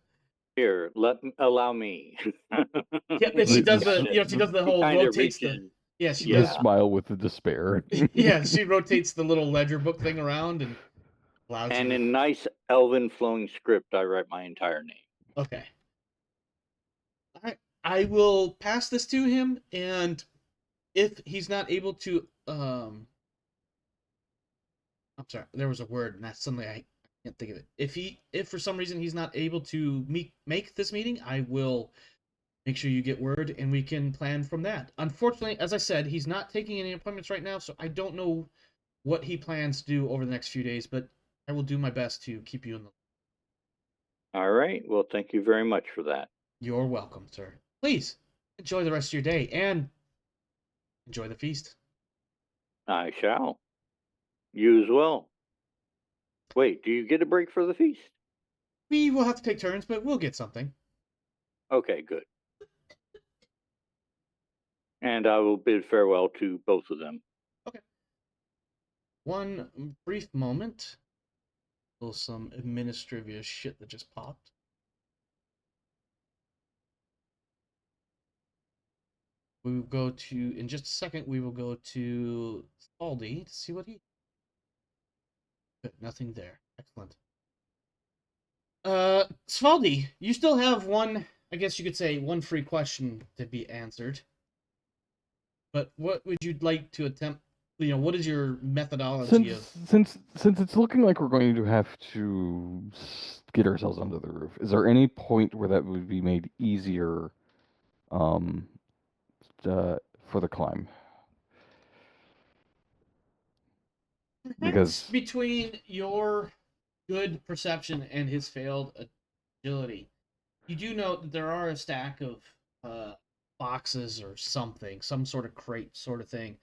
C: Here, allow me.
A: Yeah, and she
B: The, the,
A: does
B: s-
A: she does the
C: He
A: whole
C: kind of
A: rotates the.
C: reaches.
A: Yeah, she
B: the
A: does.
C: Yeah.
B: smile with the despair.
A: Yeah, she rotates the little ledger book thing around and allows you
C: And
A: to.
C: in nice elven flowing script, I write my entire name.
A: Okay. All right. I will pass this to him, and if he's not able to, I'm sorry, there was a word, and that suddenly I can't think of it. If for some reason he's not able to make this meeting, I will make sure you get word, and we can plan from that. Unfortunately, as I said, he's not taking any appointments right now, so I don't know what he plans to do over the next few days, but I will do my best to keep you in the.
C: All right. Well, thank you very much for that.
A: You're welcome, sir. Please enjoy the rest of your day and enjoy the feast.
C: I shall. You as well. Wait, do you get a break for the feast?
A: We will have to take turns, but we'll get something.
C: Okay, good. And I will bid farewell to both of them.
A: Okay. One brief moment. Little some administrative shit that just popped. We will go to, in just a second, we will go to Svaldi to see what he... Good, nothing there. Excellent. Svaldi, you still have one, I guess you could say, one free question to be answered. But what would you like to attempt? What is your methodology of...
B: Since it's looking like we're going to have to get ourselves under the roof, is there any point where that would be made easier um for the climb?
A: Perhaps
B: Because
A: between your good perception and his failed agility, you do note that there are a stack of boxes or something, some sort of crate sort of thing,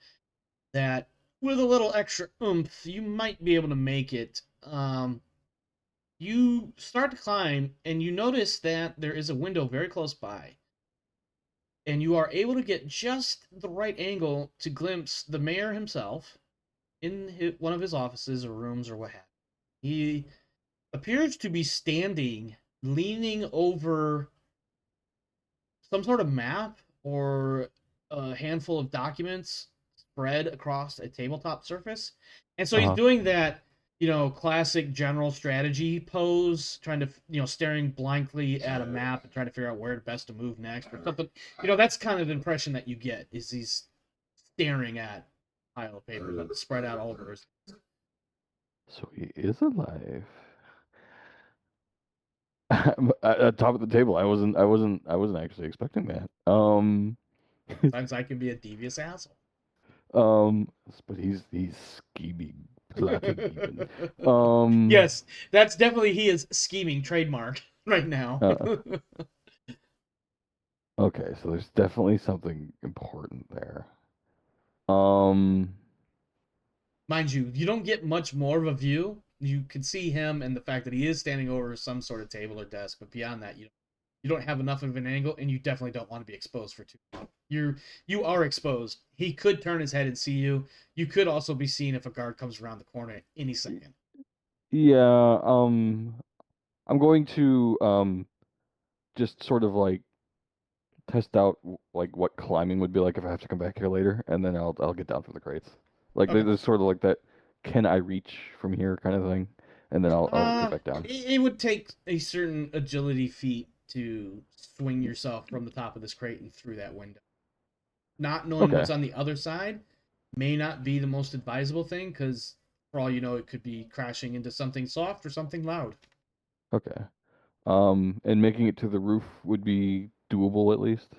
A: that with a little extra oomph, you might be able to make it. You start to climb, and you notice that there is a window very close by, and you are able to get just the right angle to glimpse the mayor himself in one of his offices or rooms or what have you. He appears to be standing, leaning over some sort of map or a handful of documents spread across a tabletop surface. And so he's doing that, classic general strategy pose, trying to, staring blankly at a map and trying to figure out where best to move next or something. That's kind of the impression that you get, is he's staring at a pile of paper that's spread out all over his...
B: So he is alive. At top of the table. I wasn't actually expecting that.
A: Sometimes I can be a devious asshole.
B: But he's scheming, plotting even.
A: Yes, that's definitely, he is scheming trademark right now.
B: Okay, so there's definitely something important there.
A: Mind you, you don't get much more of a view. You can see him and the fact that he is standing over some sort of table or desk, but beyond that, you don't have enough of an angle, and you definitely don't want to be exposed for too long. You are exposed. He could turn his head and see you. You could also be seen if a guard comes around the corner at any second.
B: Yeah, I'm going to just sort of like test out like what climbing would be like if I have to come back here later, and then I'll get down from the crates. Like
A: Okay.
B: there's sort of like that, can I reach from here kind of thing, and then I'll get back down.
A: It would take a certain agility feat to swing yourself from the top of this crate and through that window. Not knowing
B: Okay.
A: what's on the other side may not be the most advisable thing, because for all you know, it could be crashing into something soft or something loud.
B: Okay. And making it to the roof would be doable at least.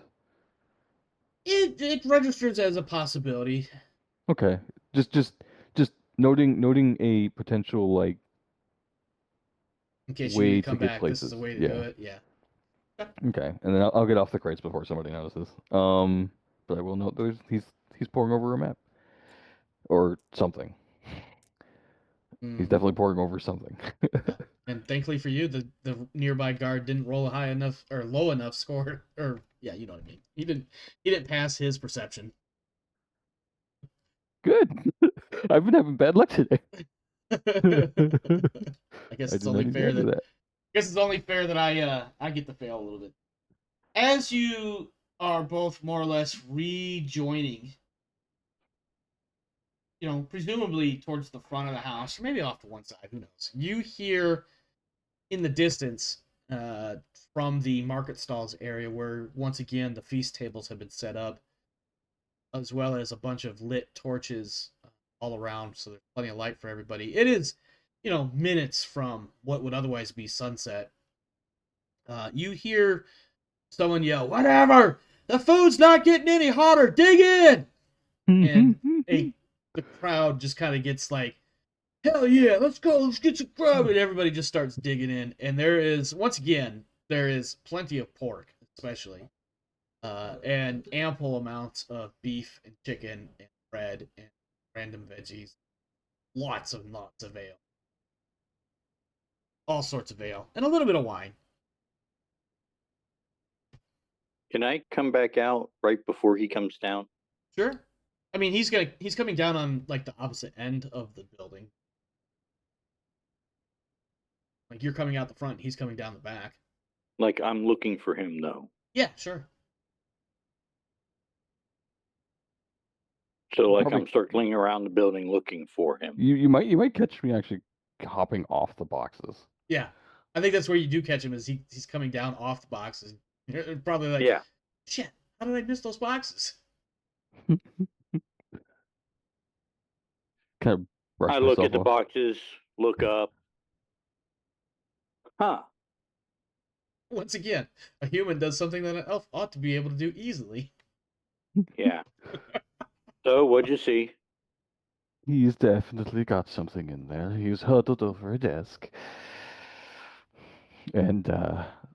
A: It registers as a possibility.
B: Okay. Just noting a potential like
A: In case you need
B: way
A: to come
B: to get
A: back,
B: places.
A: this is the way to
B: Yeah.
A: do it. Yeah.
B: Okay, and then I'll get off the crates before somebody notices. But I will note he's pouring over a map or something. He's definitely pouring over something.
A: Yeah. And thankfully for you, the nearby guard didn't roll a high enough or low enough score, or yeah, you know what I mean. He didn't pass his perception.
B: Good. I've been having bad luck today.
A: I guess
B: I
A: it's
B: did not
A: only
B: need to
A: fair
B: do
A: that
B: that.
A: I get to fail a little bit. As you are both more or less rejoining, presumably towards the front of the house, or maybe off to one side, who knows. You hear in the distance, from the market stalls area, where once again the feast tables have been set up, as well as a bunch of lit torches all around, so there's plenty of light for everybody. It is, minutes from what would otherwise be sunset. You hear someone yell, "Whatever! The food's not getting any hotter! Dig in!" And the crowd just kind of gets like, "Hell yeah, let's go, let's get some grub," and everybody just starts digging in. And there is plenty of pork, especially, and ample amounts of beef and chicken and bread and random veggies, lots and lots of ale, all sorts of ale, and a little bit of wine.
C: Can I come back out right before he comes down?
A: Sure. I mean, he's coming down on like the opposite end of the building. Like, you're coming out the front, he's coming down the back.
C: Like, I'm looking for him, though.
A: Yeah, sure.
C: So, like,
B: Probably-
C: I'm circling around the building looking for him.
B: You might catch me actually hopping off the boxes.
A: Yeah, I think that's where you do catch him. Is he's coming down off the boxes? You're probably like,
C: Yeah.
A: shit, how did I miss those boxes?
B: Kind of brush
C: I look
B: myself
C: at the
B: off.
C: boxes, look up. Huh.
A: Once again, a human does something that an elf ought to be able to do easily.
C: Yeah. So, what'd you see?
B: He's definitely got something in there. He's huddled over a desk and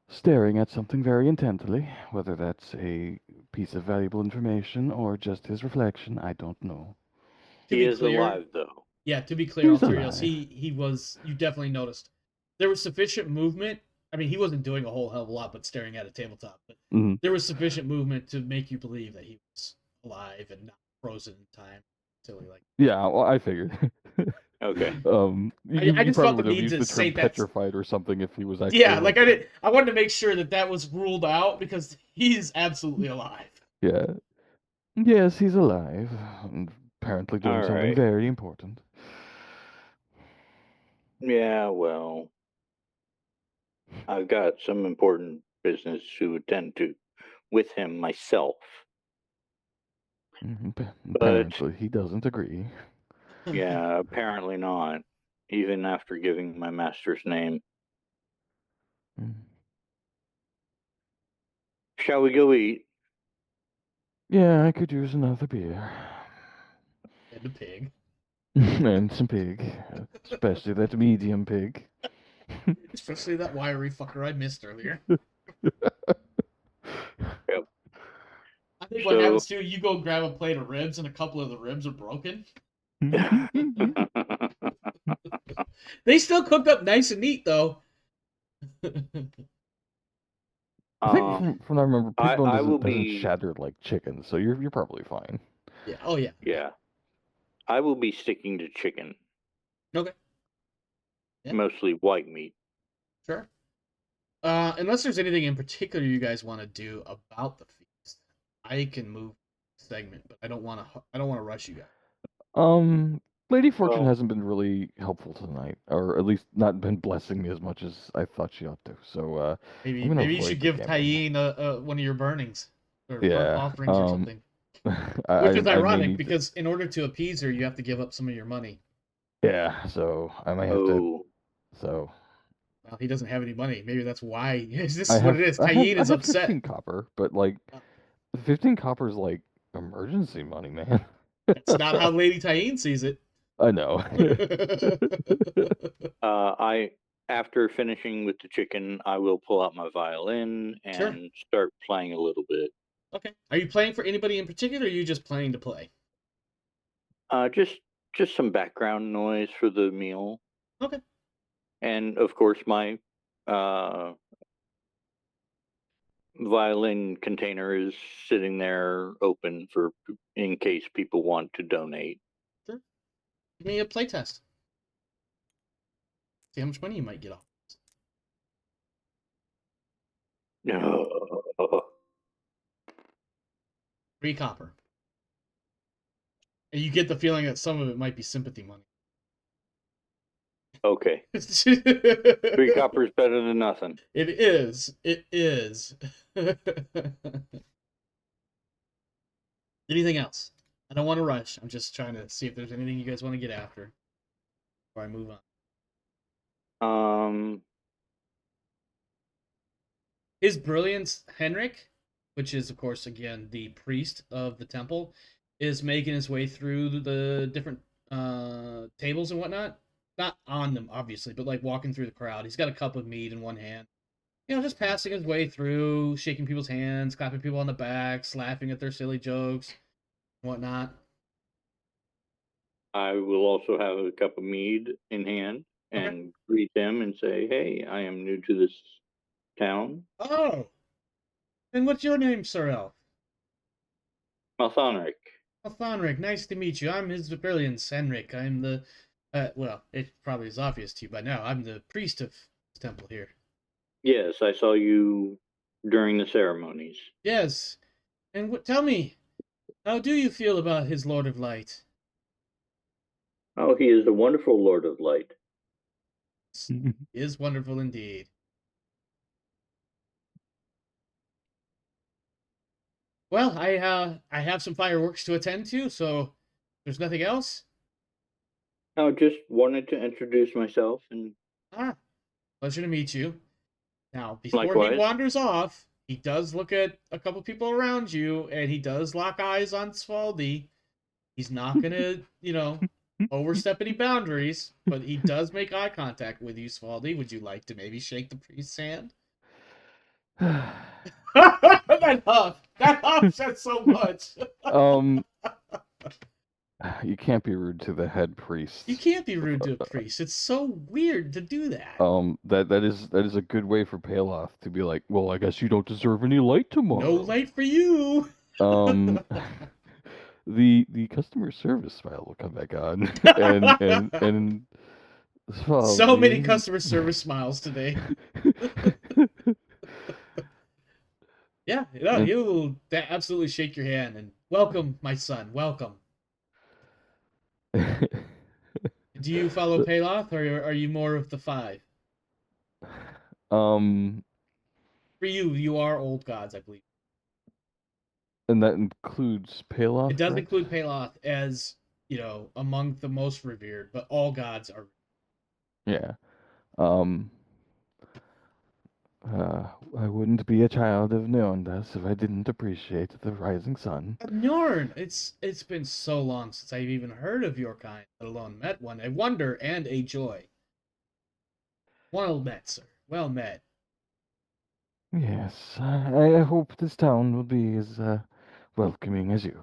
B: staring at something very intently. Whether that's a piece of valuable information or just his reflection, I don't know.
A: To
C: He
A: be
C: is
A: clear,
C: alive, though.
A: yeah, to be clear,
B: He's
A: Alturios,
B: alive.
A: he was. You definitely noticed there was sufficient movement. I mean, he wasn't doing a whole hell of a lot, but staring at a tabletop. But
B: Mhm.
A: there was sufficient movement to make you believe that he was alive and not frozen in time. Silly, like.
B: Yeah, well, I figured.
C: Okay.
B: You
A: I just
B: probably
A: felt the
B: would have
A: need
B: used
A: to
B: the
A: say
B: term
A: that.
B: petrified or something if he was actually.
A: Yeah, like I did. I wanted to make sure that was ruled out because he's absolutely alive.
B: Yeah. Yes, he's alive. And apparently doing
C: All
B: something
C: right.
B: very important.
C: Yeah, well, I've got some important business to attend to with him myself.
B: Apparently, he doesn't agree.
C: Yeah, apparently not. Even after giving my master's name.
B: Mm.
C: Shall we go eat?
B: Yeah, I could use another beer.
A: And a pig.
B: And some pig. Especially that medium pig.
A: Especially that wiry fucker I missed earlier.
C: Yep.
A: I think what happens too, you go grab a plate of ribs and a couple of the ribs are broken. They still cooked up nice and neat though.
B: I think from what I remember, pig bone
C: I will
B: doesn't
C: be
B: shatter like chicken, so you're probably fine.
A: Yeah. Oh yeah.
C: yeah. I will be sticking to chicken.
A: Okay. Yeah.
C: Mostly white meat.
A: Sure. Unless there's anything in particular you guys want to do about the feast, I can move the segment, but I don't want to rush you guys.
B: Lady Fortune
C: Well-
B: hasn't been really helpful tonight, or at least not been blessing me as much as I thought she ought to. So
A: Maybe
B: I'm gonna
A: you
B: avoid
A: should
B: the
A: give
B: gambling.
A: Tyene one of your burnings or burnt
B: Yeah,
A: offerings or something.
B: I
A: Which is
B: may
A: ironic
B: need to-
A: because in order to appease her, you have to give up some of your money.
B: yeah, so I might have to.
C: Oh,
B: So
A: Well, he doesn't have any money. Maybe that's why. This is
B: I
A: what
B: have
A: it is.
B: I
A: Tyene
B: have
A: is upset.
B: 15 copper, but like 15 copper is like emergency money, man.
A: That's not how Lady Tyene sees it.
B: I know.
C: I after finishing with the chicken, I will pull out my violin and
A: Sure.
C: start playing a little bit.
A: Okay. Are you playing for anybody in particular, or are you just playing to play?
C: Just some background noise for the meal.
A: Okay.
C: And of course, my violin container is sitting there open for in case people want to donate.
A: Sure. Give me a play test. See how much money you might get off.
C: Oh,
A: 3 copper. And you get the feeling that some of it might be sympathy money.
C: okay, 3
A: 3
C: coppers better than nothing.
A: It is. It is. Anything else? I don't want to rush. I'm just trying to see if there's anything you guys want to get after before I move on. His Brilliance, Henrik, which is, of course, again, the priest of the temple, is making his way through the different tables and whatnot. Not on them, obviously, but like walking through the crowd. He's got a cup of mead in one hand. You know, just passing his way through, shaking people's hands, clapping people on the backs, laughing at their silly jokes, and whatnot.
C: I will also have a cup of mead in hand and greet them and say, "Hey, I am new to this town."
A: Oh! And what's your name, Sir Elf?
C: Malthanric.
A: Malthanric, nice to meet you. I'm his Brilliance, Henrik. I'm the... well, it probably is obvious to you by now. I'm the priest of this temple here.
C: Yes, I saw you during the ceremonies.
A: Yes. And tell me, How do you feel about his Lord of Light?
C: Oh, he is a wonderful Lord of Light.
A: He is wonderful indeed. Well, I have some fireworks to attend to, so there's nothing else.
C: I just wanted to introduce myself and
A: Ah, pleasure to meet you. Now, before he
C: likewise.
A: wanders off, he does look at a couple people around you, and he does lock eyes on Svaldi. He's not gonna, overstep any boundaries, but he does make eye contact with you, Svaldi. Would you like to maybe shake the priest's hand? That huff said so much.
B: um, you can't be rude to the head priest.
A: You can't be rude to a priest. It's so weird to do that.
B: That is a good way for Pelath to be like, well, I guess you don't deserve any light tomorrow.
A: No light for you.
B: The customer service file will come back on, and
A: So many customer service smiles today. Yeah, he'll absolutely shake your hand and welcome, my son. Welcome. Do you follow Pelath, or are you more of the 5? For you, you are old gods, I believe.
B: And that includes Pelath.
A: It does
B: correct?
A: include Pelath as, among the most revered, but all gods are.
B: Yeah. I wouldn't be a child of Neorn if I didn't appreciate the rising sun.
A: Neorn, it's been so long since I've even heard of your kind, let alone met one. A wonder and a joy. Well met, sir. Well met.
B: Yes, I hope this town will be as welcoming as you.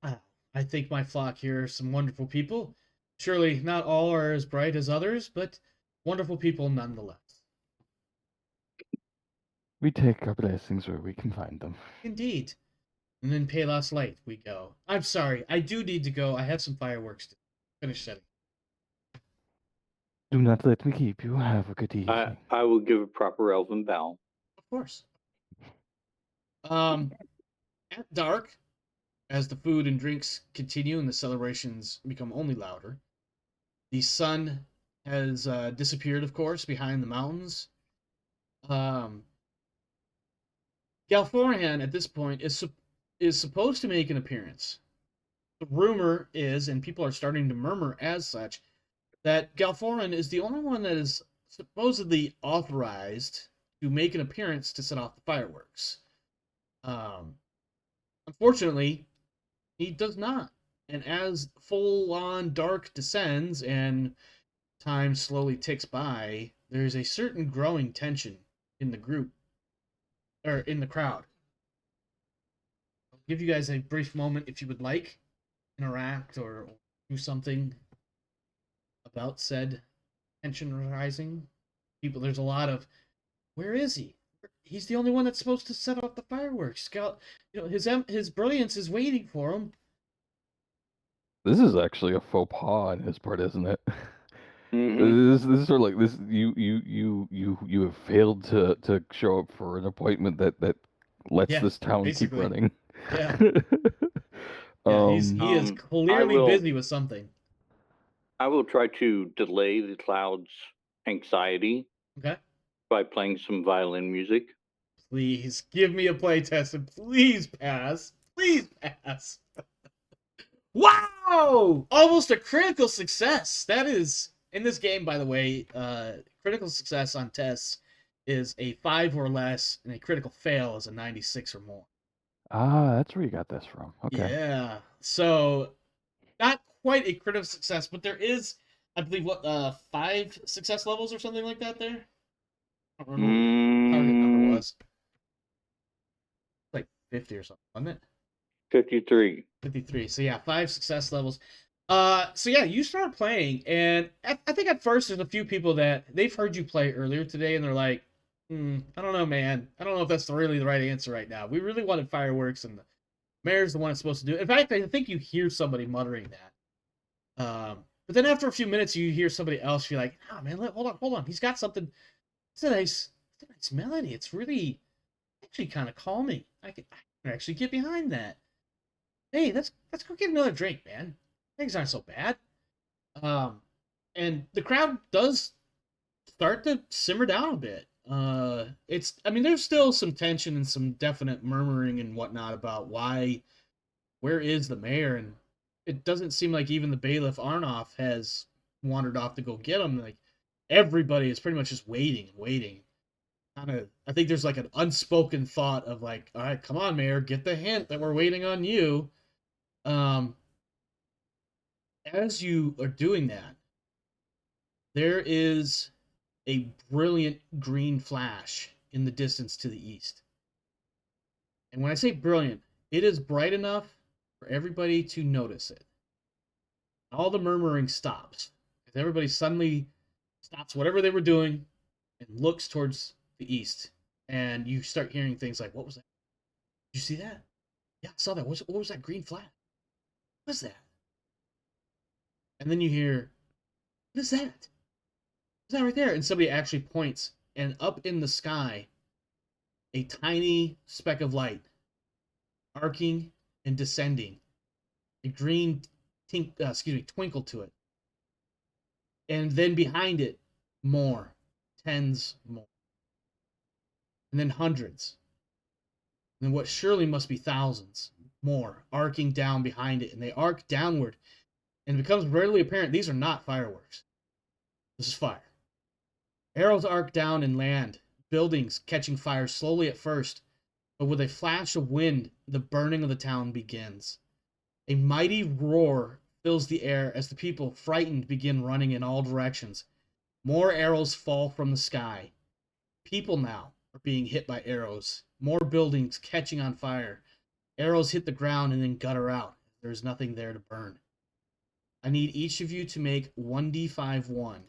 A: I think my flock here are some wonderful people. Surely not all are as bright as others, but wonderful people nonetheless.
B: We take our blessings where we can find them.
A: Indeed. And then Palos Light we go. I'm sorry, I do need to go. I have some fireworks to finish setting.
B: Do not let me keep you. Have a good evening.
C: I will give a proper elven bow.
A: Of course. At dark, as the food and drinks continue and the celebrations become only louder, the sun has disappeared, of course, behind the mountains. Galforian, at this point, is supposed to make an appearance. The rumor is, and people are starting to murmur as such, that Galforian is the only one that is supposedly authorized to make an appearance to set off the fireworks. Unfortunately, he does not. And as full-on dark descends and time slowly ticks by, there's a certain growing tension in the group, or in the crowd. I'll give you guys a brief moment if you would like, interact or do something about said tension rising. People, there's a lot of, where is he? He's the only one that's supposed to set off the fireworks. His brilliance is waiting for him.
B: This is actually a faux pas on his part, isn't it?
C: Mm-hmm.
B: This is sort of like this. You have failed to show up for an appointment that lets
A: Yeah,
B: this town
A: basically.
B: keep running.
A: Yeah. Yeah, he is clearly busy with something.
C: I will try to delay the cloud's anxiety
A: Okay.
C: by playing some violin music.
A: Please give me a playtest and please pass. Please pass. Wow! Almost a critical success. That is, in this game, by the way, critical success on tests is a 5 or less, and a critical fail is a 96 or more.
B: Ah, that's where you got this from. Okay.
A: Yeah. So, not quite a critical success, but there is, I believe, 5 success levels or something like that there? I don't remember what the target number was. Like 50 or something, wasn't it?
C: 53.
A: 53. So yeah, 5 success levels. So yeah, you start playing, and I think at first there's a few people that they've heard you play earlier today, and they're like, I don't know, man. I don't know if that's really the right answer right now. We really wanted fireworks, and the mayor's the one that's supposed to do it. In fact, I think you hear somebody muttering that. But then after a few minutes, you hear somebody else be like, "Oh man, hold on. He's got something. It's a nice melody. It's really actually kind of calming. I can actually get behind that." hey, let's go get another drink, man. Things aren't so bad. And the crowd does start to simmer down a bit. I mean, there's still some tension and some definite murmuring and whatnot about where is the mayor, and it doesn't seem like even the bailiff Arnoff has wandered off to go get him. Like everybody is pretty much just waiting and waiting. Kind of, I think there's like an unspoken thought of like, all right, come on, mayor, get the hint that we're waiting on you. Um, as you are doing that, there is a brilliant green flash in the distance to the east. And when I say brilliant, it is bright enough for everybody to notice it. All the murmuring stops. Because everybody suddenly stops whatever they were doing and looks towards the east. And you start hearing things like, what was that? Did you see that? Yeah, I saw that. What was that green flash? What was that? And then you hear, what is that? What's that right there? And somebody actually points, and up in the sky, a tiny speck of light, arcing and descending, a green twinkle to it. And then behind it, more, tens more. And then hundreds. And then what surely must be thousands more, arcing down behind it. And they arc downward. And it becomes readily apparent these are not fireworks. This is fire. Arrows arc down and land, buildings catching fire slowly at first, but with a flash of wind, the burning of the town begins. A mighty roar fills the air as the people, frightened, begin running in all directions. More arrows fall from the sky. People now are being hit by arrows. More buildings catching on fire. Arrows hit the ground and then gutter out. There's nothing there to burn. I need each of you to make 1d5-1.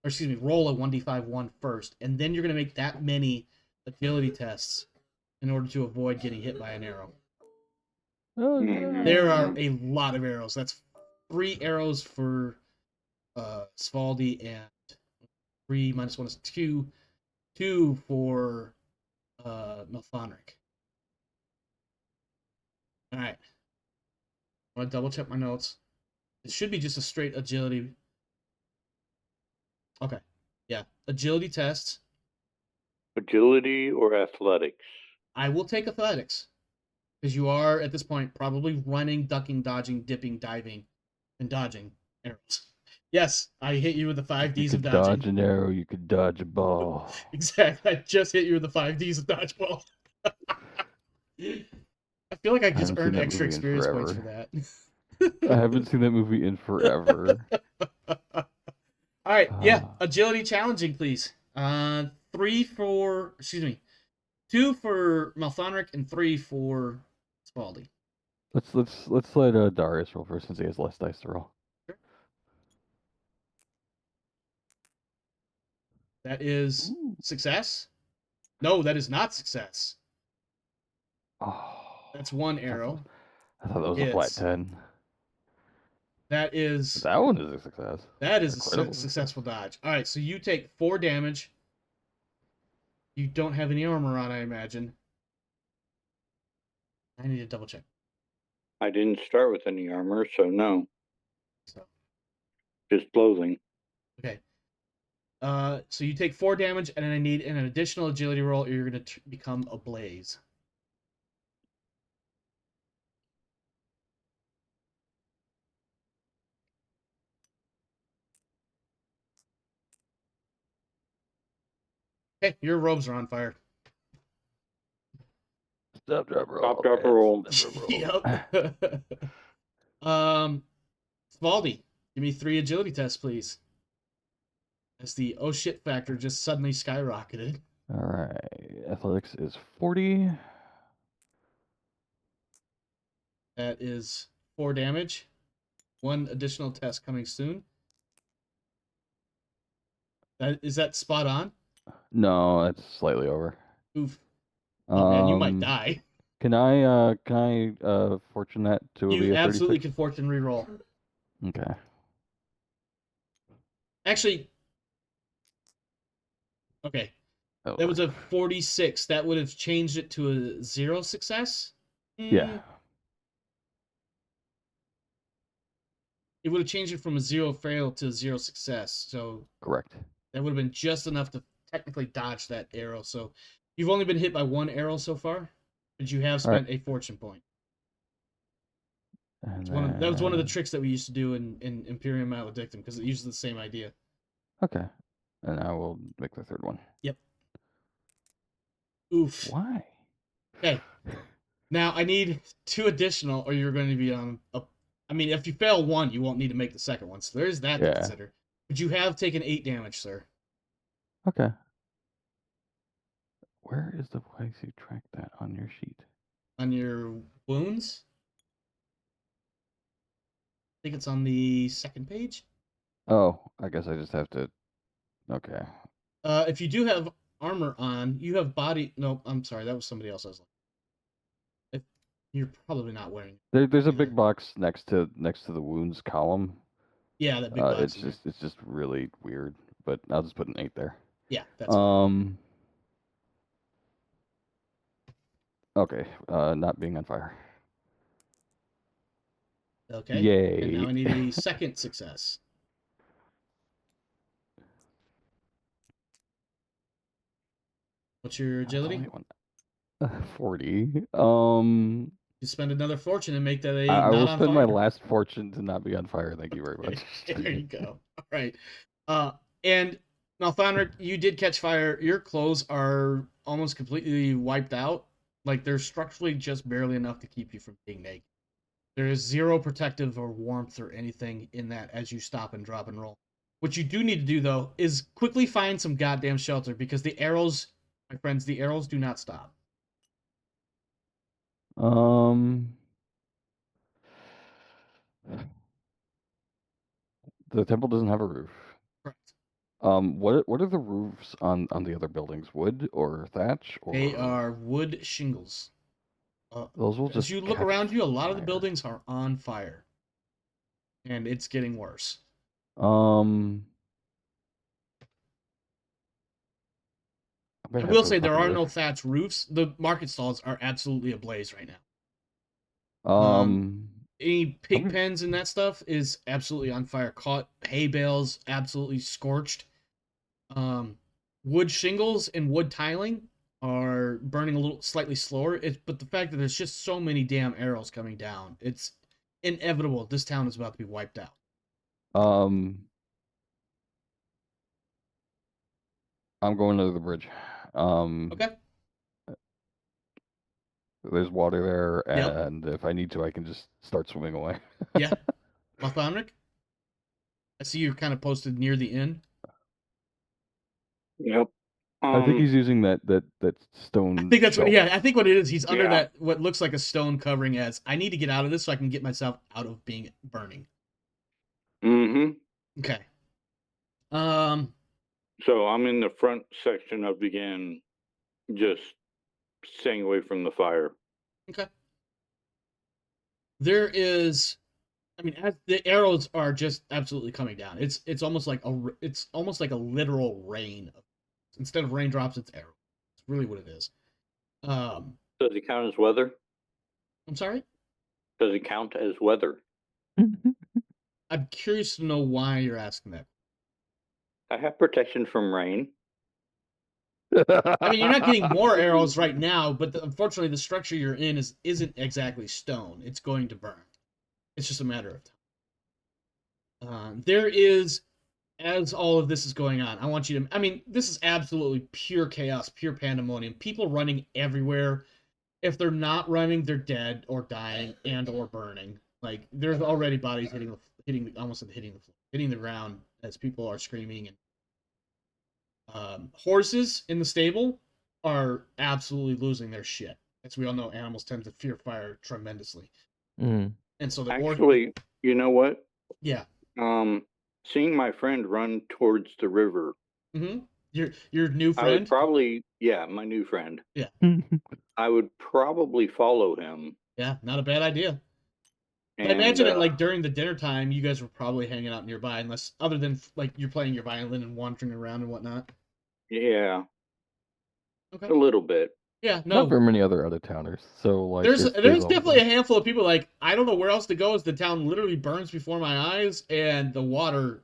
A: Or excuse me, roll a 1d5-1 first, and then you're going to make that many agility tests in order to avoid getting hit by an arrow.
B: Oh, no.
A: There are a lot of arrows. That's 3 arrows for Svaldi, and 3 minus 1 is 2. 2 for Malthanric. Alright. I want to double check my notes. It should be just a straight agility. Okay. Yeah. Agility tests.
C: Agility or athletics?
A: I will take athletics. Because you are, at this point, probably running, ducking, dodging, dipping, diving, and dodging arrows. Yes, I hit you with the 5 Ds
B: You
A: of
B: could
A: dodging.
B: dodge an arrow, you could dodge a ball.
A: Exactly. I just hit you with the 5 Ds of dodgeball. I feel like I just earned extra experience points for that.
B: I haven't seen that movie in forever.
A: All right, yeah. Agility challenging, please. 3 for, excuse me, 2 for Malthanric and 3 for Svaldi.
B: Let's let Darius roll first since he has less dice to roll.
A: Sure. That is success. No, that is not success.
B: Oh,
A: That's 1 arrow.
B: I thought that was a flat 10.
A: That is.
B: That one is a success.
A: That is a successful dodge. All right, so you take 4 damage. You don't have any armor on, I imagine. I need to double check.
C: I didn't start with any armor, so no.
A: So.
C: Just clothing.
A: Okay. So you take 4 damage, and then I need an additional agility roll, or you're going to become a blaze. Okay, your robes are on fire.
B: Stop, drop, roll.
C: Stop, drop, roll.
A: Yep. Svaldi, give me 3 agility tests, please. As the oh shit factor just suddenly skyrocketed.
B: All right, athletics is 40.
A: That is 4 damage. 1 additional test coming soon. Is that spot on?
B: No, that's slightly over.
A: Oof. Oh man, you might die.
B: Can I fortune that to be a 36?
A: You absolutely can fortune reroll.
B: Okay.
A: Actually, okay. That was a 46. That would have changed it to a 0 success?
B: Yeah.
A: It would have changed it from a 0 fail to 0 success. So
B: Correct.
A: that would have been just enough to technically dodge that arrow. So you've only been hit by 1 arrow so far, but you have
B: All right.
A: spent a fortune point.
B: And
A: That was one of the
B: then-
A: tricks that we used to do in Imperium Maledictum, because it uses the same idea.
B: Okay. And I will make the third one.
A: Yep. Oof.
B: Why?
A: Okay. Now I need 2 additional, or you're going to be on a. I mean, if you fail 1, you won't need to make the second one. So there's that to
B: Yeah.
A: consider. But you have taken 8 damage, sir.
B: Okay. Where is the place you track that on your sheet?
A: On your wounds. I think it's on the 2nd page.
B: Oh, I guess I just have to. Okay.
A: If you do have armor on, you have body. No, I'm sorry, that was somebody else. I was like, you're probably not wearing.
B: There's a
A: either.
B: big box next to the wounds column.
A: Yeah, that big box.
B: It's just really weird, but I'll just put an 8 there.
A: Yeah, that's fine.
B: Okay. Not being on fire.
A: Okay.
B: Yay.
A: And now I need a second success. What's your agility?
B: 40.
A: You spend another fortune and make that a
B: I
A: not
B: will
A: on
B: spend
A: fire.
B: my last fortune to not be on fire. Thank you very much.
A: There you go. All right. And Malthanric, you did catch fire. Your clothes are almost completely wiped out. Like they're structurally just barely enough to keep you from being naked. There is 0 protective or warmth or anything in that as you stop and drop and roll. What you do need to do though is quickly find some goddamn shelter, because the arrows, my friends, the arrows do not stop.
B: The temple doesn't have a roof.
A: Correct.
B: What are the roofs on the other buildings? Wood or thatch? Or
A: They are wood shingles.
B: those will
A: As
B: just
A: you look
B: catch
A: around you, a lot of the
B: fire.
A: buildings are on fire. And it's getting worse. I will say there are no thatch roofs. The market stalls are absolutely ablaze right now. Any pig pens and that stuff is absolutely on fire. Caught hay bales absolutely scorched. Wood shingles and wood tiling are burning a little slightly slower. But the fact that there's just so many damn arrows coming down, it's inevitable. This town is about to be wiped out.
B: I'm going under the bridge.
A: Okay.
B: There's water there,
A: Yep.
B: and if I need to, I can just start swimming away.
A: Yeah. Malthanric? I see you're kind of posted near the inn.
C: Yep.
B: I think he's using that stone.
A: I think that's what.
B: shelf.
A: Yeah, I think what it is. He's under
C: Yeah.
A: that what looks like a stone covering. As I need to get out of this so I can get myself out of being burning.
C: Mm-hmm.
A: Okay.
C: So I'm in the front section of the inn, just staying away from the fire.
A: Okay. There is, I mean, as the arrows are just absolutely coming down. It's almost like a literal rain. Instead of raindrops, it's arrows. It's really what it is.
C: Does it count as weather?
A: I'm sorry?
C: Does it count as weather?
A: I'm curious to know why you're asking that.
C: I have protection from rain.
A: I mean, you're not getting more arrows right now, but unfortunately, the structure you're in isn't exactly stone. It's going to burn. It's just a matter of time. There is, as all of this is going on, I want you to. I mean, this is absolutely pure chaos, pure pandemonium. People running everywhere. If they're not running, they're dead or dying and or burning. Like there's already bodies hitting the ground as people are screaming. And horses in the stable are absolutely losing their shit. As we all know, animals tend to fear fire tremendously.
B: Mm.
A: And so
C: Actually, you know what?
A: Yeah.
C: Seeing my friend run towards the river.
A: Mm-hmm. Your new friend?
C: I would probably, my new friend.
A: Yeah.
C: I would probably follow him.
A: Yeah, not a bad idea.
C: And,
A: I imagine that like during the dinner time, you guys were probably hanging out nearby, unless other than like you're playing your violin and wandering around and whatnot.
C: Yeah.
A: Okay.
C: A little bit.
A: Yeah,
B: Not
A: no.
B: very many other out-of-towners. So like,
A: There's
B: all
A: definitely a
B: the-
A: handful of people like I don't know where else to go as the town literally burns before my eyes and the water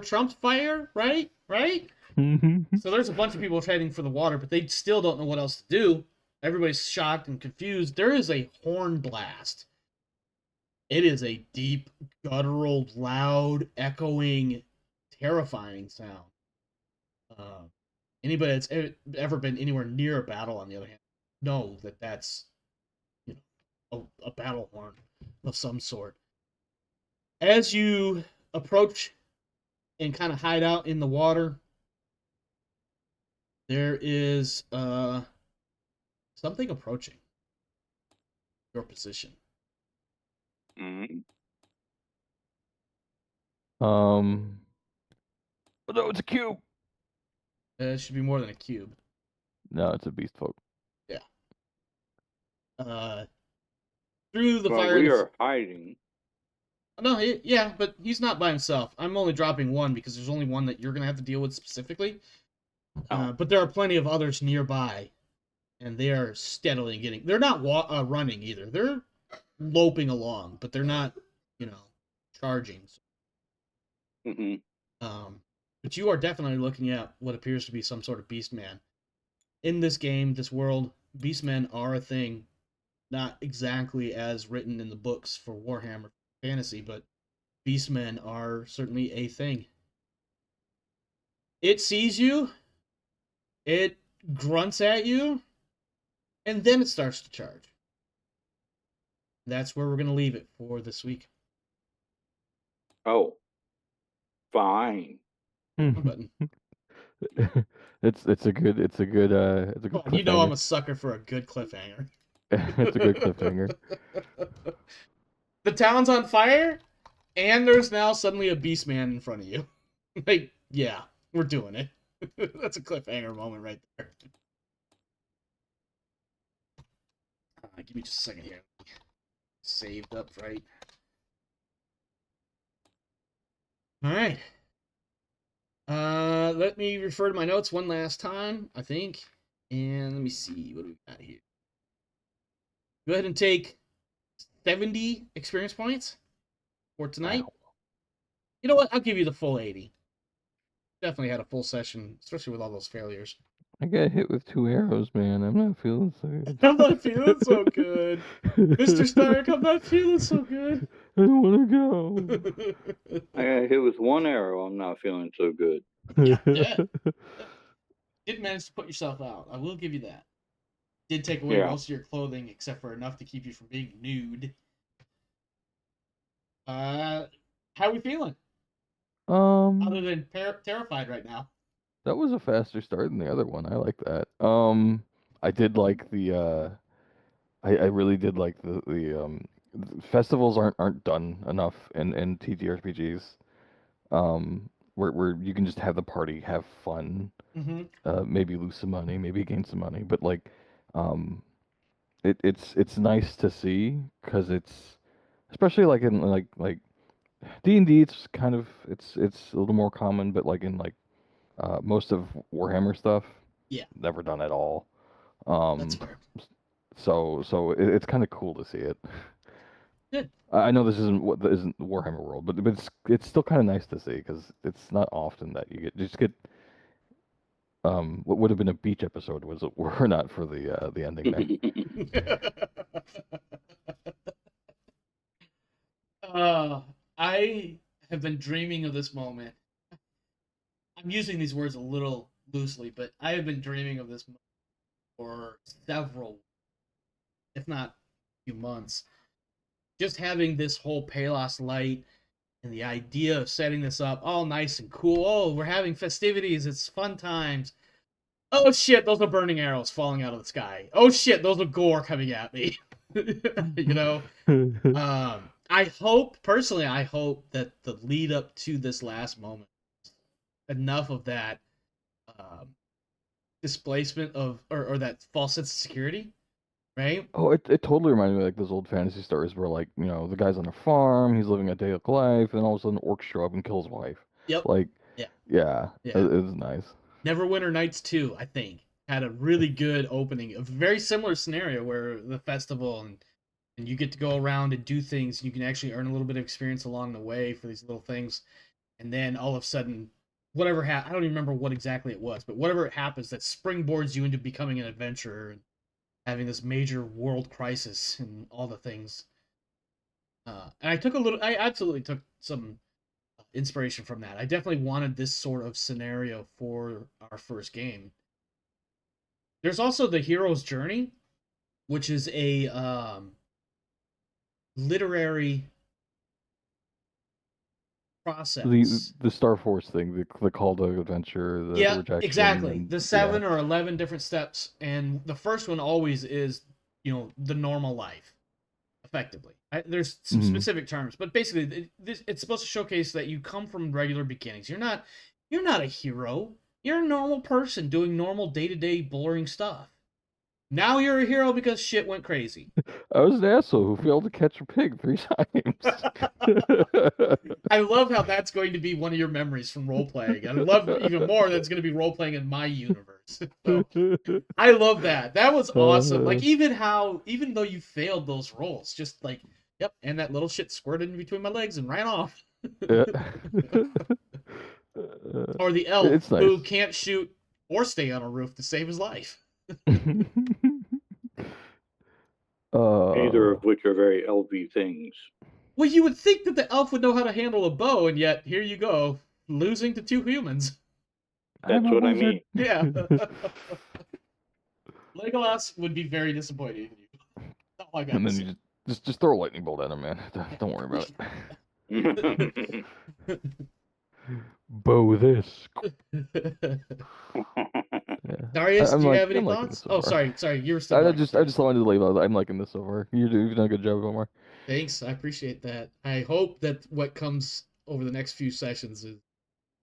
A: trumps fire, right? Right? So there's a bunch of people heading for the water, but they still don't know what else to do. Everybody's shocked and confused. There is a horn blast. It is a deep, guttural, loud, echoing, terrifying sound. Anybody that's ever been anywhere near a battle, on the other hand, know that that's a battle horn of some sort. As you approach and kind of hide out in the water, there is something approaching your position.
C: Mhm.
B: But no, it's a cube.
A: It should be more than a cube.
B: No, it's a beast folk.
A: Yeah. Through the
C: Well,
A: fire.
C: we are hiding.
A: No, yeah, but he's not by himself. I'm only dropping one because there's only one that you're gonna have to deal with specifically. But there are plenty of others nearby, and they are steadily getting. They're not running either. They're loping along, but they're not, charging.
C: Hmm.
A: But you are definitely looking at what appears to be some sort of beast man. In this game, this world, beastmen are a thing. Not exactly as written in the books for Warhammer Fantasy, but beastmen are certainly a thing. It sees you, it grunts at you, and then it starts to charge. That's where we're going to leave it for this week.
C: Oh, fine.
A: Button.
B: It's a good
A: Come on, you know I'm
B: cliffhanger.
A: a sucker for a good cliffhanger.
B: It's a good cliffhanger.
A: The town's on fire, and there's now suddenly a beast man in front of you. Like, yeah, we're doing it. That's a cliffhanger moment right there. Give me just a second here. Saved up, right? All right. Let me refer to my notes one last time, I think. And let me see, what do we got here? Go ahead and take 70 experience points for tonight.
B: Wow.
A: You know what? I'll give you the full 80. Definitely had a full session, especially with all those failures.
B: I got hit with 2 arrows, man. I'm not feeling so good.
A: I'm not feeling so good. Mr. Stark, I'm not feeling so good.
B: I don't want to go.
C: I got hit with 1 arrow. I'm not feeling so good.
A: Yeah. Did manage to put yourself out. I will give you that. Did take away most of your clothing, except for enough to keep you from being nude. How are we feeling? Other than terrified right now.
B: That was a faster start than the other one. I like that. I did like the I really did like the festivals aren't done enough in TTRPGs. Where you can just have the party have fun.
A: Mm-hmm.
B: Maybe lose some money, maybe gain some money, but like it's nice to see, because it's especially like in like D&D, it's kind of it's a little more common, but like in like most of Warhammer stuff,
A: Yeah,
B: never done at all.
A: that's fair.
B: So it's kind of cool to see it.
A: Good.
B: I know this isn't the Warhammer world, but it's still kind of nice to see, because it's not often that you get what would have been a beach episode was it were not for the ending there.
A: I have been dreaming of this moment. I'm using these words a little loosely, but I have been dreaming of this moment for several, if not a few months. Just having this whole Pelath light and the idea of setting this up all nice and cool. Oh, we're having festivities. It's fun times. Oh shit, those are burning arrows falling out of the sky. Oh shit, those are gore coming at me. You know? I hope that the lead up to this last moment, enough of that displacement of or that false sense of security, right?
B: Oh, it totally reminded me of like those old fantasy stories where, like, the guy's on a farm, he's living a daily life, and all of a sudden orcs show up and kill his wife.
A: Yep.
B: Like,
A: Yeah.
B: yeah. It was nice.
A: Neverwinter Nights 2, I think, had a really good opening, a very similar scenario where the festival and you get to go around and do things. You can actually earn a little bit of experience along the way for these little things, and then all of a sudden, whatever I don't even remember what exactly it was, but whatever it happens that springboards you into becoming an adventurer and having this major world crisis and all the things. And I absolutely took some inspiration from that. I definitely wanted this sort of scenario for our first game. There's also the hero's journey, which is a literary process.
B: The Star Force thing, the call to adventure, the
A: Yeah,
B: rejection.
A: exactly.
B: And,
A: The 7 or 11 different steps, and the first one always is, the normal life, effectively. There's some specific terms, but basically, it's supposed to showcase that you come from regular beginnings. You're not a hero. You're a normal person doing normal day-to-day boring stuff. Now you're a hero because shit went crazy.
B: I was an asshole who failed to catch a pig 3 times.
A: I love how that's going to be one of your memories from role-playing. And I love even more that's going to be role-playing in my universe. So, I love that. That was awesome. Like, even though you failed those rolls, just like, yep, and that little shit squirted in between my legs and ran off. Or the elf who can't shoot or stay on a roof to save his life.
C: Neither of which are very LV things.
A: Well, you would think that the elf would know how to handle a bow, and yet here you go, losing to 2 humans.
C: That's what I mean.
A: Yeah. Legolas would be very disappointed in you. Not like
B: and then you just throw a lightning bolt at him, man. Don't worry about it. Bow this.
A: Darius, do you have any thoughts? Oh, sorry, you were still.
B: I just wanted to leave out. I'm liking this so far. You've done a good job, Omar.
A: Thanks, I appreciate that. I hope that what comes over the next few sessions is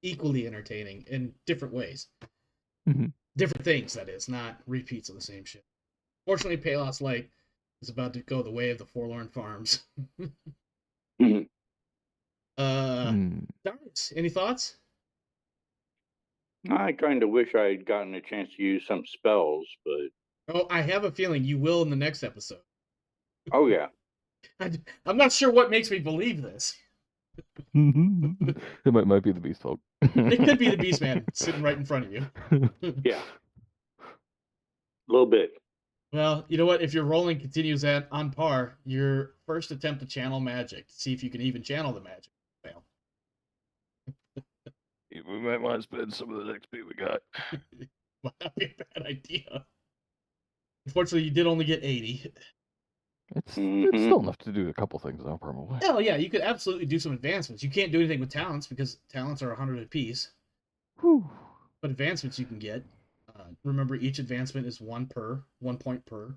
A: equally entertaining in different ways. Different things, that is, not repeats of the same shit. Fortunately, Pelath Light is about to go the way of the Forlorn Farms. Darius, any thoughts?
C: I kind of wish I'd gotten a chance to use some spells, but...
A: Oh, I have a feeling you will in the next episode.
C: Oh, yeah.
A: I'm not sure what makes me believe this.
B: It might be the Beast Folk.
A: It could be the Beast Man sitting right in front of you.
C: Yeah. A little bit.
A: Well, you know what? If your rolling continues on par, your first attempt to channel magic, to see if you can even channel the magic, fail.
B: We might want to spend some of the XP we got.
A: Might not be a bad idea. Unfortunately, you did only get 80.
B: It's still enough to do a couple things, though, probably.
A: Oh, yeah, you could absolutely do some advancements. You can't do anything with talents, because talents are 100 apiece.
B: Whew.
A: But advancements you can get. Remember, each advancement is 1 point per.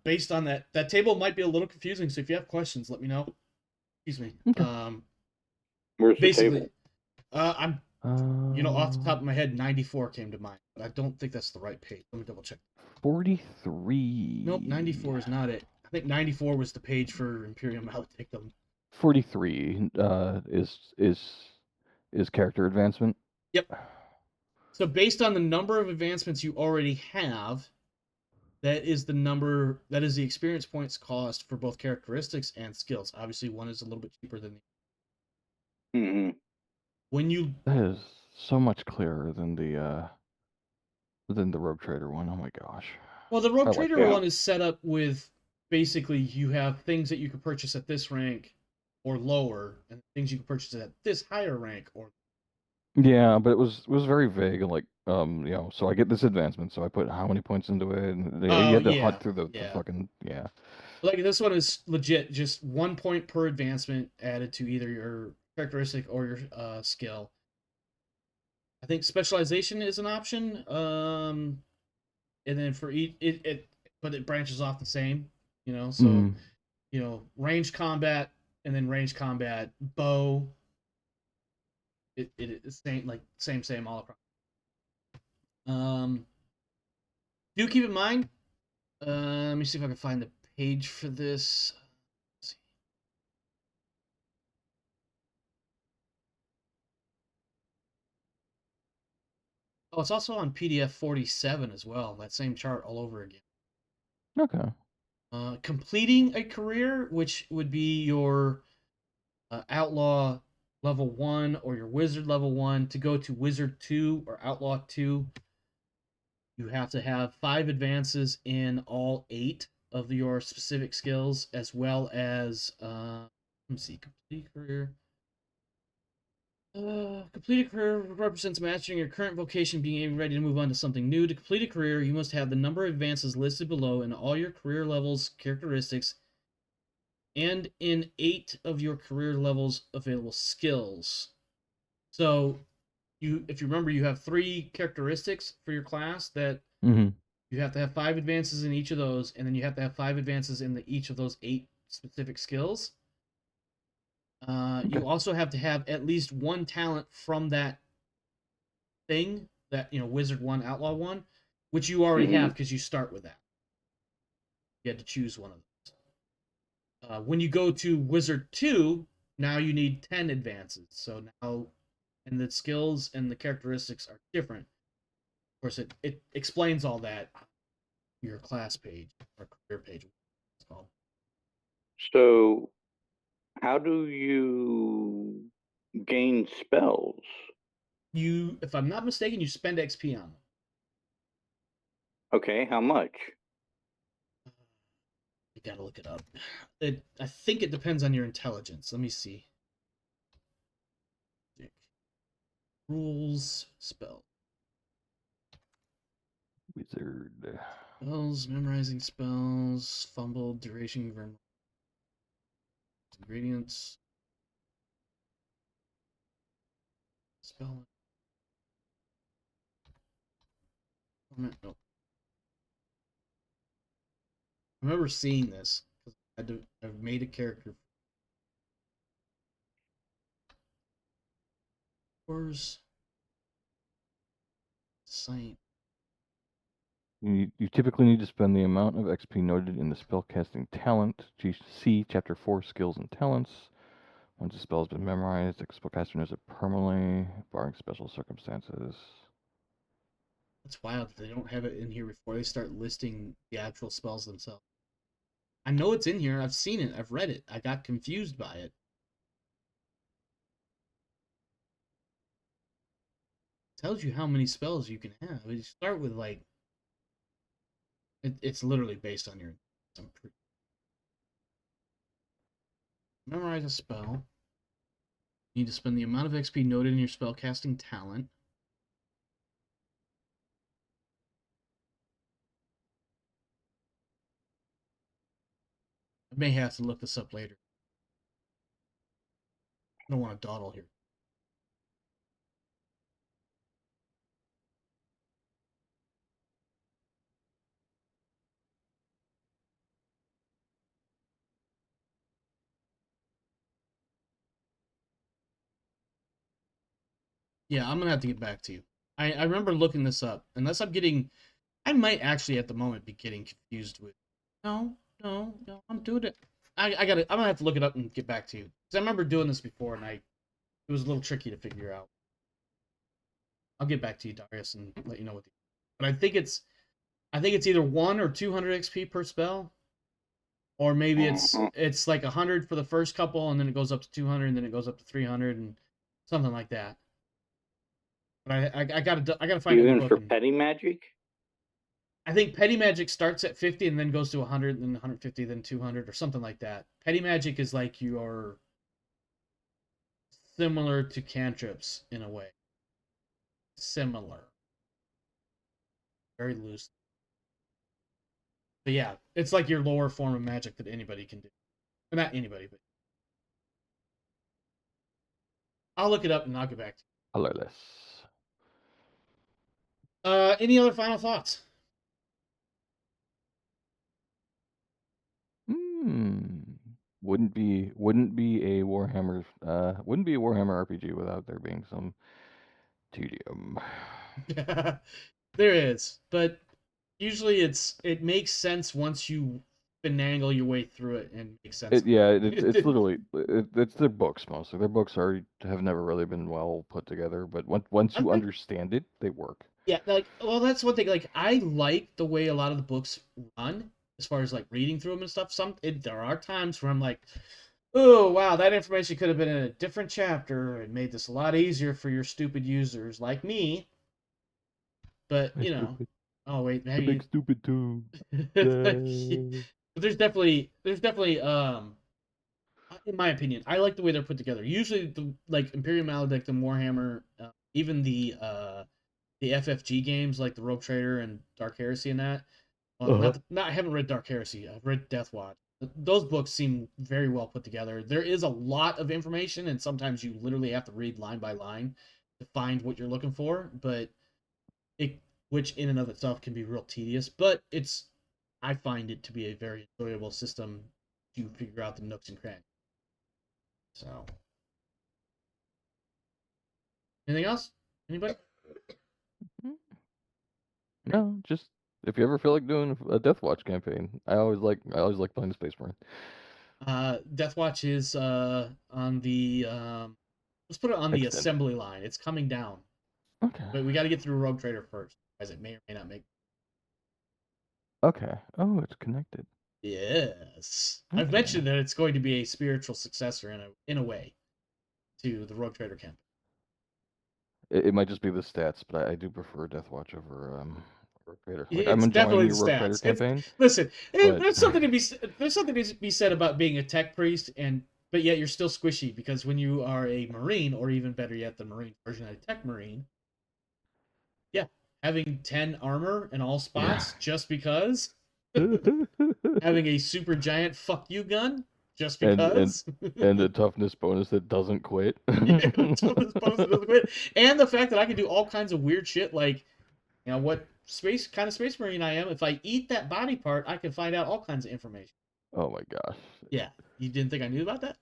A: Based on that table might be a little confusing, so if you have questions, let me know. Excuse me.
B: Okay.
C: Where's the table?
A: I'm, off the top of my head, 94 came to mind, but I don't think that's the right page. Let me double check.
B: 43.
A: Nope, 94 is not it. I think 94 was the page for Imperium Maledictum.
B: 43 is character advancement.
A: Yep. So based on the number of advancements you already have, that is the experience points cost for both characteristics and skills. Obviously, one is a little bit cheaper than the other.
B: That is so much clearer than the Rogue Trader one. Oh my gosh.
A: Well, the Rogue Trader one is set up with basically you have things that you can purchase at this rank or lower, and things you can purchase at this higher rank or.
B: Yeah, but it was very vague and like so I get this advancement, so I put how many points into it, and you had to hunt through the fucking
A: Like this one is legit, just 1 point per advancement added to either your characteristic or your skill. I think specialization is an option, and then for but it branches off the same, So ranged combat and then ranged combat bow. It is same all across. Do keep in mind. Let me see if I can find the page for this. Let's see. Oh, it's also on PDF 47 as well. That same chart all over again.
B: Okay.
A: Completing a career, which would be your outlaw level 1 or your wizard level 1, to go to wizard 2 or outlaw 2, you have to have 5 advances in all 8 of your specific skills, as well as let's see, complete career. Complete a career represents mastering your current vocation, being ready to move on to something new. To complete a career, you must have the number of advances listed below in all your career levels, characteristics, and in 8 of your career levels available skills. So, if you remember, you have 3 characteristics for your class that
B: Mm-hmm.
A: you have to have 5 advances in each of those, and then you have to have 5 advances in each of those 8 specific skills. You also have to have at least 1 talent from that thing, that, wizard 1, outlaw 1, which you already have because you start with that. You had to choose one of those. When you go to wizard 2, now you need 10 advances. So now, and the skills and the characteristics are different. Of course, it explains all that on your class page or career page. It's called.
C: So, how do you gain spells?
A: If I'm not mistaken, you spend XP on them.
C: Okay, how much?
A: You gotta look it up. I think it depends on your intelligence. Let me see. Rules, spell.
B: Wizard.
A: Spells, memorizing spells, fumble, duration, ingredients. Spell. No. I remember seeing this because I've made a character. Where's Saint?
B: You typically need to spend the amount of XP noted in the spellcasting talent. See Chapter 4 Skills and Talents. Once a spell has been memorized, the spellcaster knows it permanently, barring special circumstances.
A: That's wild. They don't have it in here before they start listing the actual spells themselves. I know it's in here. I've seen it. I've read it. I got confused by it. It tells you how many spells you can have. You start with it's literally based on your. Memorize a spell. You need to spend the amount of XP noted in your spellcasting talent. I may have to look this up later. I don't want to dawdle here. Yeah, I'm gonna have to get back to you. I remember looking this up. Unless I might actually at the moment be getting confused with. No, I'm doing it. I'm gonna have to look it up and get back to you because I remember doing this before and it was a little tricky to figure out. I'll get back to you, Darius, and let you know what. But I think it's either 1 or 200 XP per spell, or maybe it's like 100 for the first couple, and then it goes up to 200, and then it goes up to 300, and something like that. But I gotta find it in the
C: Even
A: book.
C: for petty magic?
A: I think petty magic starts at 50 and then goes to 100, and then 150, then 200, or something like that. Petty magic is like your similar to cantrips in a way. Similar. Very loose. But yeah, it's like your lower form of magic that anybody can do. Or not anybody, but I'll look it up and I'll get back to
B: Colorless.
A: you. Any other final thoughts?
B: Wouldn't be a Warhammer RPG without there being some tedium.
A: There is, but usually it makes sense once you finagle your way through it and make sense.
B: It's literally it's their books mostly. Their books have never really been well put together, but once you
A: Okay.
B: understand it, they work.
A: Yeah, like, well, that's one thing. Like, I like the way a lot of the books run, as far as like reading through them and stuff. There are times where I'm like, oh wow, that information could have been in a different chapter and made this a lot easier for your stupid users like me. But
B: Hey, stupid.
A: oh wait,
B: The big stupid too.
A: But there's definitely in my opinion, I like the way they're put together. Usually, like Imperial Maledict and Warhammer, even the FFG games like the Rogue Trader and Dark Heresy and that. Well, I haven't read Dark Heresy. I've read Death Watch. Those books seem very well put together. There is a lot of information, and sometimes you literally have to read line by line to find what you're looking for. But which in and of itself can be real tedious. But I find it to be a very enjoyable system to figure out the nooks and crannies. So, anything else? Anybody?
B: No, just if you ever feel like doing a Death Watch campaign, I always like playing the Space Marine.
A: Death Watch is on the let's put it on the
B: Extended.
A: assembly line. It's coming down.
B: Okay.
A: But we got to get through Rogue Trader first, as it may or may not make.
B: Okay. Oh, it's connected.
A: Yes,
B: Okay.
A: I've mentioned that it's going to be a spiritual successor in a way to the Rogue Trader campaign.
B: It might just be the stats, but I do prefer Death Watch over Rogue Trader. Like,
A: It's
B: I'm enjoying
A: definitely
B: your
A: the
B: Rogue
A: stats.
B: Trader campaign.
A: Listen,
B: but...
A: there's something to be said about being a tech priest, but yet you're still squishy because when you are a Marine, or even better yet, the Marine version of a tech Marine, yeah, having 10 armor in all spots just because, having a super giant fuck you gun just because,
B: and a toughness bonus that doesn't quit.
A: toughness bonus that doesn't quit, and the fact that I can do all kinds of weird shit like, what kind of space marine I am. If I eat that body part, I can find out all kinds of information.
B: Oh my gosh.
A: Yeah, you didn't think I knew about that?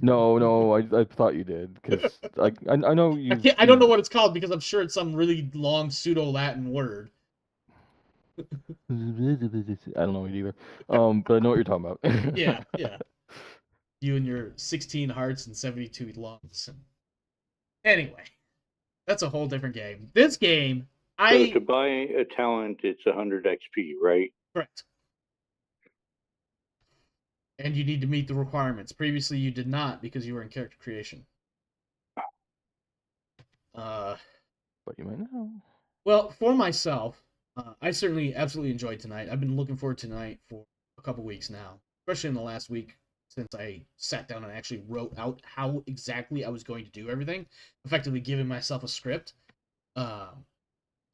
B: No, I thought you did because I know you.
A: I don't know what it's called because I'm sure it's some really long pseudo Latin word.
B: I don't know it either. But I know what you're talking about.
A: Yeah. You and your 16 hearts and 72 lungs. Anyway, that's a whole different game. This game,
C: So to buy a talent, it's 100 XP, right?
A: Correct. And you need to meet the requirements. Previously, you did not because you were in character creation.
B: But you might know.
A: Well, for myself, I certainly absolutely enjoyed tonight. I've been looking forward to tonight for a couple weeks now, especially in the last week since I sat down and actually wrote out how exactly I was going to do everything, effectively giving myself a script.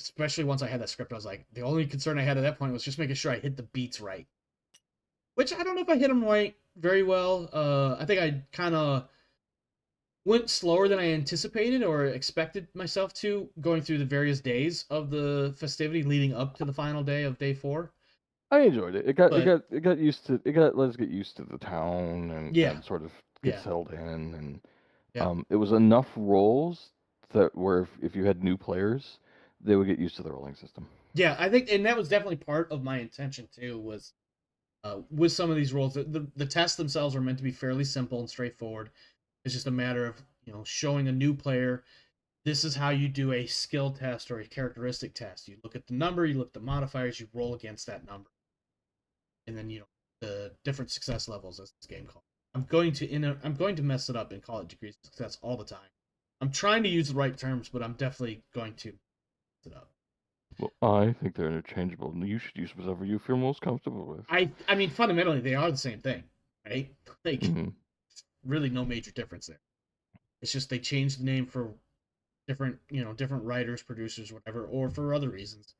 A: Especially once I had that script, I was like, the only concern I had at that point was just making sure I hit the beats right. Which I don't know if I hit them right very well. I think I kind of went slower than I anticipated or expected myself to, going through the various days of the festivity leading up to the final day of day 4.
B: I enjoyed it. It got used to let us get used to the town and sort of get settled in, and it was enough roles that where if you had new players, they would get used to the rolling system.
A: Yeah, I think, and that was definitely part of my intention too. Was with some of these roles, the tests themselves are meant to be fairly simple and straightforward. It's just a matter of showing a new player, this is how you do a skill test or a characteristic test. You look at the number, you look at the modifiers, you roll against that number, and then the different success levels as this game called. I'm going to mess it up and call it degrees of success all the time. I'm trying to use the right terms, but I'm definitely going to mess it up.
B: Well, I think they're interchangeable, and you should use whatever you feel most comfortable with.
A: I mean, fundamentally, they are the same thing, right? Like, really no major difference there. It's just they changed the name for different writers, producers, whatever, or for other reasons.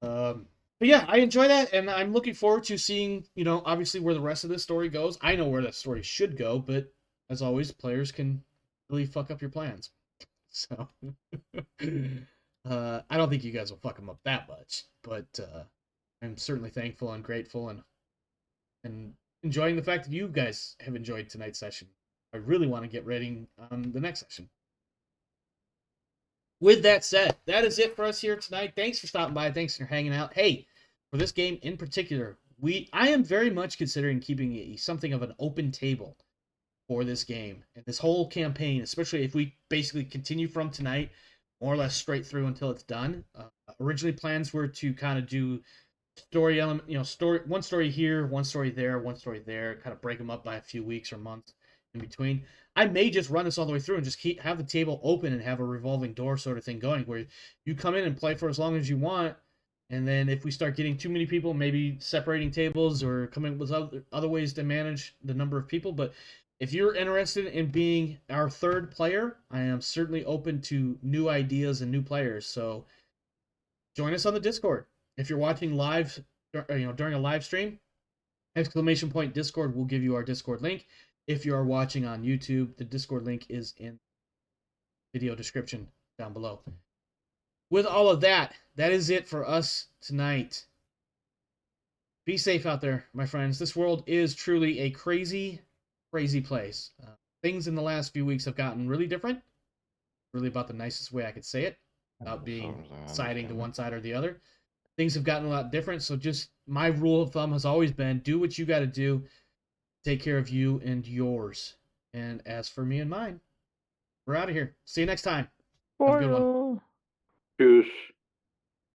A: But yeah, I enjoy that, and I'm looking forward to seeing, obviously where the rest of this story goes. I know where that story should go, but as always, players can really fuck up your plans. So, I don't think you guys will fuck them up that much, but I'm certainly thankful and grateful and enjoying the fact that you guys have enjoyed tonight's session. I really want to get ready on the next session. With that said, that is it for us here tonight. Thanks for stopping by. Thanks for hanging out. Hey, for this game in particular, I am very much considering keeping something of an open table for this game and this whole campaign, especially if we basically continue from tonight, more or less straight through until it's done. Originally, plans were to kind of do story element, one story here, one story there, one story there, kind of break them up by a few weeks or months in between. I may just run this all the way through and just have the table open and have a revolving door sort of thing going, where you come in and play for as long as you want, and then if we start getting too many people, maybe separating tables or coming up with other ways to manage the number of people. But if you're interested in being our third player, I am certainly open to new ideas and new players. So join us on the Discord. If you're watching live, during a live stream, !Discord will give you our Discord link. If you are watching on YouTube, the Discord link is in the video description down below. With all of that, that is it for us tonight. Be safe out there, my friends. This world is truly a crazy, crazy place. Things in the last few weeks have gotten really different. Really about the nicest way I could say it, without being siding to one side or the other. Things have gotten a lot different, so just my rule of thumb has always been do what you got to do. Take care of you and yours. And as for me and mine, we're out of here. See you next time. Have a good one.
C: Cheers.